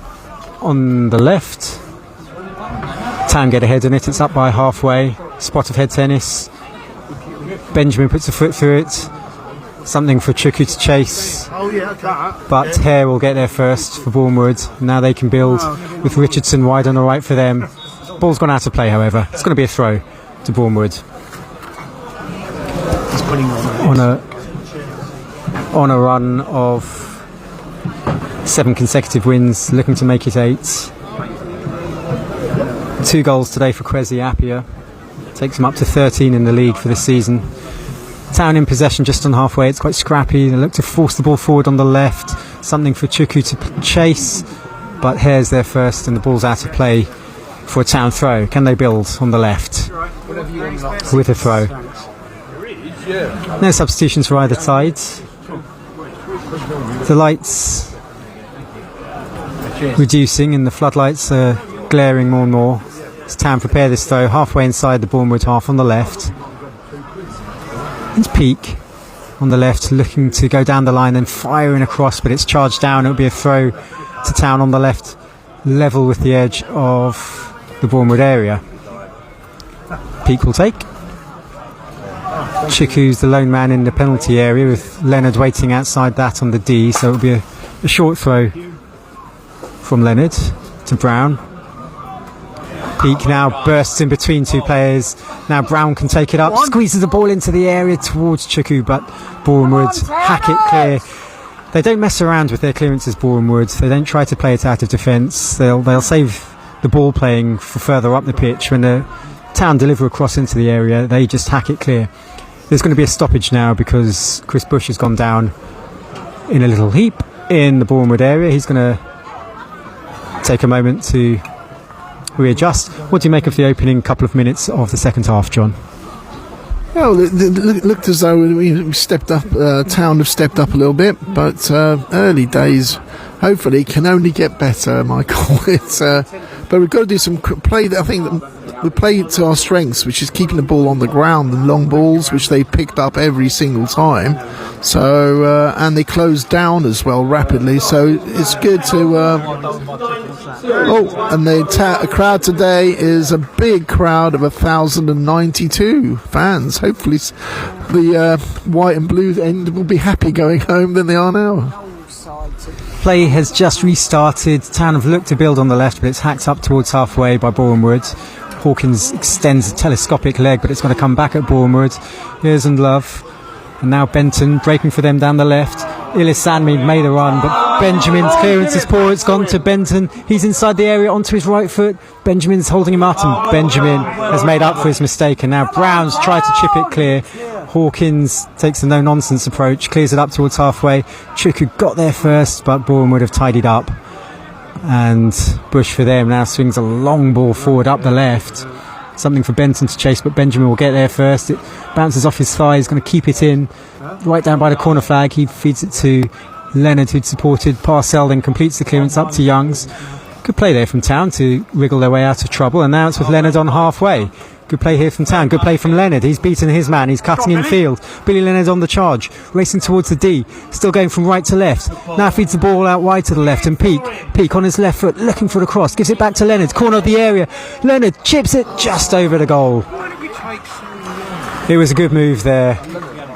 on the left. Town get ahead on it, it's up by halfway. Spot of head tennis. Benjamin puts a foot through it. Something for Chukwu to chase. But Hare will get there first for Boreham Wood. Now they can build with Richardson wide on the right for them. Ball's gone out of play, however. It's going to be a throw to Boreham Wood. On a run of 7 consecutive wins, looking to make it 8. 2 goals today for Kwesi Appiah. Takes him up to 13 in the league for this season. Town in possession just on halfway. It's quite scrappy. They look to force the ball forward on the left. Something for Chukwu to chase, but Hare's there first, and the ball's out of play for a Town throw. Can they build on the left with a throw? No substitutions for either side. The lights reducing and the floodlights are glaring more and more. As Town prepare this throw halfway inside the Boreham Wood half on the left. It's Peake on the left, looking to go down the line and firing across, but it's charged down. It'll be a throw to Town on the left, level with the edge of the Boreham Wood area. Peake will take. Chukwu's the lone man in the penalty area, with Leonard waiting outside that on the D, so it'll be a short throw from Leonard to Brown. Peake now bursts in between 2 players. Now Brown can take it up, squeezes the ball into the area towards Chukwu, but Boreham Wood hack it clear. They don't mess around with their clearances, Boreham Wood. They don't try to play it out of defence. They'll save the ball playing for further up the pitch when the Town deliver across into the area, they just hack it clear. There's going to be a stoppage now because Chris Bush has gone down in a little heap in the Boreham area. He's going to take a moment to readjust. What do you make of the opening couple of minutes of the second half, John? Well, it looked as though we stepped up. Town have stepped up a little bit, but early days. Hopefully, it can only get better, Michael. But we've got to do some play. I think we play to our strengths, which is keeping the ball on the ground and long balls, which they picked up every single time. So and they closed down as well rapidly. So it's good to. And the crowd today is a big crowd of 1,092 fans. Hopefully, the white and blue end will be happy going home than they are now. Play has just restarted. Town have looked to build on the left, but it's hacked up towards halfway by Boreham Wood. Hawkins extends a telescopic leg, but it's going to come back at Boreham Wood. Here's and Love. And now Benton breaking for them down the left. Ilisanmi made a run, but Benjamin's clearance is poor. It's gone to Benton. He's inside the area onto his right foot. Benjamin's holding him up, and Benjamin has made up for his mistake. And now Brown's tried to chip it clear. Hawkins takes a no-nonsense approach, clears it up towards halfway. Chuku got there first, but Boreham would have tidied up. And Bush for them now swings a long ball forward up the left. Something for Benton to chase, but Benjamin will get there first. It bounces off his thigh. He's going to keep it in. Right down by the corner flag. He feeds it to Leonard, who'd supported Parcell, then completes the clearance up to Youngs. Good play there from Town to wriggle their way out of trouble. And now it's with Leonard on halfway. Good play here from Town. Good play from Leonard. He's beaten his man. He's cutting in field. Billy Leonard on the charge. Racing towards the D. Still going from right to left. Now feeds the ball out wide to the left. And Peak on his left foot. Looking for the cross. Gives it back to Leonard. Corner of the area. Leonard chips it just over the goal. It was a good move there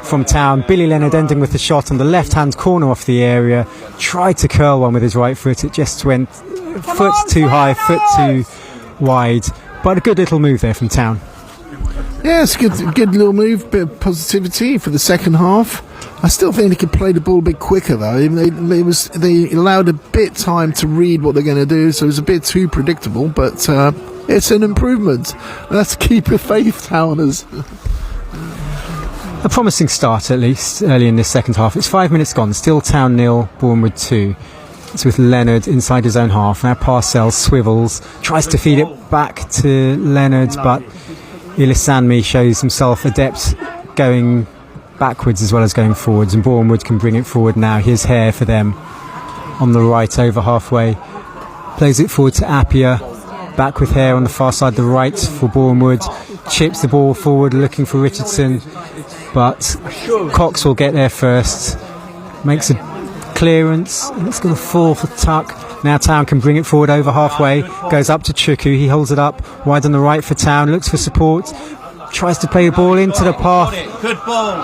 from Town. Billy Leonard ending with the shot on the left-hand corner off the area. Tried to curl one with his right foot. It just went foot too high, foot too wide. But a good little move there from Town. Yeah, it's a good little move, bit of positivity for the second half. I still think they could play the ball a bit quicker though. They allowed a bit time to read what they're going to do, so it was a bit too predictable. But it's an improvement. Let's keep your faith, Towners. A promising start, at least early in this second half. It's 5 minutes gone. Still Town 0, Bournemouth 2. It's with Leonard inside his own half. Now Parcell swivels, tries to feed it back to Leonard, but Ilisanmi shows himself adept going backwards as well as going forwards, and Bournemouth can bring it forward now. Here's Hare for them on the right over halfway. Plays it forward to Appiah. Back with Hare on the far side, the right for Bournemouth. Chips the ball forward looking for Richardson, but Cox will get there first. Makes a clearance, and it's going to fall for Tuck. Now Town can bring it forward over halfway. Goes up to Chuku. He holds it up wide on the right for Town. Looks for support. Tries to play the ball into the path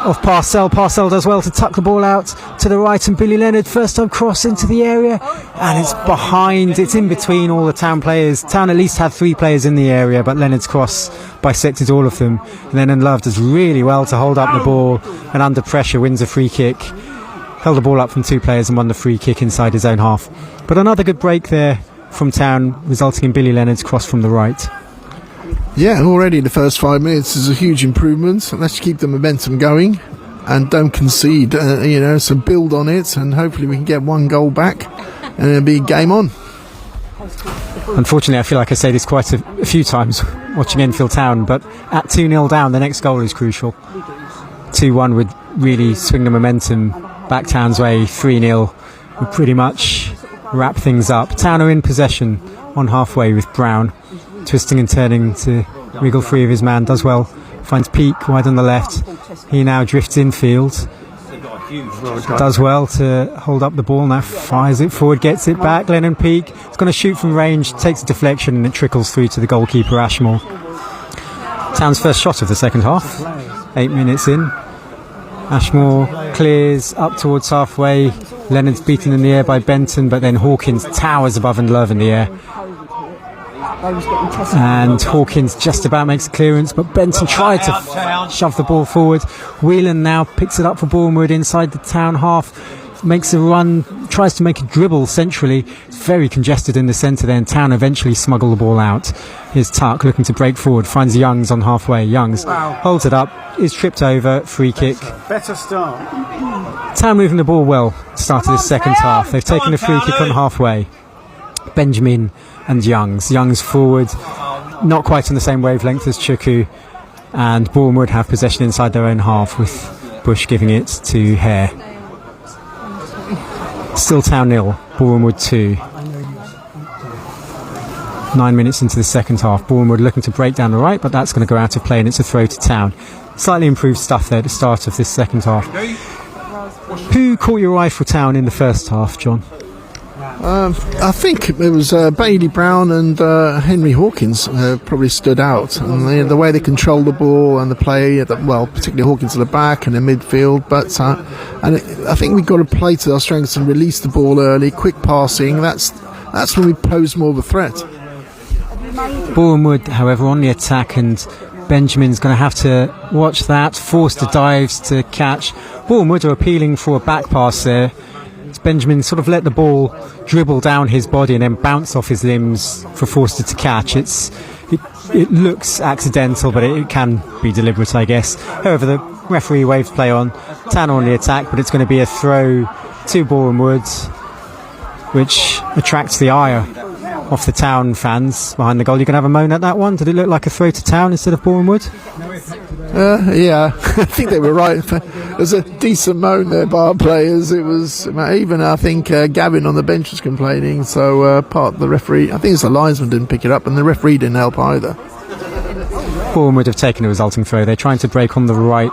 of Parcell. Parcell does well to tuck the ball out to the right, and Billy Leonard first time cross into the area, and it's behind. It's in between all the Town players. Town at least had 3 players in the area, but Leonard's cross bisected all of them. Lennon Love does really well to hold up the ball, and under pressure wins a free kick. Held the ball up from 2 players and won the free kick inside his own half. But another good break there from Town, resulting in Billy Leonard's cross from the right. Yeah, already the first 5 minutes is a huge improvement. Let's keep the momentum going and don't concede, so build on it, and hopefully we can get 1 goal back and it'll be game on. Unfortunately, I feel like I say this quite a few times watching Enfield Town, but at 2-0 down, the next goal is crucial. 2-1 would really swing the momentum back Town's way. 3-0 would pretty much wrap things up. Town are in possession on halfway with Brown twisting and turning to wriggle free of his man. Does well, finds Peak wide on the left. He now drifts infield. Does well to hold up the ball. Now fires it forward, gets it back. Lennon Peak is going to shoot from range, takes a deflection, and it trickles through to the goalkeeper Ashmore. Town's first shot of the second half. 8 minutes in. Ashmore clears up towards halfway. Leonard's beaten in the air by Benton, but then Hawkins towers above and Love in the air. And Hawkins just about makes a clearance, but Benton tried to shove the ball forward. Whelan now picks it up for Bournemouth inside the Town half. makes a run, tries to make a dribble centrally. It's very congested in the centre there, and Town eventually smuggle the ball out. Here's Tuck looking to break forward, finds Youngs on halfway. Youngs holds it up, is tripped over, free kick. Better start. Town moving the ball well, start of this second half. They've taken a free kick on halfway. Benjamin and Youngs. Youngs forward, not quite on the same wavelength as Chuku, and Boreham Wood have possession inside their own half, with Bush giving it to Hare. Still Town 0, Boreham Wood 2. 9 minutes into the second half. Boreham Wood looking to break down the right, but that's going to go out of play, and it's a throw to Town. Slightly improved stuff there at the start of this second half. Who caught your eye for Town in the first half, John? I think it was Bailey Brown and Henry Hawkins probably stood out. And the way they controlled the ball and the play, particularly Hawkins at the back and in midfield. But I think we've got to play to our strengths and release the ball early, quick passing. That's when we pose more of a threat. Boreham Wood, however, on the attack, and Benjamin's going to have to watch that. Forster dives to catch. Boreham Wood are appealing for a back pass there. Benjamin sort of let the ball dribble down his body and then bounce off his limbs for Forster to catch. It looks accidental, but it can be deliberate, I guess. However, the referee waves play on. Tanner on the attack, but it's going to be a throw to Boreham Wood, which attracts the ire of the Town fans behind the goal. You can have a moan at that one. Did it look like a throw to Town instead of Boreham Wood? Yeah, I think they were right. There's a decent moan there by our players. It was even, I think, Gavin on the bench was complaining. So part of the referee, I think it's the linesman didn't pick it up, and the referee didn't help either. Boreham would have taken a resulting throw. They're trying to break on the right,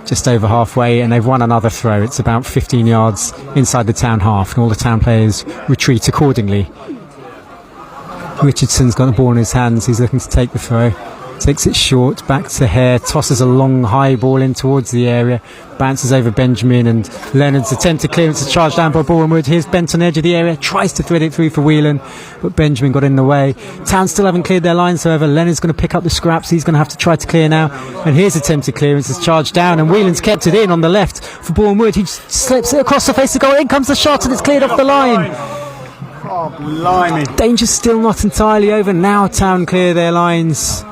just over halfway, and they've won another throw. It's about 15 yards inside the Town half, and all the Town players retreat accordingly. Richardson's got the ball in his hands. He's looking to take the throw. Takes it short, back to Hare, tosses a long high ball in towards the area, bounces over Benjamin, and Leonard's attempted clearance to charge down by Boreham Wood. Here's Bent on the edge of the area, tries to thread it through for Whelan, but Benjamin got in the way. Town still haven't cleared their lines, however. Leonard's going to pick up the scraps. He's going to have to try to clear now, and here's attempted clearance. It's charged down, and Whelan's kept it in on the left for Boreham Wood. He slips it across the face of the goal. In comes the shot, and it's cleared off the line. Oh, blimey. Danger's still not entirely over. Now Town clear their lines,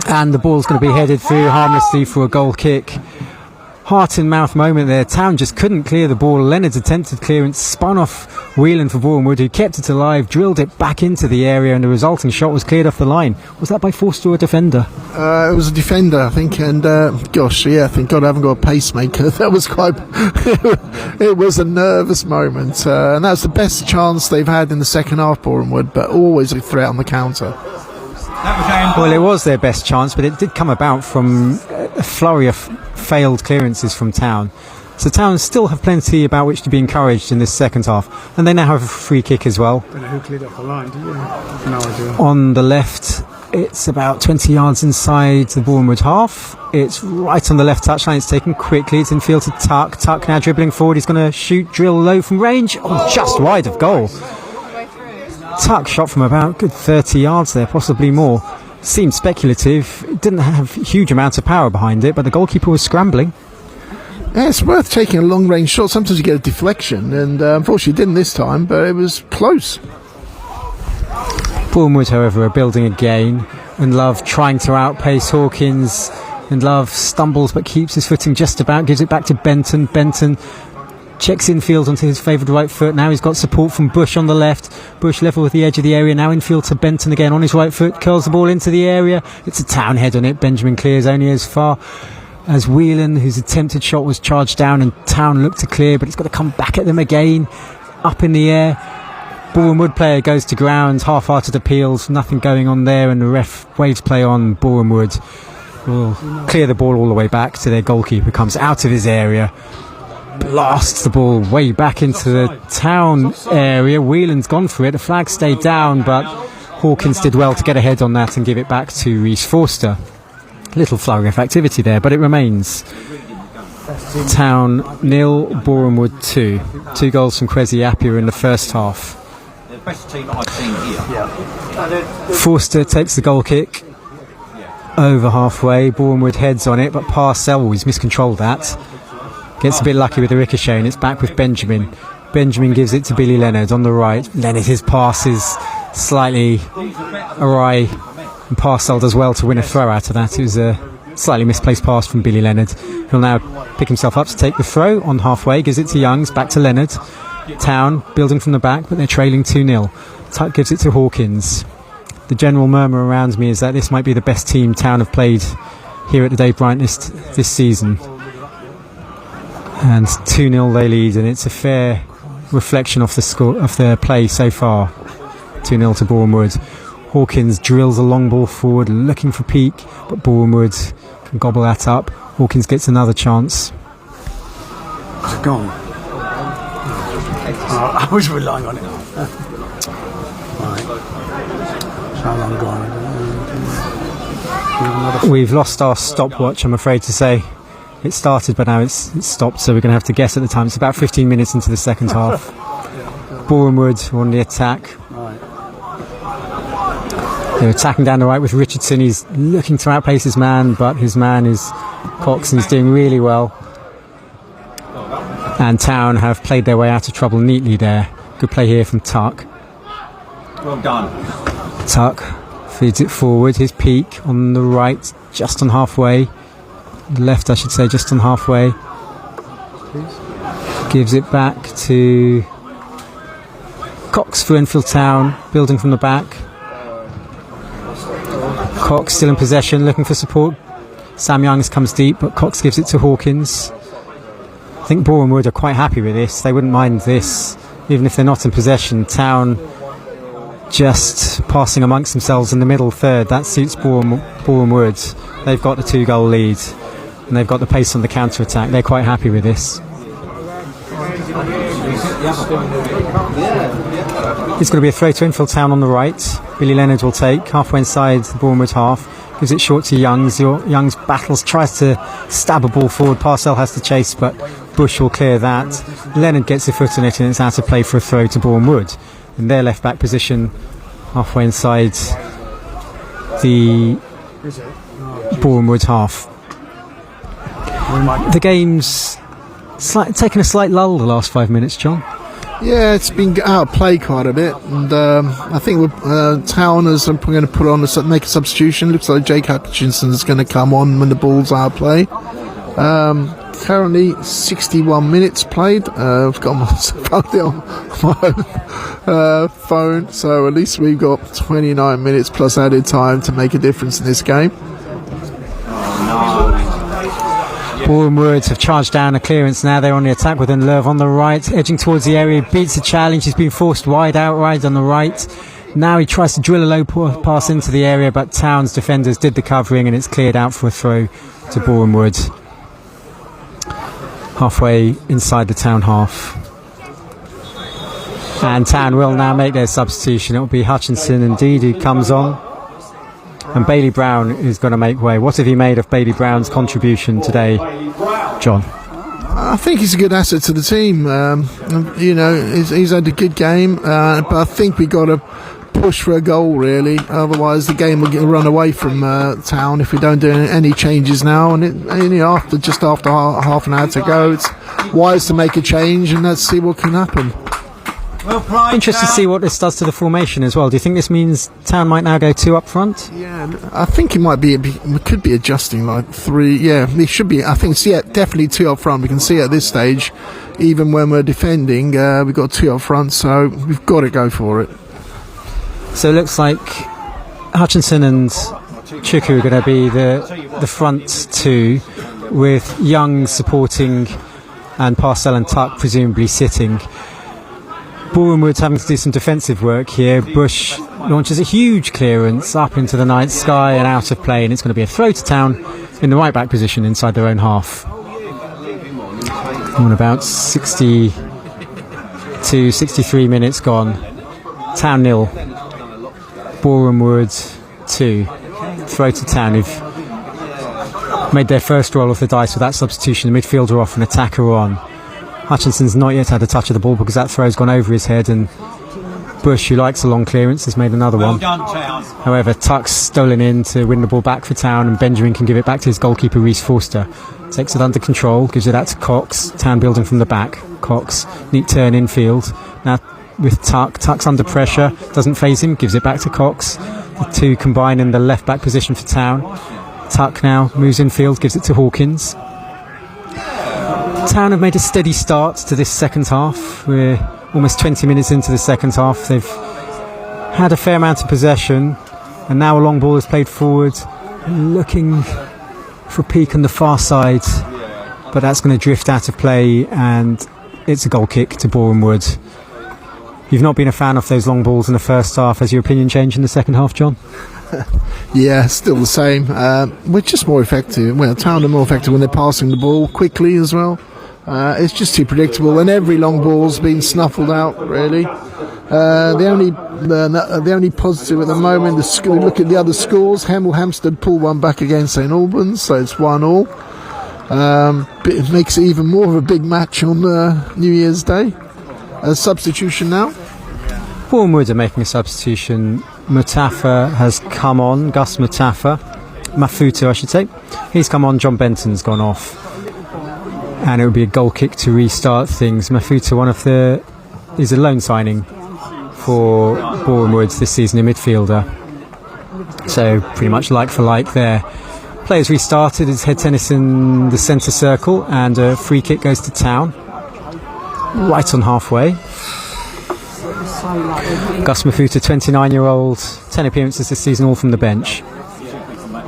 and the ball's going to be headed through harmlessly for a goal kick. Heart in mouth moment there. Town just couldn't clear the ball. Leonard's attempted clearance spun off Whelan for Boreham Wood, who kept it alive, drilled it back into the area, and the resulting shot was cleared off the line. Was that by Forster or a defender? It was a defender, I think, and thank God I haven't got a pacemaker. That was quite it was a nervous moment, and that's the best chance they've had in the second half, Boreham Wood, but always a threat on the counter. Well, it was their best chance, but it did come about from a flurry of failed clearances from Town. So Town still have plenty about which to be encouraged in this second half, and they now have a free kick as well. Don't know who cleared off the line, do you? No idea. On the left, it's about 20 yards inside the Boreham Wood half. It's right on the left touchline. It's taken quickly. It's infield to Tuck. Tuck now dribbling forward. He's going to shoot, drill low from range. Oh, just wide of goal. Tuck shot from about good 30 yards there, possibly more. Seemed speculative. It didn't have a huge amount of power behind it, but the goalkeeper was scrambling. Yeah, it's worth taking a long-range shot. Sometimes you get a deflection, and unfortunately it didn't this time, but it was close. Boreham Wood, however, are building again, and Love trying to outpace Hawkins, and Love stumbles but keeps his footing just about, gives it back to Benton. Benton checks infield onto his favoured right foot. Now he's got support from Bush on the left. Bush level with the edge of the area. Now infield to Benton again on his right foot. Curls the ball into the area. It's a Town head on it. Benjamin clears only as far as Whelan, whose attempted shot was charged down, and Town looked to clear, but it's got to come back at them again. Up in the air. Boreham Wood player goes to ground. Half-hearted appeals. Nothing going on there, and the ref waves play on. Boreham Wood will clear the ball all the way back to their goalkeeper. Comes out of his area, blasts the ball way back into the Town area. Whelan's gone for it. The flag stayed down, but Hawkins did well to get ahead on that and give it back to Rhys Forster. Little flurry of activity there, but it remains Town 0, Boreham Wood 2. 2 goals from Kwesi Appiah in the first half. Forster takes the goal kick over halfway. Boreham Wood heads on it, but Parcell, he's miscontrolled that. Gets a bit lucky with the ricochet, and it's back with Benjamin. Benjamin gives it to Billy Leonard on the right. Leonard, his pass is slightly awry, and Parcell does well to win a throw out of that. It was a slightly misplaced pass from Billy Leonard. He'll now pick himself up to take the throw on halfway, gives it to Youngs, back to Leonard. Town building from the back, but they're trailing 2-0. Tuck gives it to Hawkins. The general murmur around me is that this might be the best team Town have played here at the Dave Brightness this season. And 2-0 they lead, and it's a fair reflection of the score of their play so far. 2-0 to Boreham Wood. Hawkins drills a long ball forward, looking for Peak, but Boreham Wood can gobble that up. Hawkins gets another chance. It's gone. I was relying on it. Right. So long gone. We've lost our stopwatch, I'm afraid to say. It started, but now it's stopped, so we're going to have to guess at the time. It's about 15 minutes into the second half. Boreham Wood on the attack. They're attacking down the right with Richardson. He's looking to outpace his man, but his man is Cox, and he's doing really well. And Town have played their way out of trouble neatly there. Good play here from Tuck. Well done. Tuck feeds it forward. His Peak on the right, just on halfway. Left, I should say, just on halfway. Gives it back to Cox for Enfield Town, building from the back. Cox still in possession, looking for support. Sam Youngs comes deep, but Cox gives it to Hawkins. I think Boreham Wood are quite happy with this. They wouldn't mind this, even if they're not in possession. Town just passing amongst themselves in the middle third. That suits Boreham Wood. They've got the 2-goal lead, and they've got the pace on the counter-attack. They're quite happy with this. It's going to be a throw to Enfield Town on the right. Billy Leonard will take halfway inside the Boreham Wood half. Gives it short to Youngs. Youngs battles, tries to stab a ball forward. Parcell has to chase, but Bush will clear that. Leonard gets a foot on it, and it's out of play for a throw to Boreham Wood. In their left back position, halfway inside the Boreham Wood half. The game's taken a slight lull the last 5 minutes, John. Yeah, it's been out of play quite a bit, and I think Town is going to put on make a substitution. Looks like Jake Hutchinson is going to come on when the ball's out of play. Currently 61 minutes played. I've got my phone, so at least we've got 29 minutes plus added time to make a difference in this game. Boreham Wood have charged down a clearance now. They're on the attack with Love on the right, edging towards the area. Beats the challenge. He's been forced wide outright on the right. Now he tries to drill a low pass into the area, but Town's defenders did the covering, and it's cleared out for a throw to Boreham Wood. Halfway inside the Town half. And Town will now make their substitution. It will be Hutchinson indeed who comes on. And Bailey Brown is going to make way. What have you made of Bailey Brown's contribution today, John? I think he's a good asset to the team. He's had a good game, but I think we got to push for a goal, really. Otherwise, the game will run away from Town if we don't do any changes now. And after half an hour to go, it's wise to make a change, and let's see what can happen. Interested to see what this does to the formation as well. Do you think this means Town might now go 2 up front? Yeah, I think it could be adjusting like 3. Yeah, it should be. I think it's definitely 2 up front. We can see at this stage, even when we're defending, we've got 2 up front, so we've got to go for it. So it looks like Hutchinson and Chuku are going to be the front 2, with Young supporting and Parcell and Tuck presumably sitting. Boreham Wood's having to do some defensive work here. Bush launches a huge clearance up into the night sky and out of play, and it's going to be a throw to Town in the right back position inside their own half. On about 63 minutes gone. Town 0, Boreham Wood 2. Throw to Town, who've made their first roll of the dice with that substitution. The midfielder off, an attacker on. Hutchinson's not yet had a touch of the ball because that throw's gone over his head, and Bush, who likes a long clearance, has made another Well one. done, Town. However, Tuck's stolen in to win the ball back for Town, and Benjamin can give it back to his goalkeeper, Reece Forster. Takes it under control, gives it out to Cox. Town building from the back. Cox, neat turn infield. Now with Tuck's under pressure, doesn't faze him, gives it back to Cox. The two combine in the left back position for Town. Tuck now moves infield, gives it to Hawkins. Town have made a steady start to this second half. We're almost 20 minutes into the second half. They've had a fair amount of possession, and now a long ball is played forward, looking for a peak on the far side, but that's going to drift out of play, and it's a goal kick to Boreham Wood. You've not been a fan of those long balls in the first half. Has your opinion changed in the second half, John? Yeah, still the same. We're just more effective. Well, Town are more effective when they're passing the ball quickly as well. It's just too predictable, and every long ball's been snuffled out, really. The only positive at the moment, we look at the other scores. Hemel Hempstead pulled one back against St Albans, so it's 1-1. It makes it even more of a big match on New Year's Day. A substitution now. Boreham Wood are making a substitution. Mutafa has come on, Gus Mutafa. Mafutu, I should say. He's come on, John Benton's gone off. And it would be a goal kick to restart things. Mafutu, is a loan signing for Boreham Wood this season, a midfielder. So pretty much like for like there. Players restarted, it's head tennis in the centre circle, and a free kick goes to Town. Right on halfway. Gus Mafuta, 29-year-old, 10 appearances this season, all from the bench.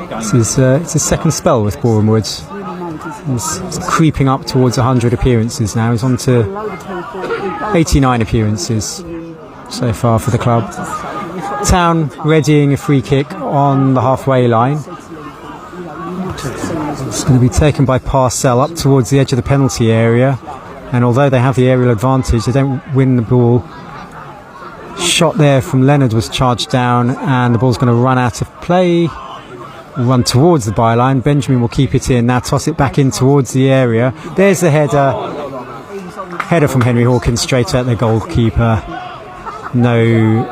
This is it's his second spell with Boreham Wood. He's creeping up towards 100 appearances now. He's on to 89 appearances so far for the club. Town readying a free kick on the halfway line. It's going to be taken by Parcell up towards the edge of the penalty area, and although they have the aerial advantage, they don't win the ball. Shot there from Leonard was charged down, and the ball's going to run out of play, run towards the byline. Benjamin will keep it in, now toss it back in towards the area. There's the header from Henry Hawkins straight at the goalkeeper. No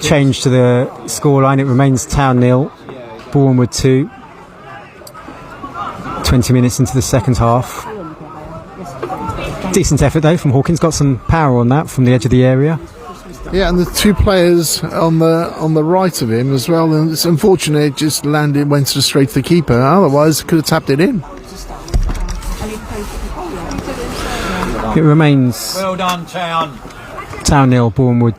change to the scoreline. It remains Town 0, Boreham Wood 2. 20 minutes into the second half. Decent effort though from Hawkins, got some power on that from the edge of the area. Yeah, and the two players on the right of him as well, and it's unfortunate it just went straight to the keeper, otherwise could have tapped it in. It remains Well done, Town. Town 0, Boreham Wood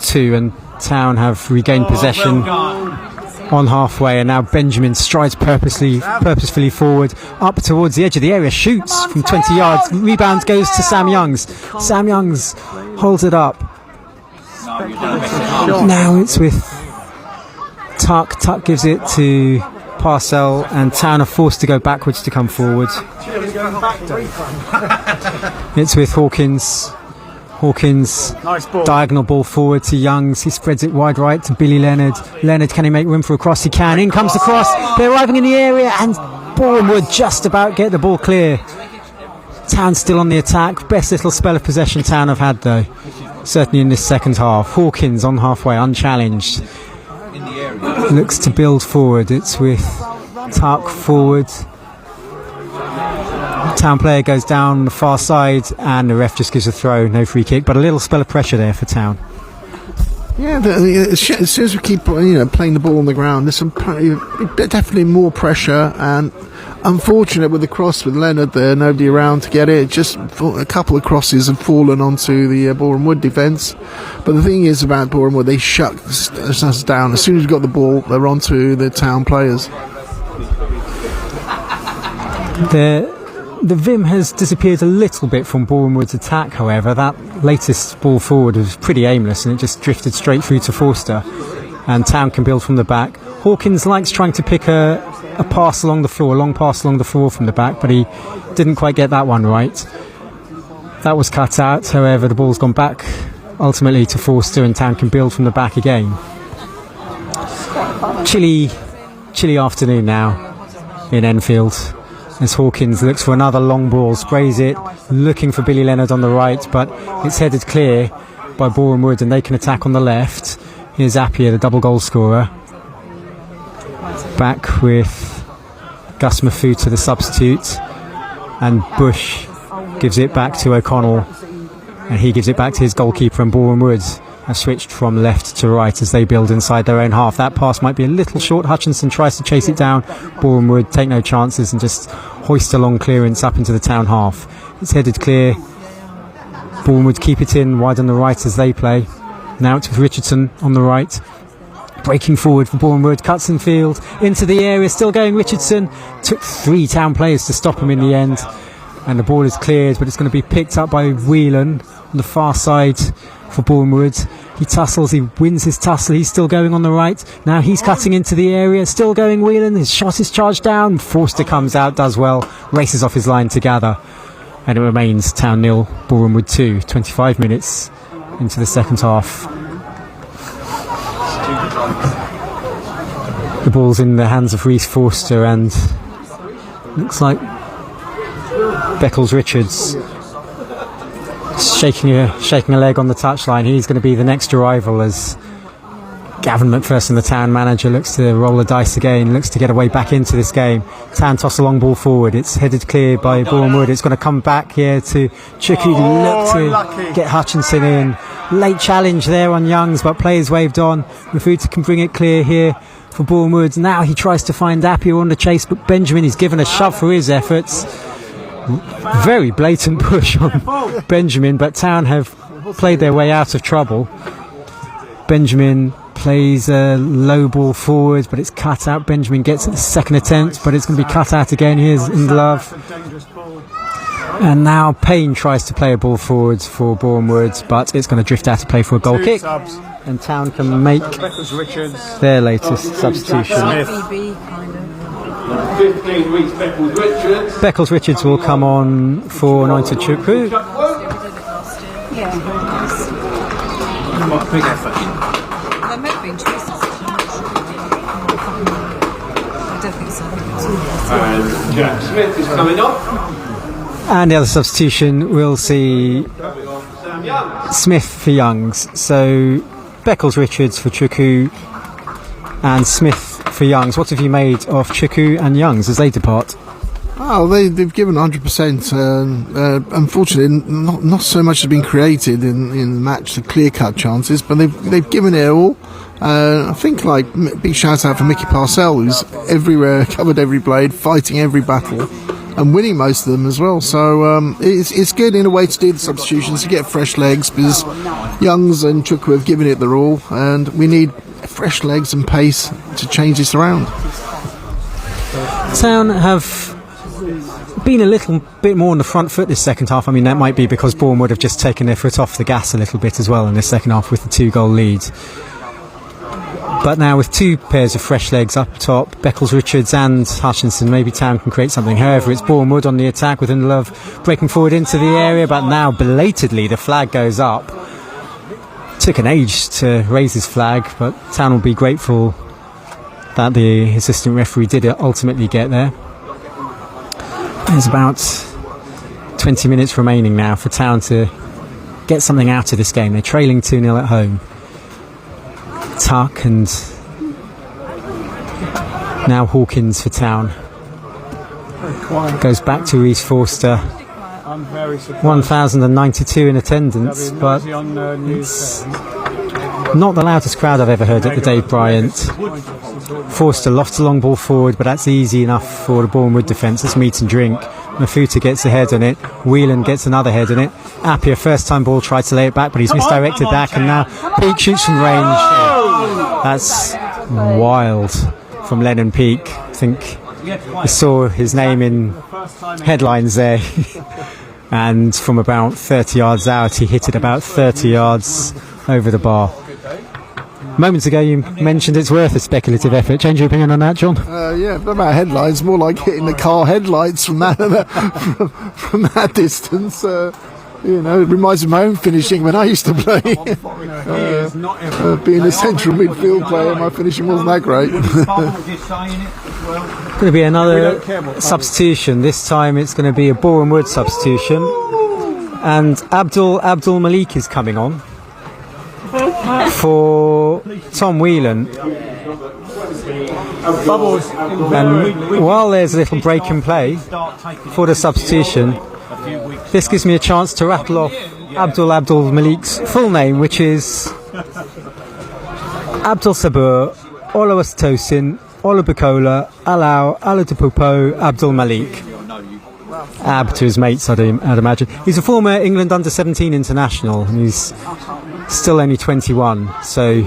2, and Town have regained possession on halfway, and now Benjamin strides purposefully forward up towards the edge of the area, shoots from 20 yards, rebound goes to Sam Youngs. Sam Youngs holds it up. Now it's with Tuck. Tuck gives it to Parcell, and Town are forced to go backwards to come forward. It's with Hawkins. Nice ball. Diagonal ball forward to Youngs. He spreads it wide right to Billy Leonard. Leonard, can he make room for a cross? He can. In comes the cross. They're arriving in the area, and Boreham Wood just about get the ball clear. Town still on the attack. Best little spell of possession Town have had though, certainly in this second half. Hawkins on halfway, unchallenged. Looks to build forward. It's with Tuck forward. Town player goes down the far side, and the ref just gives a throw, no free kick, but a little spell of pressure there for Town. Yeah, as soon as we keep playing the ball on the ground, there's definitely more pressure, and unfortunate with the cross with Leonard there, nobody around to get it. Just a couple of crosses have fallen onto the Boreham Wood defence. But the thing is about Boreham Wood, they shut us down. As soon as we've got the ball, they're onto the Town players. The vim has disappeared a little bit from Boreham Wood's attack, however. That latest ball forward was pretty aimless, and it just drifted straight through to Forster, and Town can build from the back. Hawkins likes trying to pick a pass along the floor, a long pass along the floor from the back, but he didn't quite get that one right. That was cut out, however the ball's gone back ultimately to Forster, and Town can build from the back again. Chilly afternoon now in Enfield, as Hawkins looks for another long ball, sprays it, looking for Billy Leonard on the right, but it's headed clear. by Boreham Wood, and they can attack on the left. Here's Appiah, the double goal scorer. Back with Gus Mafuta, the substitute, and Bush gives it back to O'Connell, and he gives it back to his goalkeeper, and Boreham Wood have switched from left to right as they build inside their own half. That pass might be a little short. Hutchinson tries to chase it down. Boreham Wood take no chances and just hoist a long clearance up into the town half. It's headed clear. Boreham Wood keep it in wide on the right as they play. Now it's with Richardson on the right. Breaking forward for Boreham Wood, cuts Enfield into the area, still going Richardson. Took 3 town players to stop him in the end. And the ball is cleared, but it's going to be picked up by Whelan on the far side for Boreham Wood. He tussles, he wins his tussle, he's still going on the right. Now he's cutting into the area, still going Whelan, his shot is charged down. Forster comes out, does well, races off his line to gather. And it remains Town 0, Boreham Wood 2, 25 minutes into the second half. The ball's in the hands of Reece Forster, and looks like Beckles-Richards shaking a leg on the touchline. He's going to be the next arrival as Gavin McPherson, the Town manager, looks to roll the dice again, looks to get a way back into this game. Town toss a long ball forward. It's headed clear by Boreham Wood. It's going to come back here to Chuku. Look to get Hutchinson in. Late challenge there on Youngs, but players waved on. Mafuta can bring it clear here for Boreham Wood. Now he tries to find Appiah on the chase, but Benjamin is given a shove for his efforts. Very blatant push on Benjamin, but Town have played their way out of trouble. Benjamin plays a low ball forward, but it's cut out. Benjamin gets it the second attempt, but it's going to be cut out again. Here's Inglove. And now Payne tries to play a ball forward for Boreham Wood, but it's going to drift out of play for a goal kick. And Town can make their latest substitution. 15 weeks Beckles-Richards. Beckles-Richards will come on for Nointa Chukwu. Big effort. There may have been choices. I don't think so. And Jack Smith is coming off. And the other substitution, we'll see Smith for Youngs. So Beckles-Richards for Chukwu and Smith for Youngs. What have you made of Chukwu and Youngs as they depart? Oh, they've given 100%. Unfortunately, not so much has been created in the match, the clear-cut chances, but they've given it all. I think, like, big shout out for Mickey Parcell, who's everywhere, covered every blade, fighting every battle, and winning most of them as well. So it's good in a way to do the substitutions, to get fresh legs, because Youngs and Chukwu have given it their all, and we need fresh legs and pace to change this around. Town have been a little bit more on the front foot this second half. I mean, that might be because Boreham would have just taken their foot off the gas a little bit as well in this second half with the 2-goal lead. But now with 2 pairs of fresh legs up top, Beckles-Richards and Hutchinson, maybe Town can create something. However, it's Boreham Wood on the attack with Inlove breaking forward into the area, but now belatedly the flag goes up. Took an age to raise his flag, but Town will be grateful that the assistant referee did ultimately get there. There's about 20 minutes remaining now for Town to get something out of this game. They're trailing 2-0 at home. Tuck and now Hawkins for Town. Goes back to Reece Forster. 1,092 in attendance, but it's not the loudest crowd I've ever heard at the Dave Bryant. Forster lofts a long ball forward, but that's easy enough for the Boreham Wood defence. It's meat and drink. Mafuta gets a head on it. Whelan gets another head on it. Appiah, first time ball, tried to lay it back, but he's misdirected back, and now Peake shoots from range. That's wild from Lennon Peake. I think I saw his name in headlines there. And from about 30 yards out, he hit it about 30 yards over the bar. Moments ago you mentioned it's worth a speculative effort. Change your opinion on that, John? Yeah, not about headlights, more like hitting the car headlights from that from that distance. You know, it reminds me of my own finishing when I used to play. Being a central midfield player, my finishing wasn't that great. Going to be another substitution. This time it's going to be a Boreham Wood substitution, and Abdul Malik is coming on. for Tom Whelan. And while there's a little break in play for the substitution, this gives me a chance to rattle off Abdul Malik's full name, which is Abdul Sabur Oluwatosin Olubukola Alau Aladupopo Abdul Malik. Ab to his mates, I'd imagine. He's a former England under-17 international, and he's still only 21, so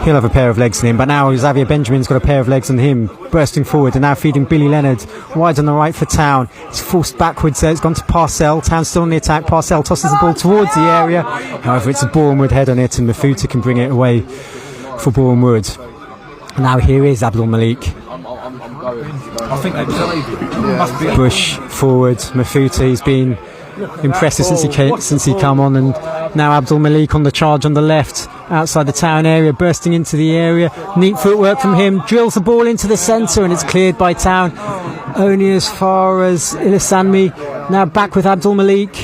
he'll have a pair of legs in him. But now Xavier Benjamin's got a pair of legs on him, bursting forward and now feeding Billy Leonard wide on the right for Town. It's forced backwards there, it's gone to Parcell. Town's still on the attack. Parcell tosses the ball towards the area, however it's a Boreham Wood head on it, and Mafuta can bring it away for Boreham Wood. Now here is Abdul Malik. I think they Bush forward, Mafuta, he's been impressive since he come on, and now Abdul Malik on the charge on the left outside the Town area, bursting into the area. Neat footwork from him, drills the ball into the centre, and it's cleared by Town only as far as Ilisanmi. Now back with Abdul Malik,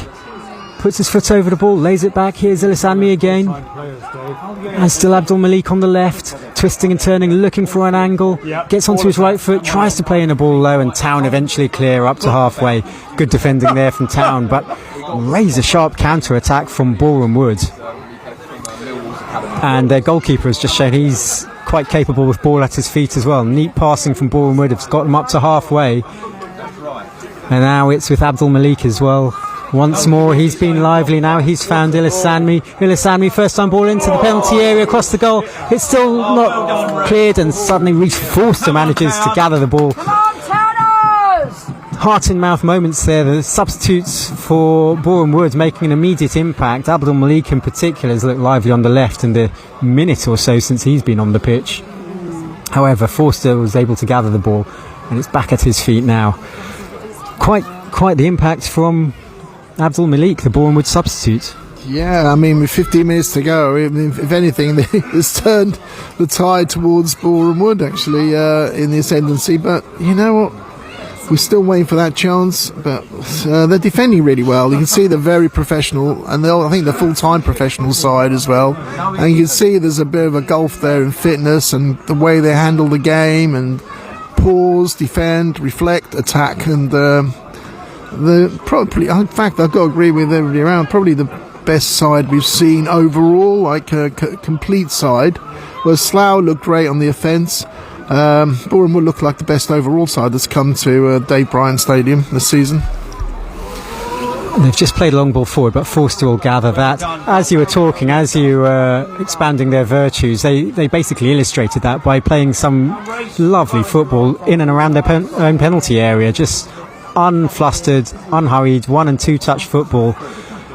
puts his foot over the ball, lays it back. Here's Ilisanmi again, and still Abdul Malik on the left, twisting and turning, looking for an angle, gets onto his right foot, tries to play in the ball low, and Town eventually clear up to halfway. Good defending there from Town, but razor sharp counter attack from Boreham Wood, and their goalkeeper has just shown he's quite capable with ball at his feet as well. Neat passing from Boreham Wood has got them up to halfway, and now it's with Abdul Malik as well. Once more, he's been lively now. He's found Ilisanmi. Ilisanmi, first time ball into the penalty area, across the goal. It's still not cleared, and suddenly Reece Forster manages to gather the ball. Heart in mouth moments there. The substitutes for Boreham Wood making an immediate impact. Abdul Malik in particular has looked lively on the left in the minute or so since he's been on the pitch. However, Forster was able to gather the ball, and it's back at his feet now. Quite the impact from Abdul Malik, the Boreham Wood substitute. Yeah, I mean, with 15 minutes to go, if anything, it's turned the tide towards Boreham Wood, actually, in the ascendancy. But you know what? We're still waiting for that chance. But they're defending really well. You can see they're very professional, and I think the full-time professional side as well. And you can see there's a bit of a gulf there in fitness and the way they handle the game, and pause, defend, reflect, attack, and probably, in fact, I've got to agree with everybody around, probably the best side we've seen overall, like a complete side. Where Slough looked great on the offence, Boreham Wood looked like the best overall side that's come to Dave Bryan Stadium this season. They've just played a long ball forward, but Forster will gather that. As you were talking, as you were expanding their virtues, they basically illustrated that by playing some lovely football in and around their own penalty area, just unflustered, unhurried, 1 and 2 touch football,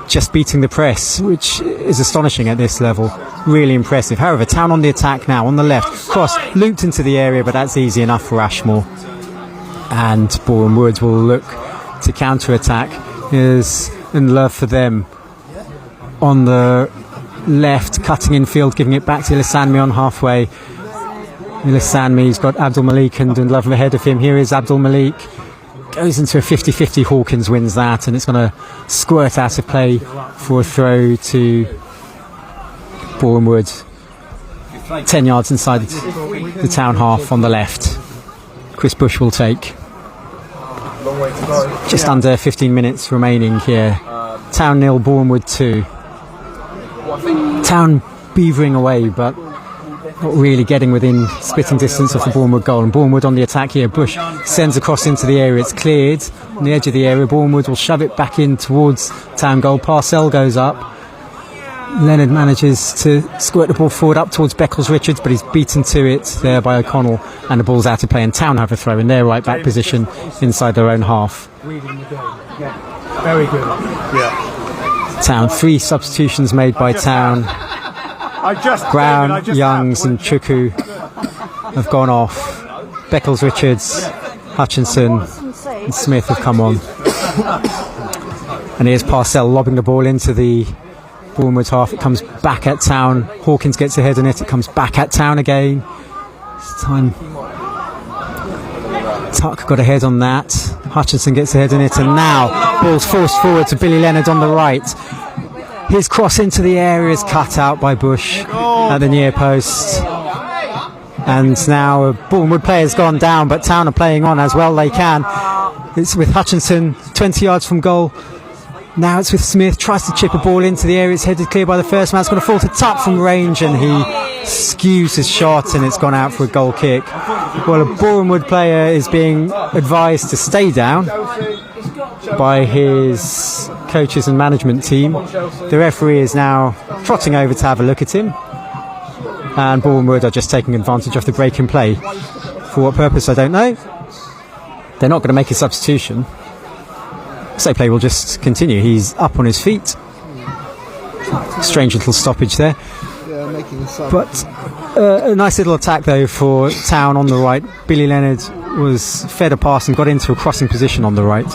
just beating the press, which is astonishing at this level. Really impressive. However, Town on the attack now on the left, cross looped into the area, but that's easy enough for Ashmore, and Boreham Wood will look to counter attack. Is in love for them on the left, cutting infield, giving it back to Ilisanmi on halfway. Ilisanmi's got Abdul Malik and in love ahead of him. Here is Abdul Malik. Goes into a 50-50. Hawkins wins that, and it's going to squirt out of play for a throw to Boreham Wood, 10 yards inside the Town half on the left. Chris Bush will take. Just under 15 minutes remaining here. Town 0, Boreham Wood 2. Town beavering away, but not really getting within spitting distance of the Boreham Wood goal. And Boreham Wood on the attack here. Bush sends across into the area. It's cleared on the edge of the area. Boreham Wood will shove it back in towards Town goal. Parcell goes up. Leonard manages to squirt the ball forward up towards Beckles-Richards, but he's beaten to it there by O'Connell, and the ball's out of play, and Town have a throw in their right back position inside their own half. Very good. Yeah. Town, 3 substitutions made by Town. Brown, Youngs and Chukwu have gone off. Beckles-Richards, Hutchinson and Smith have come on. And here's Parcell lobbing the ball into the Boreham Wood half. It comes back at Town. Hawkins gets ahead on it. It comes back at Town again. This time Tuck got ahead on that. Hutchinson gets ahead on it, and now ball's forced forward to Billy Leonard on the right. His cross into the area is cut out by Bush at the near post. And now a Bournemouth player's gone down, but Town are playing on as well they can. It's with Hutchinson, 20 yards from goal. Now it's with Smith, tries to chip a ball into the area. It's headed clear by the first man. It's going to fall to Tutt from range, and he skews his shot, and it's gone out for a goal kick. Well, a Boreham player is being advised to stay down by his coaches and management team. The referee is now trotting over to have a look at him, and Boreham are just taking advantage of the break in play. For what purpose, I don't know. They're not going to make a substitution, so play will just continue. He's up on his feet. Strange little stoppage there. But a nice little attack though for Town on the right. Billy Leonard was fed a pass and got into a crossing position on the right.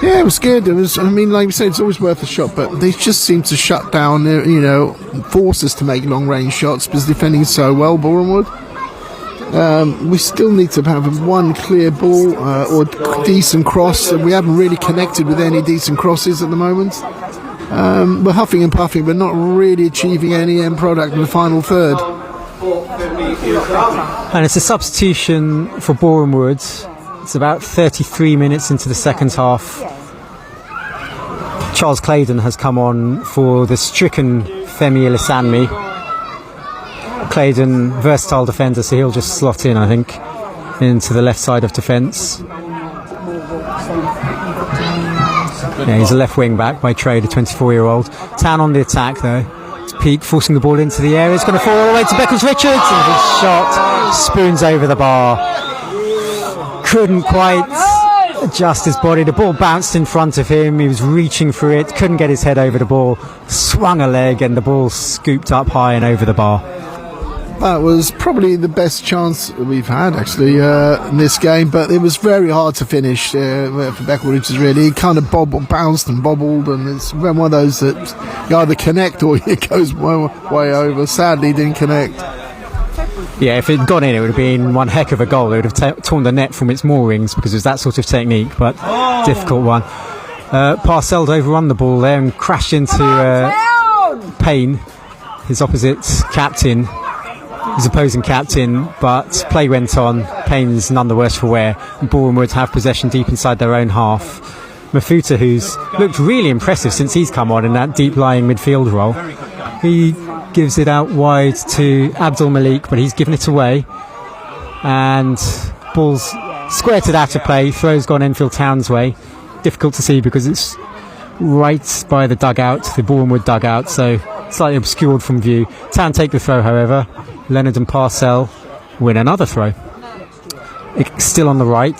Yeah, it was good. It was. I mean, like we said, it's always worth a shot, but they just seem to shut down, force us to make long-range shots because defending so well, Boreham. We still need to have one clear ball or decent cross. We haven't really connected with any decent crosses at the moment. We're huffing and puffing, but not really achieving any end product in the final third. And it's a substitution for Boreham Wood. It's about 33 minutes into the second half. Charles Claydon has come on for the stricken Femi Ilisanmi. Claydon, versatile defender, so he'll just slot in, I think, into the left side of defence. Yeah, he's a left wing back by trade, a 24-year-old. Town on the attack though. It's Peake forcing the ball into the area. It's going to fall all the way to Beckles-Richards, and his shot spoons over the bar. Couldn't quite adjust his body. The ball bounced in front of him. He was reaching for it, couldn't get his head over the ball, swung a leg, and the ball scooped up high and over the bar. That was probably the best chance we've had actually in this game, but it was very hard to finish for Beckles-Richards. Really, it kind of bounced and bobbled, and it's one of those that you either connect or it goes way over. Sadly, didn't connect. Yeah, if it had gone in, it would have been one heck of a goal. It would have torn the net from its moorings because it was that sort of technique, but difficult one. Parcells overrun the ball there and crashed into Payne, his opposite captain. His opposing captain, but play went on. Payne's none the worse for wear. Boreham Wood have possession deep inside their own half. Mafuta, who's looked really impressive since he's come on in that deep-lying midfield role, he gives it out wide to Abdul Malik, but he's given it away. And ball's squirted out of play. Throw's gone Enfield Town's way. Difficult to see because it's right by the dugout, the Boreham Wood dugout, so slightly obscured from view. Town take the throw, however. Leonard and Parcell win another throw. It's still on the right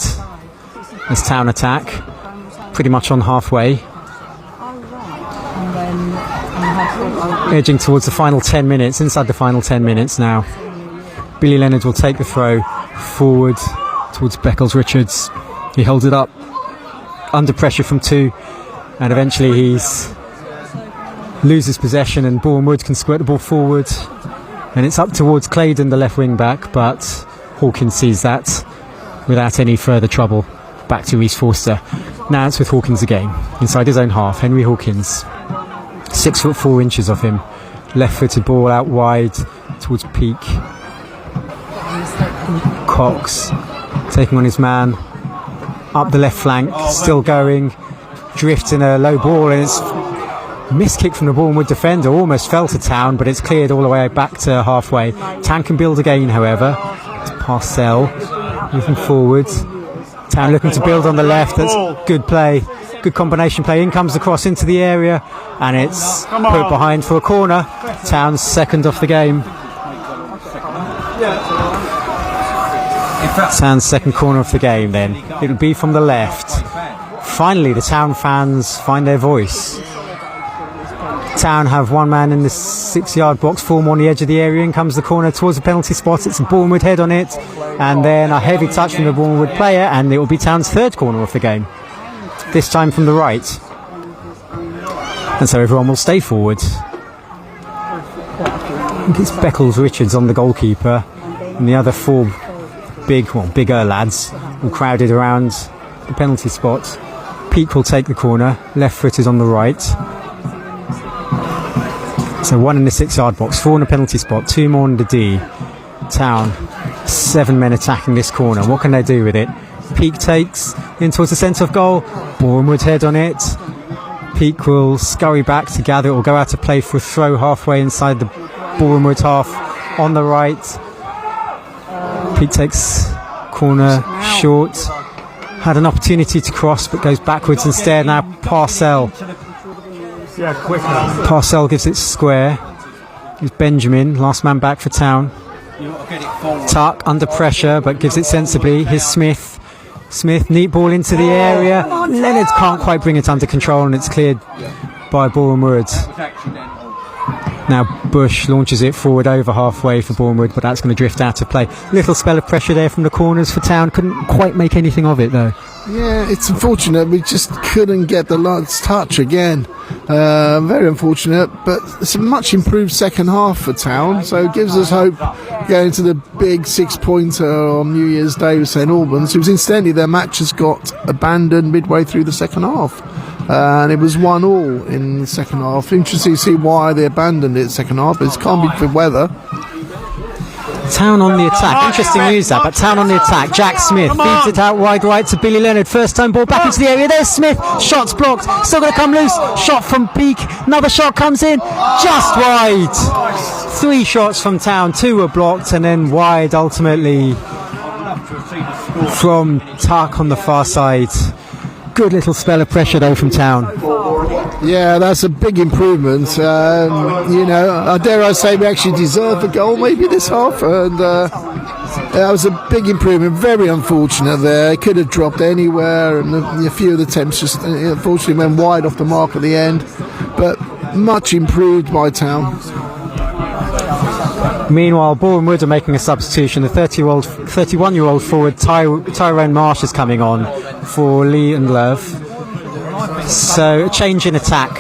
as Town attack, pretty much on halfway. Edging towards the final 10 minutes, inside the final 10 minutes now. Billy Leonard will take the throw forward towards Beckles-Richards. He holds it up under pressure from two, and eventually he's loses possession, and Boreham Wood can squirt the ball forward. And it's up towards Claydon, the left wing back, but Hawkins sees that without any further trouble. Back to Reece Forster. Now it's with Hawkins again, inside his own half. Henry Hawkins, 6'4" of him. Left-footed ball out wide towards Peake. Cox taking on his man up the left flank, still going, drifts in a low ball, and it's missed kick from the Boreham Wood defender, almost fell to Town, but it's cleared all the way back to halfway. Town can build again, however. It's Parcell moving forward. Town looking to build on the left. That's good play, good combination play. In comes the cross into the area, and it's put behind for a corner. Town's second off the game. Town's second corner of the game then. It'll be from the left. Finally, the Town fans find their voice. Town have one man in the 6-yard box, form on the edge of the area. In comes the corner towards the penalty spot. It's a Boreham Wood head on it, and then a heavy touch from the Boreham Wood player, and it will be Town's third corner of the game, this time from the right. And so everyone will stay forward. I think it's Beckles-Richards on the goalkeeper, and the other four bigger lads all crowded around the penalty spot. Peake will take the corner, left-footed on the right. So 1 in the 6-yard box, 4 in the penalty spot, 2 more in the D. Town, 7 men attacking this corner. What can they do with it? Peak takes in towards the centre of goal. Boreham would head on it. Peak will scurry back to gather. It will go out to play for a throw halfway inside the Boreham Wood half on the right. Peak takes corner short. Had an opportunity to cross but goes backwards instead. Now Parcell. Parcell gives it square. It's Benjamin, last man back for Town. Tuck under pressure but gives it sensibly. Here's Smith. Smith, neat ball into the area. Leonard can't quite bring it under control and it's cleared by Boreham Wood. Now Bush launches it forward over halfway for Boreham Wood, but that's going to drift out of play. Little spell of pressure there from the corners for Town. Couldn't quite make anything of it though. Yeah, it's unfortunate. We just couldn't get the last touch again. Very unfortunate, but it's a much improved second half for Town, so it gives us hope going to the big 6-pointer on New Year's Day with St Albans, who's incidentally their matches got abandoned midway through the second half. And it was 1-1 in the second half. Interesting to see why they abandoned it second half, but it can't be for weather. Town on the attack. Interesting news that, but Town on the attack. Jack Smith feeds it out wide right to Billy Leonard. First time ball back into the area. There's Smith. Shot's blocked. Still going to come loose. Shot from Peak. Another shot comes in. Just wide. 3 shots from Town. 2 were blocked and then wide ultimately from Tuck on the far side. Good little spell of pressure though from Town. Yeah, that's a big improvement. Dare I say we actually deserved the goal maybe this half, and that was a big improvement. Very unfortunate there. It could have dropped anywhere, and a few of the attempts just unfortunately went wide off the mark at the end, but much improved by Town. Meanwhile, Boreham Wood are making a substitution. The 31-year-old forward Tyrone Marsh is coming on for Lee and Love. So a change in attack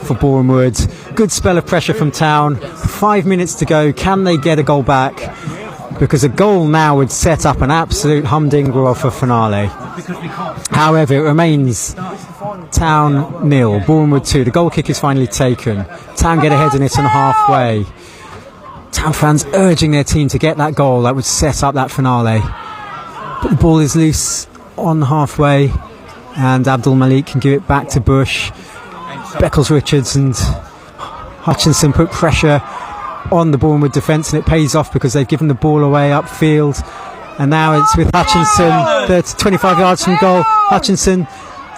for Boreham Wood. Good spell of pressure from Town. 5 minutes to go. Can they get a goal back? Because a goal now would set up an absolute humdinger of a finale. However, it remains Town 0, Boreham Wood 2. The goal kick is finally taken. Town get ahead in it on halfway. Town fans urging their team to get that goal that would set up that finale. But the ball is loose on halfway and Abdul Malik can give it back to Bush. Beckles Richards and Hutchinson put pressure on the Bournemouth defence and it pays off because they've given the ball away upfield. And now it's with Hutchinson, 25 yards from goal. Hutchinson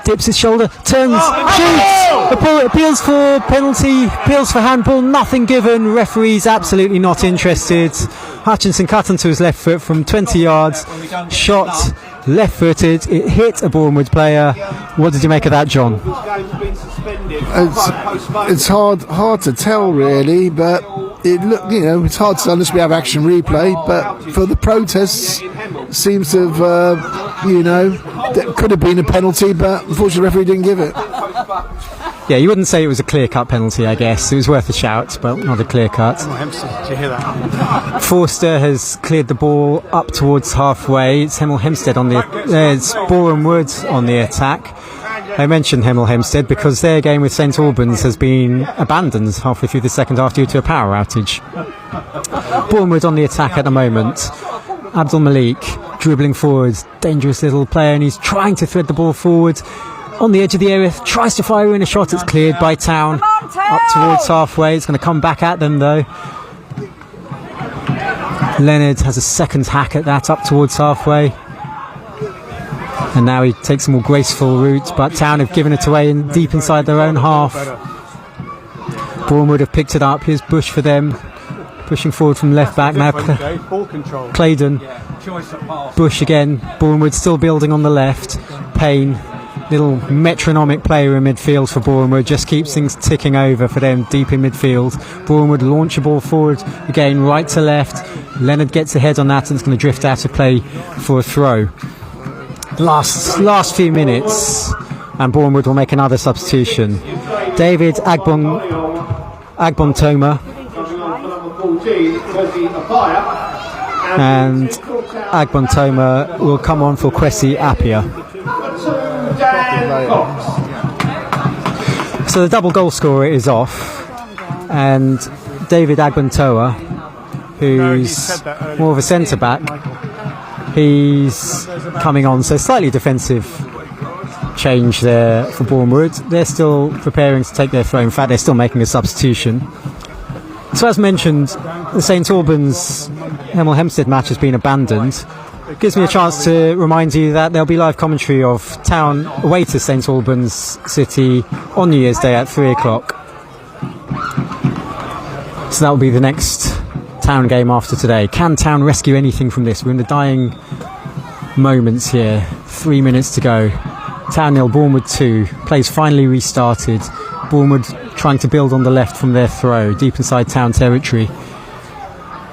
dips his shoulder, turns, shoots! Appeals for penalty, appeals for handball, nothing given. Referee's absolutely not interested. Hutchinson cut onto his left foot from 20 yards. Shot left-footed. It hit a Bournemouth player. What did you make of that, John? It's hard to tell really, but it's hard to unless we have action replay. But for the protests, seems to have there could have been a penalty, but unfortunately the referee didn't give it. Yeah, you wouldn't say it was a clear-cut penalty, I guess. It was worth a shout, but not a clear-cut. Did you hear that? Forster has cleared the ball up towards halfway. It's Hemel Hempstead on it's Boreham Wood on the attack. I mentioned Hemel Hempstead because their game with St Albans has been abandoned halfway through the second half due to a power outage. Boreham Wood on the attack at the moment. Abdul Malik dribbling forward, dangerous little player, and he's trying to thread the ball forward. On the edge of the area, tries to fire in a shot. It's cleared by Town. Up towards halfway. It's going to come back at them though. Leonard has a second hack at that up towards halfway. And now he takes a more graceful route, but Town have given it away deep inside their own half. Boreham Wood have picked it up. Here's Bush for them. Pushing forward from left back now. Claydon. Bush again. Boreham Wood still building on the left. Payne. Little metronomic player in midfield for Boreham Wood, just keeps things ticking over for them deep in midfield. Boreham Wood launch a ball forward again, right to left. Leonard gets ahead on that and it's going to drift out of play for a throw. Last few minutes, and Boreham Wood will make another substitution. David Agbontoma and Agbontoma will come on for Kwesi Appiah. So the double goal scorer is off. and David Agbantoa, who's more of a centre-back, he's coming on, so slightly defensive change there for Bournemouth. They're still preparing to take their throw. In fact, they're still making a substitution. So as mentioned, the St Albans Hemel Hempstead match has been abandoned. It gives me a chance to remind you that there'll be live commentary of Town away to St Albans City on New Year's Day at 3 o'clock. So that will be the next Town game after today. Can Town rescue anything from this? We're in the dying moments here. 3 minutes to go. Town 0, Bournemouth 2. Play's finally restarted. Bournemouth trying to build on the left from their throw, deep inside Town territory.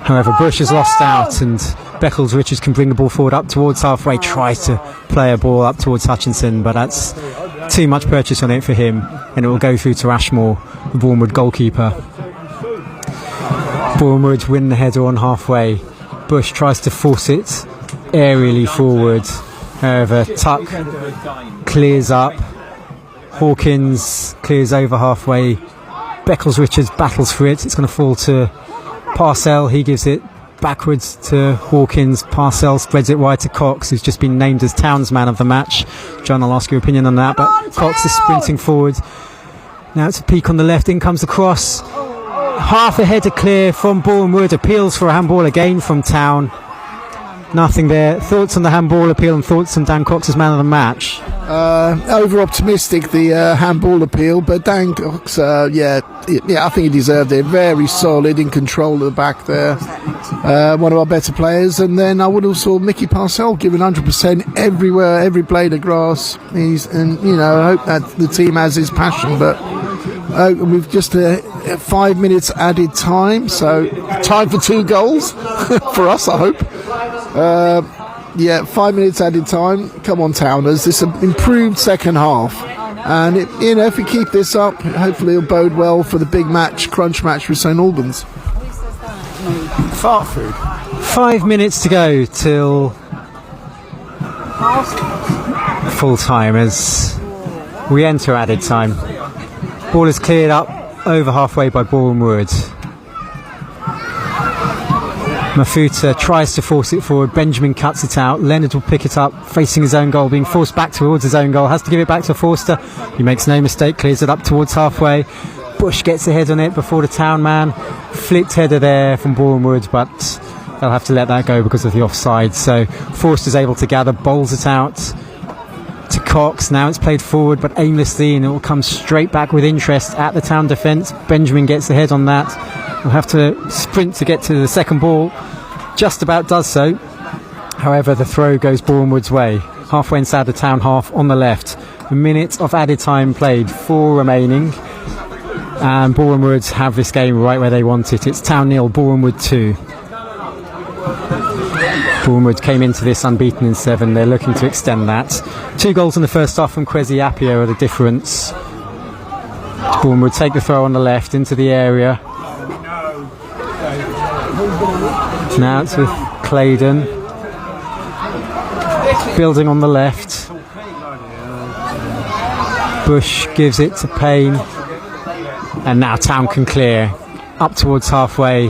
However, Bush has lost out, and Beckles-Richards can bring the ball forward up towards halfway, tries to play a ball up towards Hutchinson, but that's too much purchase on it for him, and it will go through to Ashmore, the Bournemouth goalkeeper. Bournemouth win the header on halfway. Bush tries to force it aerially forward. However, Tuck clears up. Hawkins clears over halfway. Beckles-Richards battles for it. It's going to fall to Parcell. He gives it backwards to Hawkins. Parcell spreads it wide to Cox, who's just been named as Town's man of the match. John, I'll ask your opinion on that, but Cox is sprinting forward. Now it's a peek on the left. In comes the cross. Half a header clear from Bournemouth. Appeals for a handball again from Town. Nothing there. Thoughts on the handball appeal and thoughts on Dan Cox as man of the match? Over optimistic, the handball appeal, but Dan Cox, I think he deserved it. Very solid, in control of the back there. One of our better players. And then I would have saw Mickey Parcell giving 100% everywhere, every blade of grass. I hope that the team has his passion, but we've just 5 minutes added time, so time for 2 goals for us, I hope. 5 minutes added time. Come on, Towners. This is an improved second half, and if we keep this up, hopefully it'll bode well for the big match, crunch match with St Albans. Fart food. 5 minutes to go till full time as we enter added time. Ball is cleared up over halfway by Bournemouth. Mafuta tries to force it forward. Benjamin cuts it out. Leonard will pick it up, facing his own goal, being forced back towards his own goal. Has to give it back to Forster. He makes no mistake, clears it up towards halfway. Bush gets ahead on it before the Town man. Flicked header there from Bournemouth, but they'll have to let that go because of the offside. So Forster's able to gather, bowls it out to Cox. Now it's played forward but aimlessly, and it will come straight back with interest at the Town defence. Benjamin gets ahead on that. We'll have to sprint to get to the second ball. Just about does so. However, the throw goes Bournemouth's way. Halfway inside the Town half on the left. A minute of added time played, 4 remaining. And Bournemouth have this game right where they want it. It's Town 0, Bournemouth 2. Bournemouth came into this unbeaten in 7. They're looking to extend that. 2 goals in the first half from Kwesi Appiah are the difference. Bournemouth take the throw on the left into the area. Now it's with Claydon. Building on the left. Bush gives it to Payne. And now Town can clear. Up towards halfway.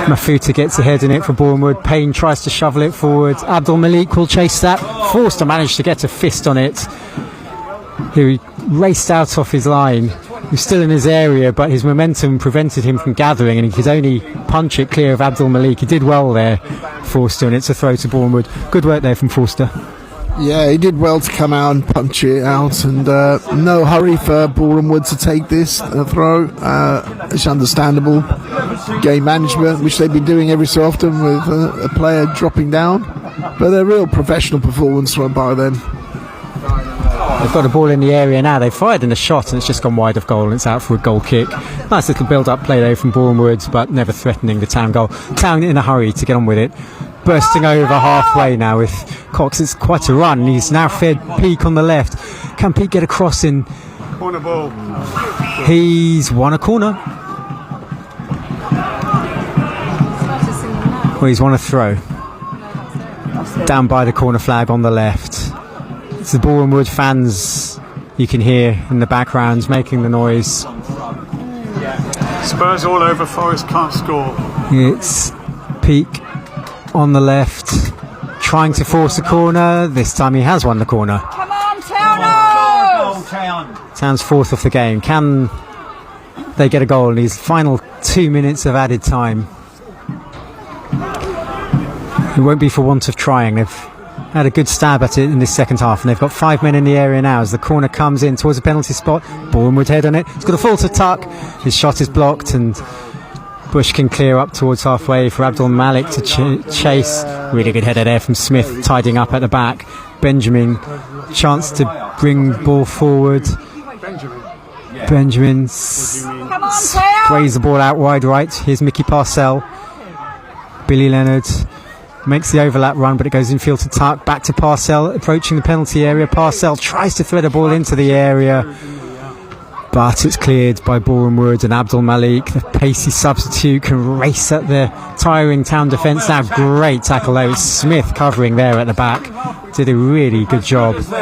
Mafuta gets ahead in it for Bournemouth. Payne tries to shovel it forward. Abdul Malik will chase that. Forced to manage to get a fist on it. He raced out off his line. He was still in his area, but his momentum prevented him from gathering, and he could only punch it clear of Abdul Malik. He did well there, Forster, and it's a throw to Bournemouth. Good work there from Forster. Yeah, he did well to come out and punch it out, and no hurry for Boreham to take this throw. It's understandable. Game management, which they've been doing every so often with a player dropping down, but a real professional performance by them. They've got a ball in the area now. They've fired in a shot and it's just gone wide of goal and it's out for a goal kick. Nice little build-up play there from Bournemouth, but never threatening the Town goal. Town in a hurry to get on with it. Bursting over halfway now with Cox. It's quite a run. He's now fed Peake on the left. Can Peake get a cross in? Corner ball. He's won a corner. Well, he's won a throw. Down by the corner flag on the left. It's the Bournemouth fans you can hear in the background making the noise. Spurs all over, Forest can't score. It's Peak on the left, trying to force a corner. This time he has won the corner. Come on, Towners! Town's fourth of the game. Can they get a goal in these final 2 minutes of added time? It won't be for want of trying. They've had a good stab at it in this second half, and they've got 5 men in the area now as the corner comes in towards the penalty spot. Boreham would head on it. It's got a fall to Tuck. His shot is blocked, and Bush can clear up towards halfway for Abdul Malik to chase. Really good header there from Smith, tidying up at the back. Benjamin, chance to bring ball forward. Benjamin sprays the ball out wide right. Here's Mickey Parcell. Billy Leonard makes the overlap run, but it goes infield to Tuck. Back to Parcell, approaching the penalty area. Parcell tries to thread a ball into the area, but it's cleared by Boreham Wood, and Abdul Malik, the pacey substitute, can race at the tiring Town defence now. Great tackle though. It's Smith covering there at the back. Did a really good job. 20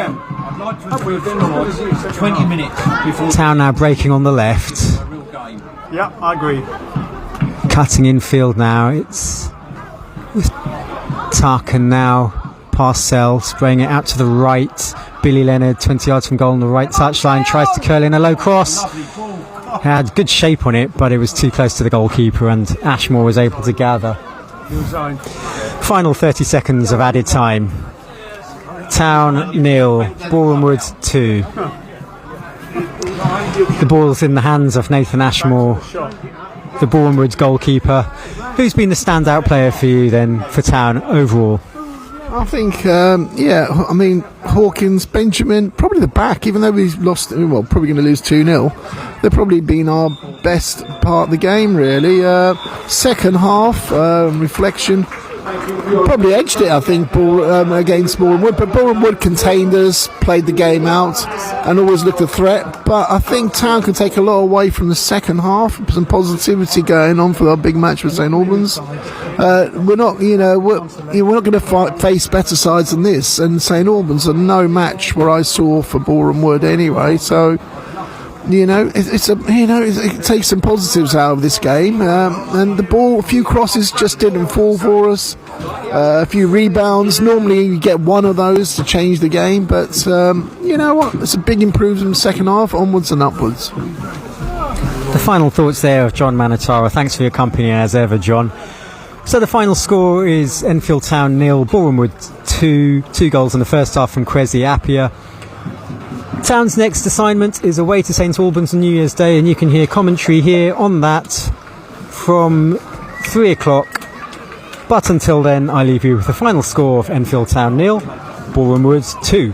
minutes before Town now breaking on the left. Yeah, I agree. Cutting infield now. It's Tuck, and now Parcell spraying it out to the right. Billy Leonard, 20 yards from goal on the right touchline, tries to curl in a low cross. Had good shape on it, but it was too close to the goalkeeper, and Ashmore was able to gather. Final 30 seconds of added time. Town 0, Boreham Wood 2. The ball's in the hands of Nathan Ashmore, the Boreham Wood goalkeeper. Who's been the standout player for you then for Town overall? I think, Hawkins, Benjamin, probably the back, even though we've lost, well, probably going to lose 2-0. They've probably been our best part of the game, really. Second half, reflection, probably edged it, I think, against Boreham Wood, but Boreham Wood contained us, played the game out, and always looked a threat. But I think Town can take a lot away from the second half, some positivity going on for our big match with St Albans. We're not going to face better sides than this, and St Albans are no match where I saw for Boreham Wood anyway. So it takes some positives out of this game, and the ball, a few crosses just didn't fall for us, a few rebounds. Normally you get one of those to change the game, but you know what, it's a big improvement in the second half, onwards and upwards. The final thoughts there of John Manatara. Thanks for your company as ever, John. So the final score is Enfield Town 0, Boreham Wood 2. 2 goals in the first half from Kwesi Appiah. Town's next assignment is away to St Albans on New Year's Day, and you can hear commentary here on that from 3 o'clock. But until then, I leave you with the final score of Enfield Town 0, Boreham Wood 2.